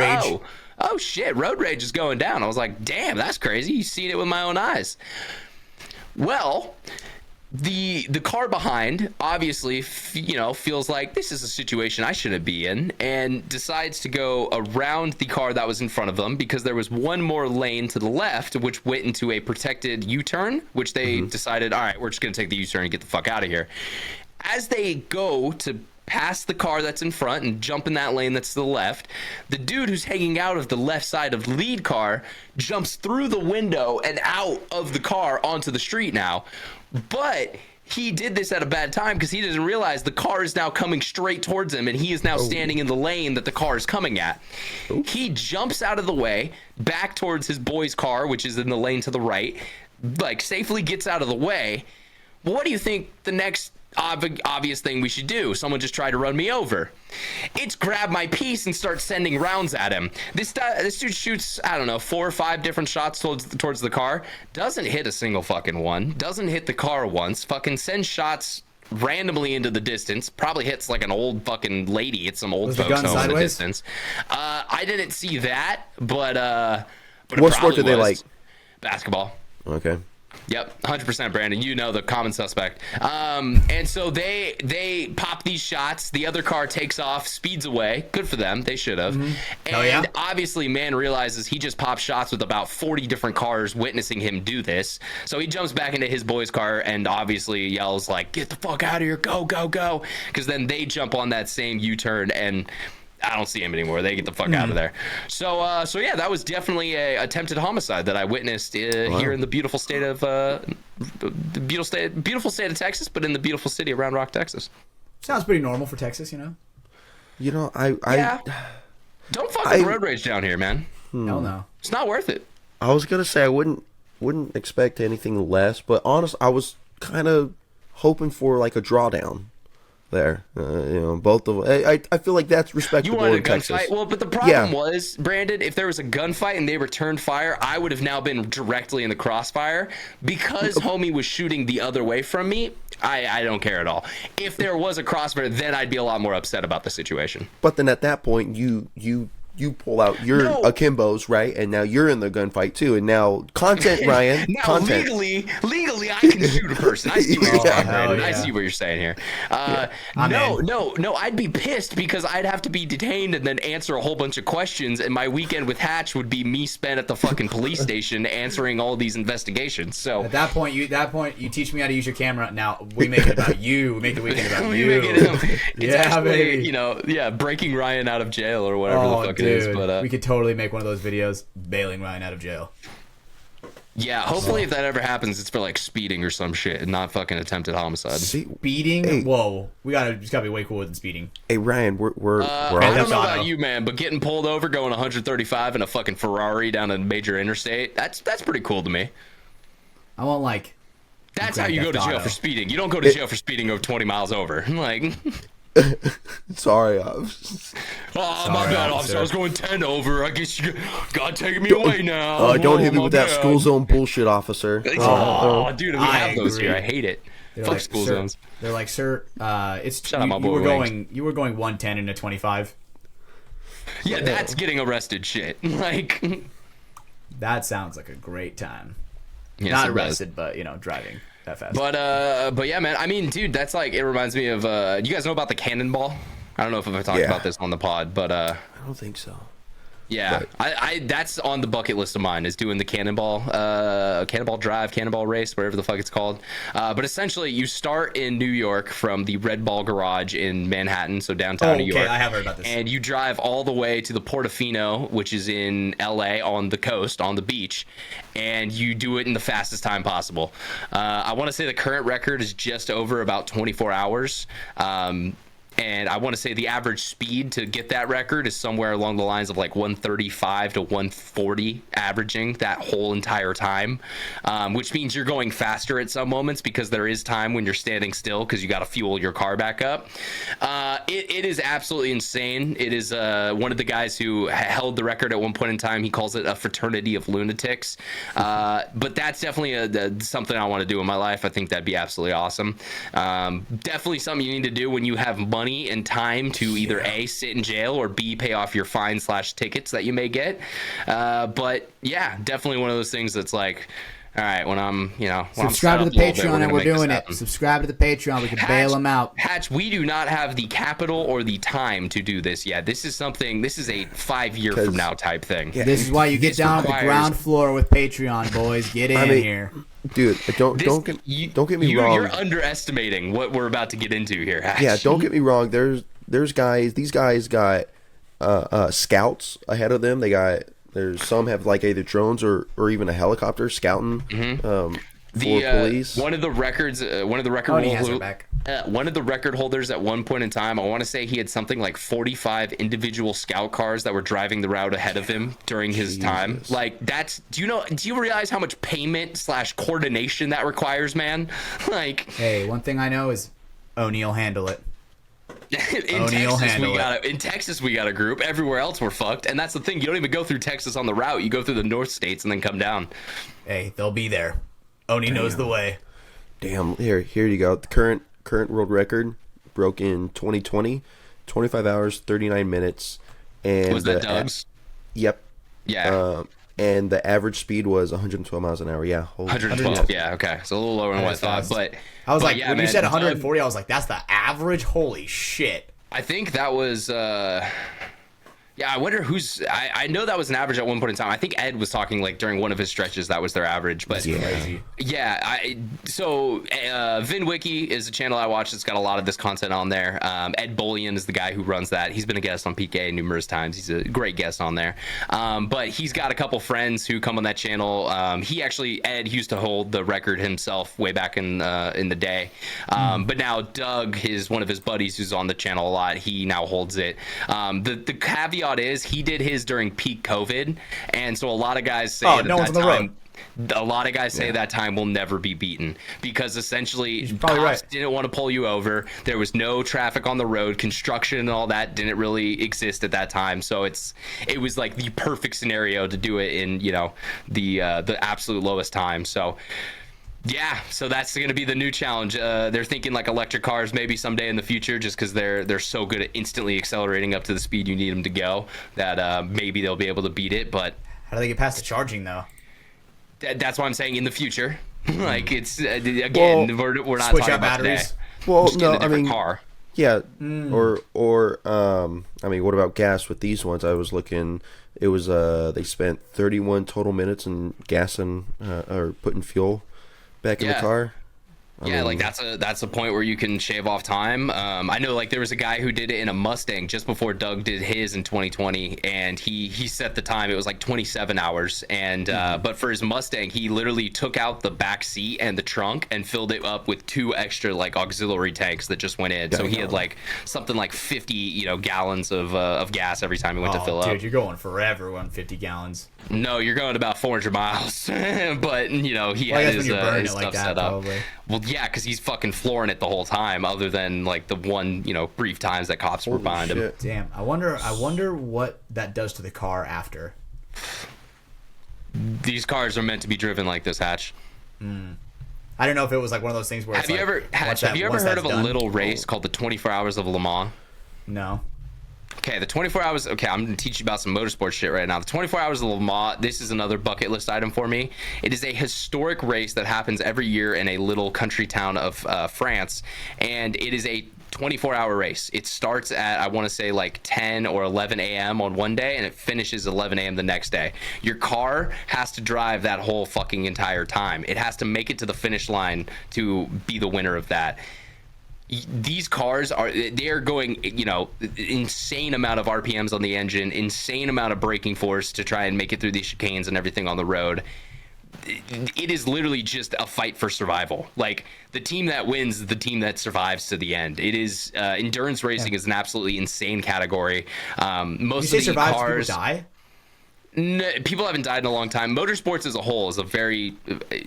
oh shit, road rage is going down. I was like, damn, that's crazy. You seen it with my own eyes. Well, the car behind obviously feels like this is a situation I shouldn't be in, and decides to go around the car that was in front of them because there was one more lane to the left which went into a protected U-turn, which they decided, all right, we're just gonna take the U-turn and get the fuck out of here. As they go to pass the car that's in front and jump in that lane that's to the left, the dude who's hanging out of the left side of the lead car jumps through the window and out of the car onto the street now. But he did this at a bad time because he doesn't realize the car is now coming straight towards him and he is now standing in the lane that the car is coming at. He jumps out of the way back towards his boy's car, which is in the lane to the right, like safely gets out of the way. What do you think the next obvious thing we should do? Someone just tried to run me over. It's grab my piece and start sending rounds at him. This dude shoots, I don't know, 4 or 5 different shots towards the car. Doesn't hit a single fucking one. Doesn't hit the car once. Fucking sends shots randomly into the distance. Probably hits like an old fucking lady at some old folks home in the distance. I didn't see that, but what sport do they like? Basketball. Okay. Yep, 100%, Brandon. You know, the common suspect. And so they pop these shots. The other car takes off, speeds away. Good for them. They should have. And obviously, man realizes he just popped shots with about 40 different cars witnessing him do this. So he jumps back into his boy's car and obviously yells like, "Get the fuck out of here. Go, go, go." Because then they jump on that same U-turn and I don't see him anymore. They get the fuck out of there. So yeah, that was definitely a attempted homicide that I witnessed here in the beautiful state of beautiful state of Texas, but in the beautiful city of Round Rock, Texas. Sounds pretty normal for Texas, you know. You know, Don't fuck with road rage down here, man. Hell no. It's not worth it. I was gonna say I wouldn't expect anything less, but honest, I was kind of hoping for like a drawdown there. You know, both of them. I feel like that's respectable. You wanted a in Texas. gunfight? Well, but the problem was, Brandon, if there was a gunfight and they returned fire, I would have now been directly in the crossfire. Because homie was shooting the other way from me, I don't care at all. If there was a crossfire, then I'd be a lot more upset about the situation. But then at that point, you pull out your akimbos, right? And now you're in the gunfight too. And now content, Ryan. Now content. legally, I can shoot a person. I see what you're saying, Brandon. I see what you're saying here. No, I'd be pissed because I'd have to be detained and then answer a whole bunch of questions, and my weekend with Hatch would be me spent at the fucking police station answering all these investigations. So at that point, you teach me how to use your camera. Now we make it about you. We make the weekend about we you. Make it him. It's actually, baby. Breaking Ryan out of jail or whatever the fuck it is. But we could totally make one of those videos, bailing Ryan out of jail. Yeah, hopefully if that ever happens, it's for like speeding or some shit and not fucking attempted homicide. Speeding? Hey. Whoa, it's gotta be way cooler than speeding. Hey Ryan, we're I on. don't that's know auto. about you, man, but getting pulled over going 135 in a fucking Ferrari down a major interstate, that's pretty cool to me. I want like. That's Grand how you go to Theft jail Auto. for speeding. You don't go to jail for speeding over 20 miles over. Like, Sorry, oh, my Sorry, bad, officer. officer. I was going 10 over. I guess you got taking me away now. don't hit me my with that bad. school zone bullshit, officer. Oh, dude, we I have those agree. here. I hate it. They're Fuck like, school sir, zones. They're like, sir, it's Shut up, my you boy were Wings. going 110 into 25. Yeah, that's getting arrested shit. Like, That sounds like a great time. yes, Not it does. arrested, but driving that fast. But yeah, man. I mean, dude, that's like, it reminds me of, you guys know about the cannonball? I don't know if I've talked Yeah. about this on the pod, but I don't think so. yeah, But- I that's on the bucket list of mine, is doing the cannonball drive, cannonball race, whatever the fuck it's called. But essentially, you start in New York from the Red Ball Garage in Manhattan, so downtown New York. I have heard about this. And you drive all the way to the Portofino, which is in LA on the coast, on the beach, and you do it in the fastest time possible. I want to say the current record is just over about 24 hours. And I want to say the average speed to get that record is somewhere along the lines of like 135 to 140, averaging that whole entire time, which means you're going faster at some moments because there is time when you're standing still because you got to fuel your car back up. It is absolutely insane. It is one of the guys who held the record at one point in time. He calls it a fraternity of lunatics. But that's definitely something I want to do in my life. I think that'd be absolutely awesome. Definitely something you need to do when you have money and time to either A, sit in jail, or B, pay off your fine/tickets that you may get. But yeah, definitely one of those things that's like, all right, when I'm, Subscribe to the Patreon, and we're doing it. Happen. Subscribe to the Patreon. We can bail them out. Hatch, we do not have the capital or the time to do this yet. This is a 5-year from now type thing. Yeah. This is why you get This down on the requires- ground floor with Patreon, boys. Get in here. Dude, don't get me wrong. You're underestimating what we're about to get into here, Hatch. Yeah, don't get me wrong. There's guys. These guys got scouts ahead of them. There's some have like either drones or even a helicopter scouting for police. One of the record Oni has her back. one of the record holders at one point in time, I want to say he had something like 45 individual scout cars that were driving the route ahead of him during his time. Like, do you realize how much payment/coordination that requires, man? Like, Hey, one thing I know is Oni will handle it. in Texas we got a group. Everywhere else we're fucked, and that's the thing. You don't even go through Texas on the route. You go through the north states and then come down. Hey, they'll be there. Oni knows the way. Damn, here you go. The current world record broke in 2020, 25 hours, 39 minutes, and Was that Doug's? Yep. Yeah. And the average speed was 112 miles an hour. Yeah, holy 112. Yeah, okay. So a little lower than what I That's thought, fast. but I was but like, yeah, when you man, said 140, I was like, that's the average? Holy shit. I think that was yeah, I wonder who's I know that was an average at one point in time. I think Ed was talking like during one of his stretches that was their average, but yeah, so VinWiki is a channel I watch that's got a lot of this content on there. Ed Bullion is the guy who runs that. He's been a guest on PK numerous times. He's a great guest on there. But he's got a couple friends who come on that channel. Ed used to hold the record himself way back in the day. But now Doug, one of his buddies who's on the channel a lot, he now holds it. The caveat is he did his during peak COVID, and so a lot of guys say no one's on the road. A lot of guys say that time will never be beaten because essentially probably cops right. didn't want to pull you over. There was no traffic on the road. Construction and all that didn't really exist at that time. So it was like the perfect scenario to do it in, the absolute lowest time. So yeah, so that's going to be the new challenge. They're thinking like electric cars maybe someday in the future, just because they're so good at instantly accelerating up to the speed you need them to go that maybe they'll be able to beat it. But How do they get past the charging, though? that's why I'm saying in the future. Like it's again, we're not switch talking out about batteries? today. Well, Just get no, a different I mean, car. yeah, or I mean, what about gas with these ones? I was looking. It was they spent 31 total minutes in gas and or putting fuel back in the car. Yeah, like that's a point where you can shave off time. I know like there was a guy who did it in a Mustang just before Doug did his in 2020, and he set the time. It was like 27 hours, and but for his Mustang, he literally took out the back seat and the trunk and filled it up with 2 extra like auxiliary tanks that just went in. So he had like something like 50 gallons of gas every time he went to fill up. Dude, you're going forever on 50 gallons. No, you're going about 400 miles, but he had his stuff set up. Probably. Well, yeah, because he's fucking flooring it the whole time, other than like the one, brief times that cops were behind him. Damn, I wonder what that does to the car after. These cars are meant to be driven like this, Hatch. I don't know if it was like one of those things where have you ever heard of a little race called the 24 Hours of Le Mans? No. Okay, the 24 hours. Okay, I'm going to teach you about some motorsport shit right now. The 24 Hours of Le Mans, this is another bucket list item for me. It is a historic race that happens every year in a little country town of France, and it is a 24-hour race. It starts at, I want to say, like 10 or 11 a.m. on one day, and it finishes 11 a.m. the next day. Your car has to drive that whole fucking entire time. It has to make it to the finish line to be the winner of that. These cars they're going insane amount of RPMs on the engine, insane amount of braking force to try and make it through these chicanes and everything on the road. It is literally just a fight for survival. Like, the team that wins is the team that survives to the end. It is endurance racing is an absolutely insane category. Most you of say the survives, cars people die? No, people haven't died in a long time. Motorsports as a whole is a very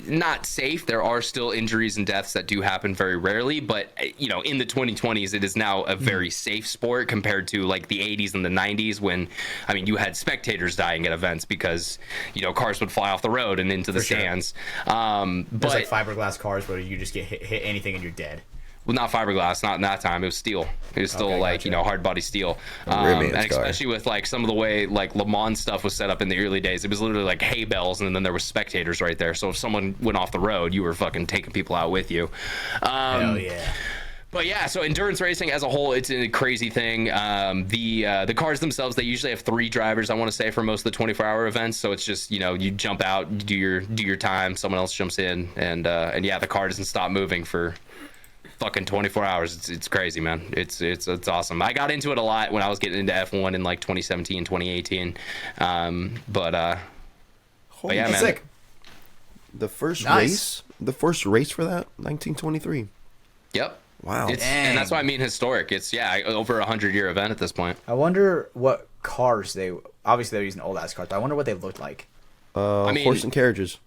not safe. There are still injuries and deaths that do happen very rarely, but in the 2020s, it is now a very safe sport compared to like the 80s and the 90s when, you had spectators dying at events because cars would fly off the road and into the stands. There's But like fiberglass cars where you just get hit anything and you're dead. well, not fiberglass, not in that time. It was steel. It was still hard body steel. Radiant And sky. especially with like some of the way like Le Mans stuff was set up in the early days, it was literally like hay bales, and then there was spectators right there. So if someone went off the road, you were fucking taking people out with you. Hell yeah. But yeah, so endurance racing as a whole, it's a crazy thing. The cars themselves, they usually have 3 drivers, I want to say, for most of the 24-hour events. So it's just you jump out, you do your time, someone else jumps in, and yeah, the car doesn't stop moving for fucking 24 hours. It's crazy, man. It's awesome. I got into it a lot when I was getting into F1 in like 2017, 2018. But yeah, man. Sick. The first Nice. race for that, 1923. Yep. Wow. And that's why I mean historic. It's over 100-year event at this point. I wonder what cars obviously they're using old ass cars, but I wonder what they looked like. Horse and carriages.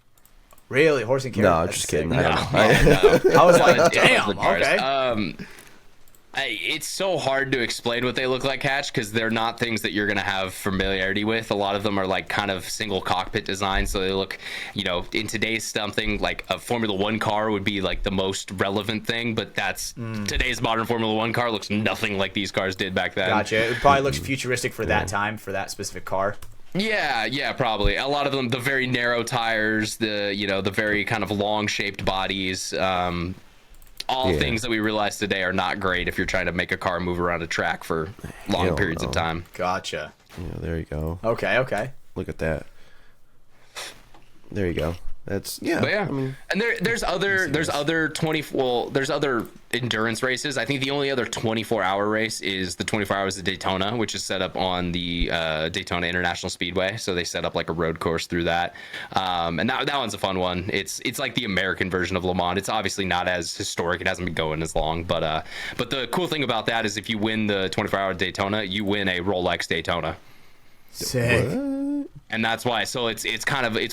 Really? Horse and carriage? No, That's just sick. kidding. I don't know. I was like, It's damn, the cars. okay. It's so hard to explain what they look like, Hatch, because they're not things that you're going to have familiarity with. A lot of them are like kind of single cockpit design, so they look, in today's something like a Formula One car would be like the most relevant thing, but that's today's modern Formula One car looks nothing like these cars did back then. Gotcha. It probably looks futuristic for that time, for that specific car. Yeah, probably. A lot of them, the very narrow tires, the very kind of long shaped bodies, all things that we realize today are not great if you're trying to make a car move around a track for long periods of time. Gotcha. Yeah, there you go. Okay. Look at that. There you go. That's But yeah, and there's other endurance races. I think the only other 24-hour race is the 24 Hours of Daytona, which is set up on the Daytona International Speedway. So they set up like a road course through that, and that one's a fun one. It's like the American version of Le Mans. It's obviously not as historic. It hasn't been going as long, but the cool thing about that is if you win the 24-hour Daytona, you win a Rolex Daytona. Sick. And that's why. So it's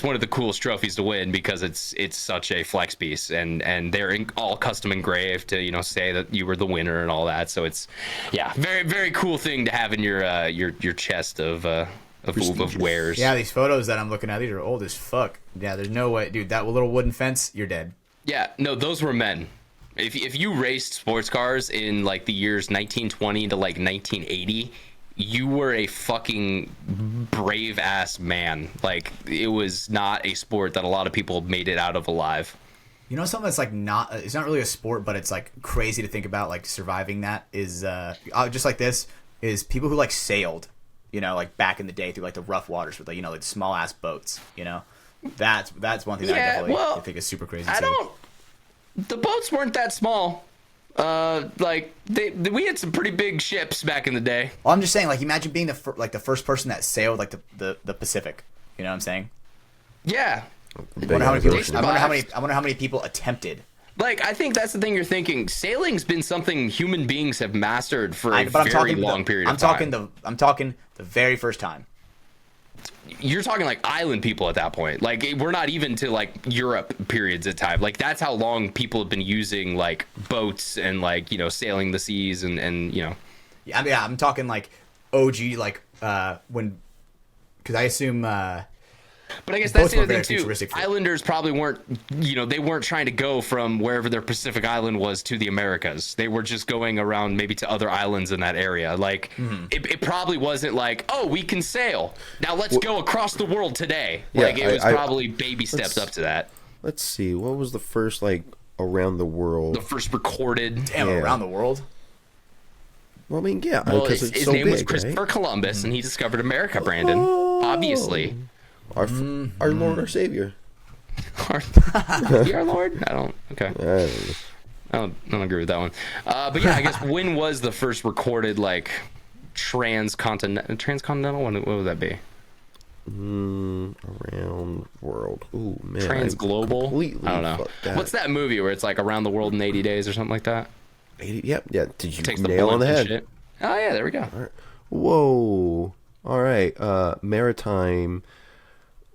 one of the coolest trophies to win because it's such a flex piece, and they're all custom engraved to say that you were the winner and all that. So it's very very cool thing to have in your chest of wares. Yeah, these photos that I'm looking at, these are old as fuck. Yeah, there's no way, dude. That little wooden fence, you're dead. Yeah, no, those were men. If you raced sports cars in like the years 1920 to like 1980. You were a fucking brave ass man. Like, it was not a sport that a lot of people made it out of alive. Something that's like it's not really a sport, but it's like crazy to think about, like surviving that is just like this is people who like sailed, like back in the day through like the rough waters with like small ass boats, That's one thing that I definitely think is super crazy too. the boats weren't that small. Like we had some pretty big ships back in the day. Well, I'm just saying, like, imagine being the first person that sailed like the Pacific. You know what I'm saying? Yeah. I wonder how many people attempted. Like, I think that's the thing you're thinking. Sailing's been something human beings have mastered for a very long period of time. I'm talking the very first time. You're talking like island people at that point. Like, we're not even to like Europe periods of time. Like, that's how long people have been using like boats and like, you know, sailing the seas and you know. Yeah, I'm talking like OG, like when, because I assume. But I guess that's the other thing too. Islanders probably weren't, you know, they weren't trying to go from wherever their Pacific island was to the Americas. They were just going around maybe to other islands in that area. Like, it probably wasn't like, oh, we can sail. Now let's go across the world today. Yeah, like, it was probably baby steps up to that. Let's see. What was the first, like, around the world? The first recorded. Around the world? Well, I mean, yeah. Well, his name was Christopher Columbus, and he discovered America, Brandon. Obviously. Our Lord, our Savior. Our Lord? I don't. Okay. I don't agree with that one. But yeah, I guess when was the first recorded like transcontinental? What would that be? Around world. Ooh, man. Transglobal. I don't know. What's that movie where it's like around the world in 80 days or something like that? 80. Yep. Yeah. Did you Takes nail on the head? Shit. Oh yeah, there we go. All right. Whoa. All right. Maritime.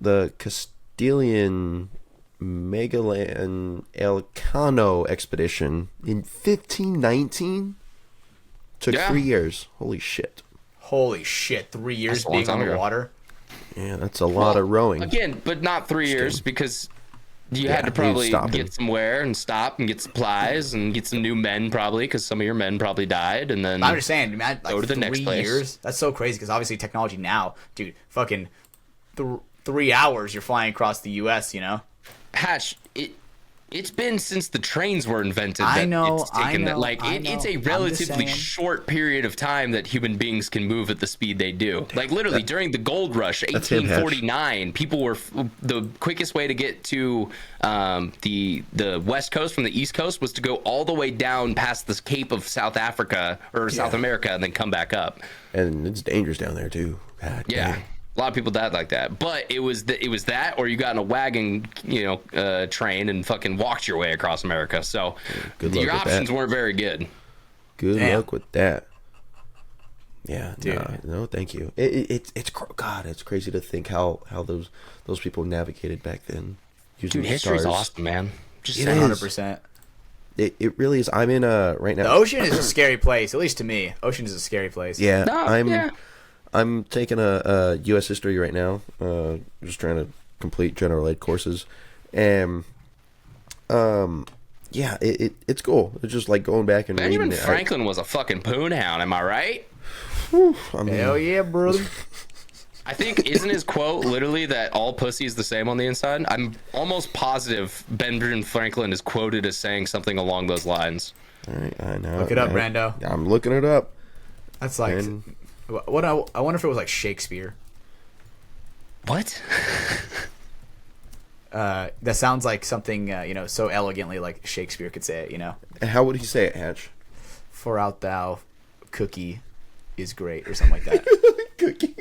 The Castilian Magellan Elcano expedition in 1519 took 3 years. Holy shit. 3 years being on the water. Yeah, that's a lot of rowing. Again, but not 3 years because you had to probably get somewhere and stop and get supplies and get some new men probably because some of your men probably died and then I'm just saying, man, like, go to the next place. 3 years? That's so crazy because obviously technology now, dude, fucking 3 hours you're flying across the U.S., you know? Hatch, it's been since the trains were invented that it's taken that. Like, it's a relatively short period of time that human beings can move at the speed they do. Like, literally, during the gold rush, 1849, people were the quickest way to get to the West Coast from the East Coast was to go all the way down past the Cape of South Africa or South America and then come back up. And it's dangerous down there, too. God, yeah. Dang. A lot of people died like that, but it was that, or you got in a wagon, you know, train and fucking walked your way across America. So your options weren't very good. Good luck with that. Yeah, dude. No, thank you. It's crazy to think how those people navigated back then. Dude, history's awesome, man. Just 100%. It really is. I'm in right now. The ocean is a scary place, at least to me. Ocean is a scary place. Yeah, I'm taking a U.S. history right now. Just trying to complete general ed courses, and it's cool. It's just like going back and Benjamin reading Franklin was a fucking poonhound. Am I right? Hell yeah, brother. I think isn't his quote literally that all pussy is the same on the inside? I'm almost positive Benjamin Franklin is quoted as saying something along those lines. All right, I know. Look it up, Brando. I'm looking it up. That's like. What I wonder if it was like Shakespeare. What? That sounds like something you know, so elegantly like Shakespeare could say it. You know. How would he say it, Hatch? For out thou, cookie, is great, or something like that. Cookie.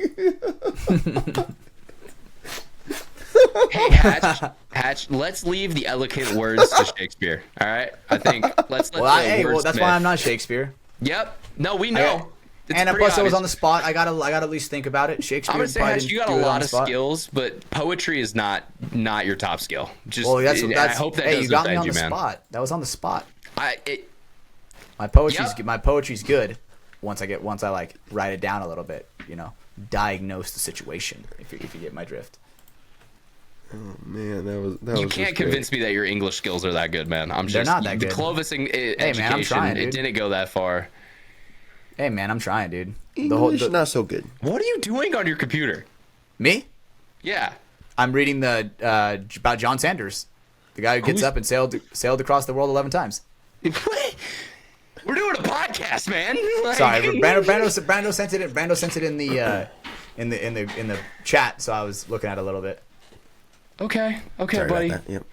Hey, Hatch. Let's leave the elegant words to Shakespeare. All right. I think let's let that's why I'm not Shakespeare. Yep. No, we know. And plus, I was on the spot. I gotta at least think about it. Shakespeare. I'm gonna say, Hatch, you got a lot of skills, but poetry is not your top skill. Just, that's I hope that doesn't you got me on offend the you, man. spot. That was on the spot. My Yep. poetry's good. Once I like write it down a little bit, you know, diagnose the situation. If you get my drift. Oh man, that was. You can't convince me that your English skills are that good, man. They're not that good. The Clovis education, man, I'm trying, dude. It didn't go that far. Hey man, I'm trying, dude. English not so good. What are you doing on your computer? Me? Yeah. I'm reading the about John Sanders, the guy who gets up and sailed across the world 11 times. What? We're doing a podcast, man. Like... Sorry, Brando sent it. Brando sent it in the chat, so I was looking at it a little bit. Okay, Sorry buddy. about that. Yep.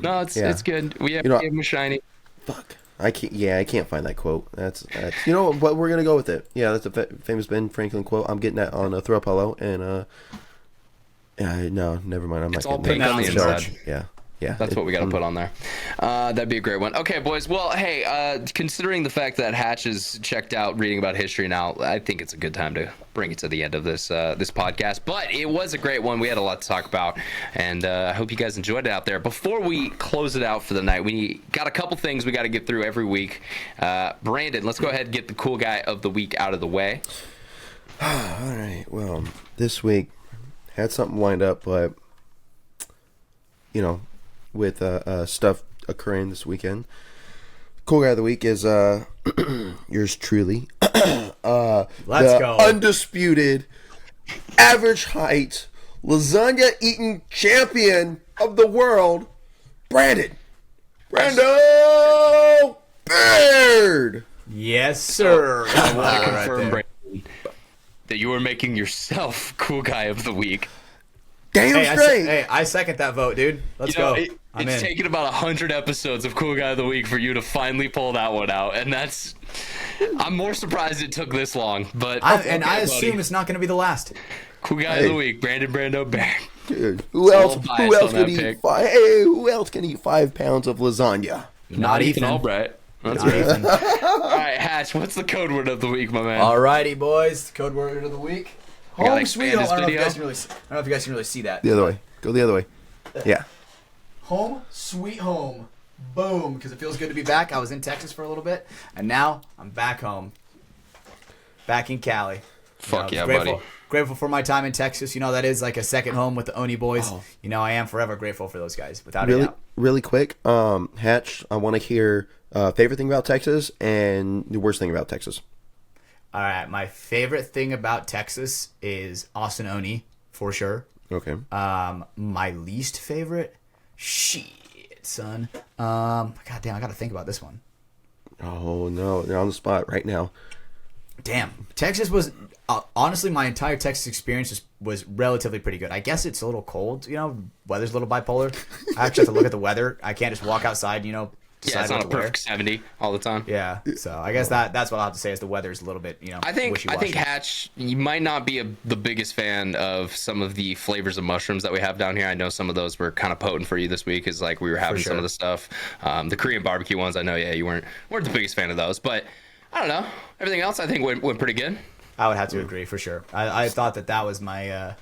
No, it's good. We have gave him a shiny. Fuck. I can't find that quote. That's you know, but we're gonna go with it. Yeah, that's a famous Ben Franklin quote. I'm getting that on a throw pillow, and no, never mind. I'm It's not all getting pink on the charge. inside. Yeah. That's what we got to put on there. That'd be a great one. Okay, boys. Well, hey, considering the fact that Hatch is checked out reading about history now, I think it's a good time to bring it to the end of this this podcast. But it was a great one. We had a lot to talk about, and I hope you guys enjoyed it out there. Before we close it out for the night, we got a couple things we got to get through every week. Brandon, let's go ahead and get the cool guy of the week out of the way. All right. Well, this week had something lined up, but you know, with stuff occurring this weekend, cool guy of the week is yours truly. Let's go. Undisputed average height lasagna eating champion of the world, Brando Baird. Yes, sir. I want to Right confirm, there. Brandon, that you are making yourself cool guy of the week. Damn straight. I second that vote, dude. Let's You know, go. It's taken about 100 episodes of Cool Guy of the Week for you to finally pull that one out, and I'm more surprised it took this long. But I buddy. assume it's not going to be the last. Cool Guy of the Week, Brando Baird. Dude, Who else can eat 5 pounds of lasagna? Not Ethan. Albright. That's Not right. Ethan. All right, Hatch, what's the code word of the week, my man? Alrighty, boys. Code word of the week. We gotta Home sweet expand home. this I don't know video. if you guys can really see that. The other way. Go the other way. Yeah. Home sweet home. Boom. Because it feels good to be back. I was in Texas for a little bit, and now I'm back home. Back in Cali. Fuck yeah, grateful, buddy. Grateful for my time in Texas. You know, that is like a second home with the Oni boys. Oh. You know, I am forever grateful for those guys. Without a doubt. Really quick, Hatch, I want to hear favorite thing about Texas and the worst thing about Texas. All right. My favorite thing about Texas is Austin Oni, for sure. Okay. My least favorite? Shit, son. God damn, I got to think about this one. Oh, no. They're on the spot right now. Damn. Texas was... honestly, my entire Texas experience was relatively pretty good. I guess it's a little cold, you know. Weather's a little bipolar. I actually have to look at the weather. I can't just walk outside, you know. Yeah, it's not a perfect 70 all the time. Yeah, so I guess that's what I'll have to say is the weather's a little bit, you know, I think wishy-washy. Hatch, you might not be the biggest fan of some of the flavors of mushrooms that we have down here. I know some of those were kind of potent for you this week, is like we were having some of the stuff. The Korean barbecue ones, I know, yeah, you weren't the biggest fan of those, but I don't know. Everything else I think went pretty good. I would have to agree for sure. I thought that was my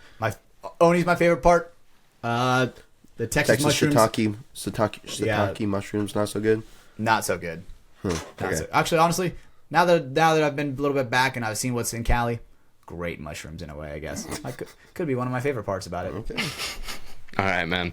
Oni's my favorite part. The Texas mushrooms, shiitake mushrooms, not so good. not so good. Okay. Actually, honestly, now that I've been a little bit back and I've seen what's in Cali, great mushrooms in a way. I guess could be one of my favorite parts about it. Okay. All right, man.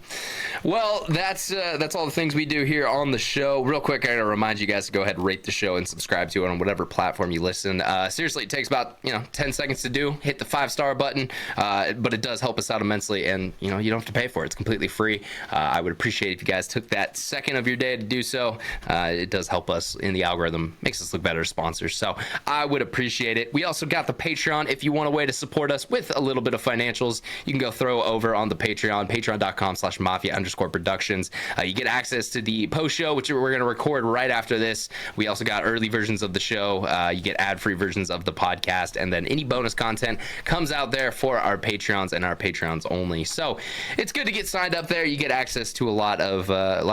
Well, that's all the things we do here on the show. Real quick, I gotta remind you guys to go ahead and rate the show and subscribe to it on whatever platform you listen. Seriously, it takes about 10 seconds to do. Hit the 5-star button, but it does help us out immensely, and you don't have to pay for it. It's completely free. I would appreciate if you guys took that second of your day to do so. It does help us in the algorithm, makes us look better as sponsors. So I would appreciate it. We also got the Patreon. If you want a way to support us with a little bit of financials, you can go throw over on the patreon.com/Mafia_Productions. You get access to the post show, which we're going to record right after this. We also got early versions of the show. You get ad-free versions of the podcast, and then any bonus content comes out there for our Patreons and our Patreons only. So it's good to get signed up there. You get access to a lot of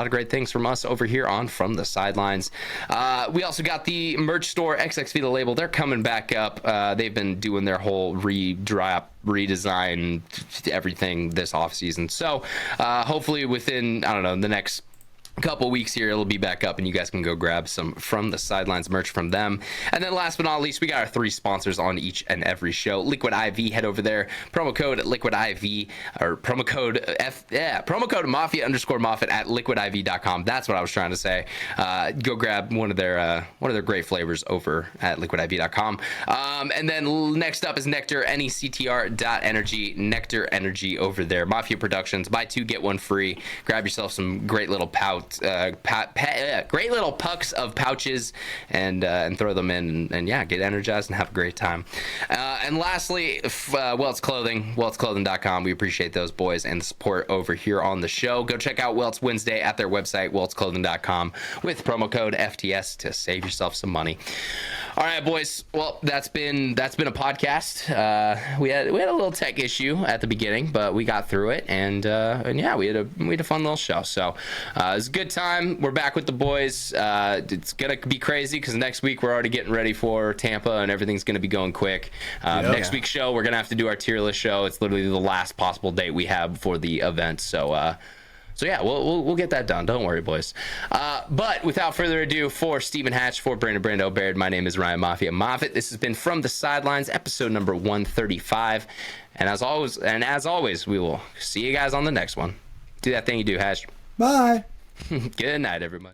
great things from us over here on From the Sidelines. We also got the merch store, XXV the label. They're coming back up. They've been doing their whole redesign, everything this off season. So hopefully within, I don't know, the next couple weeks here, it'll be back up and you guys can go grab some From the Sidelines merch from them. And then last but not least, we got our 3 sponsors on each and every show. Liquid IV, head over there, promo code Liquid IV, or promo code Mafia_Moffitt at liquidiv.com. That's what I was trying to say. Go grab one of their great flavors over at liquidiv.com. And then next up is NECTR, NECTR.energy, NECTR Energy over there. Mafia Productions, buy 2 get 1 free. Grab yourself some great little pouch out great little pucks of pouches and throw them in, and yeah, get energized and have a great time. And lastly, Welt's Clothing, weltsclothing.com. We appreciate those boys and the support over here on the show. Go check out Welt's Wednesday at their website, weltsclothing.com, with promo code FTS to save yourself some money. All right, boys. Well, that's been a podcast. We had a little tech issue at the beginning, but we got through it, and yeah, we had a fun little show. So it was a good time. We're back with the boys. It's gonna be crazy because next week we're already getting ready for Tampa, and everything's gonna be going quick. Next week's show, we're gonna have to do our tier list show. It's literally the last possible date we have before the event. So yeah, we'll get that done. Don't worry, boys. But without further ado, for Stephen Hatch, for Brando, Baird, my name is Ryan Mafia Moffitt. This has been From the Sidelines, episode number 135. And as always, we will see you guys on the next one. Do that thing you do, Hatch. Bye. Good night, everybody.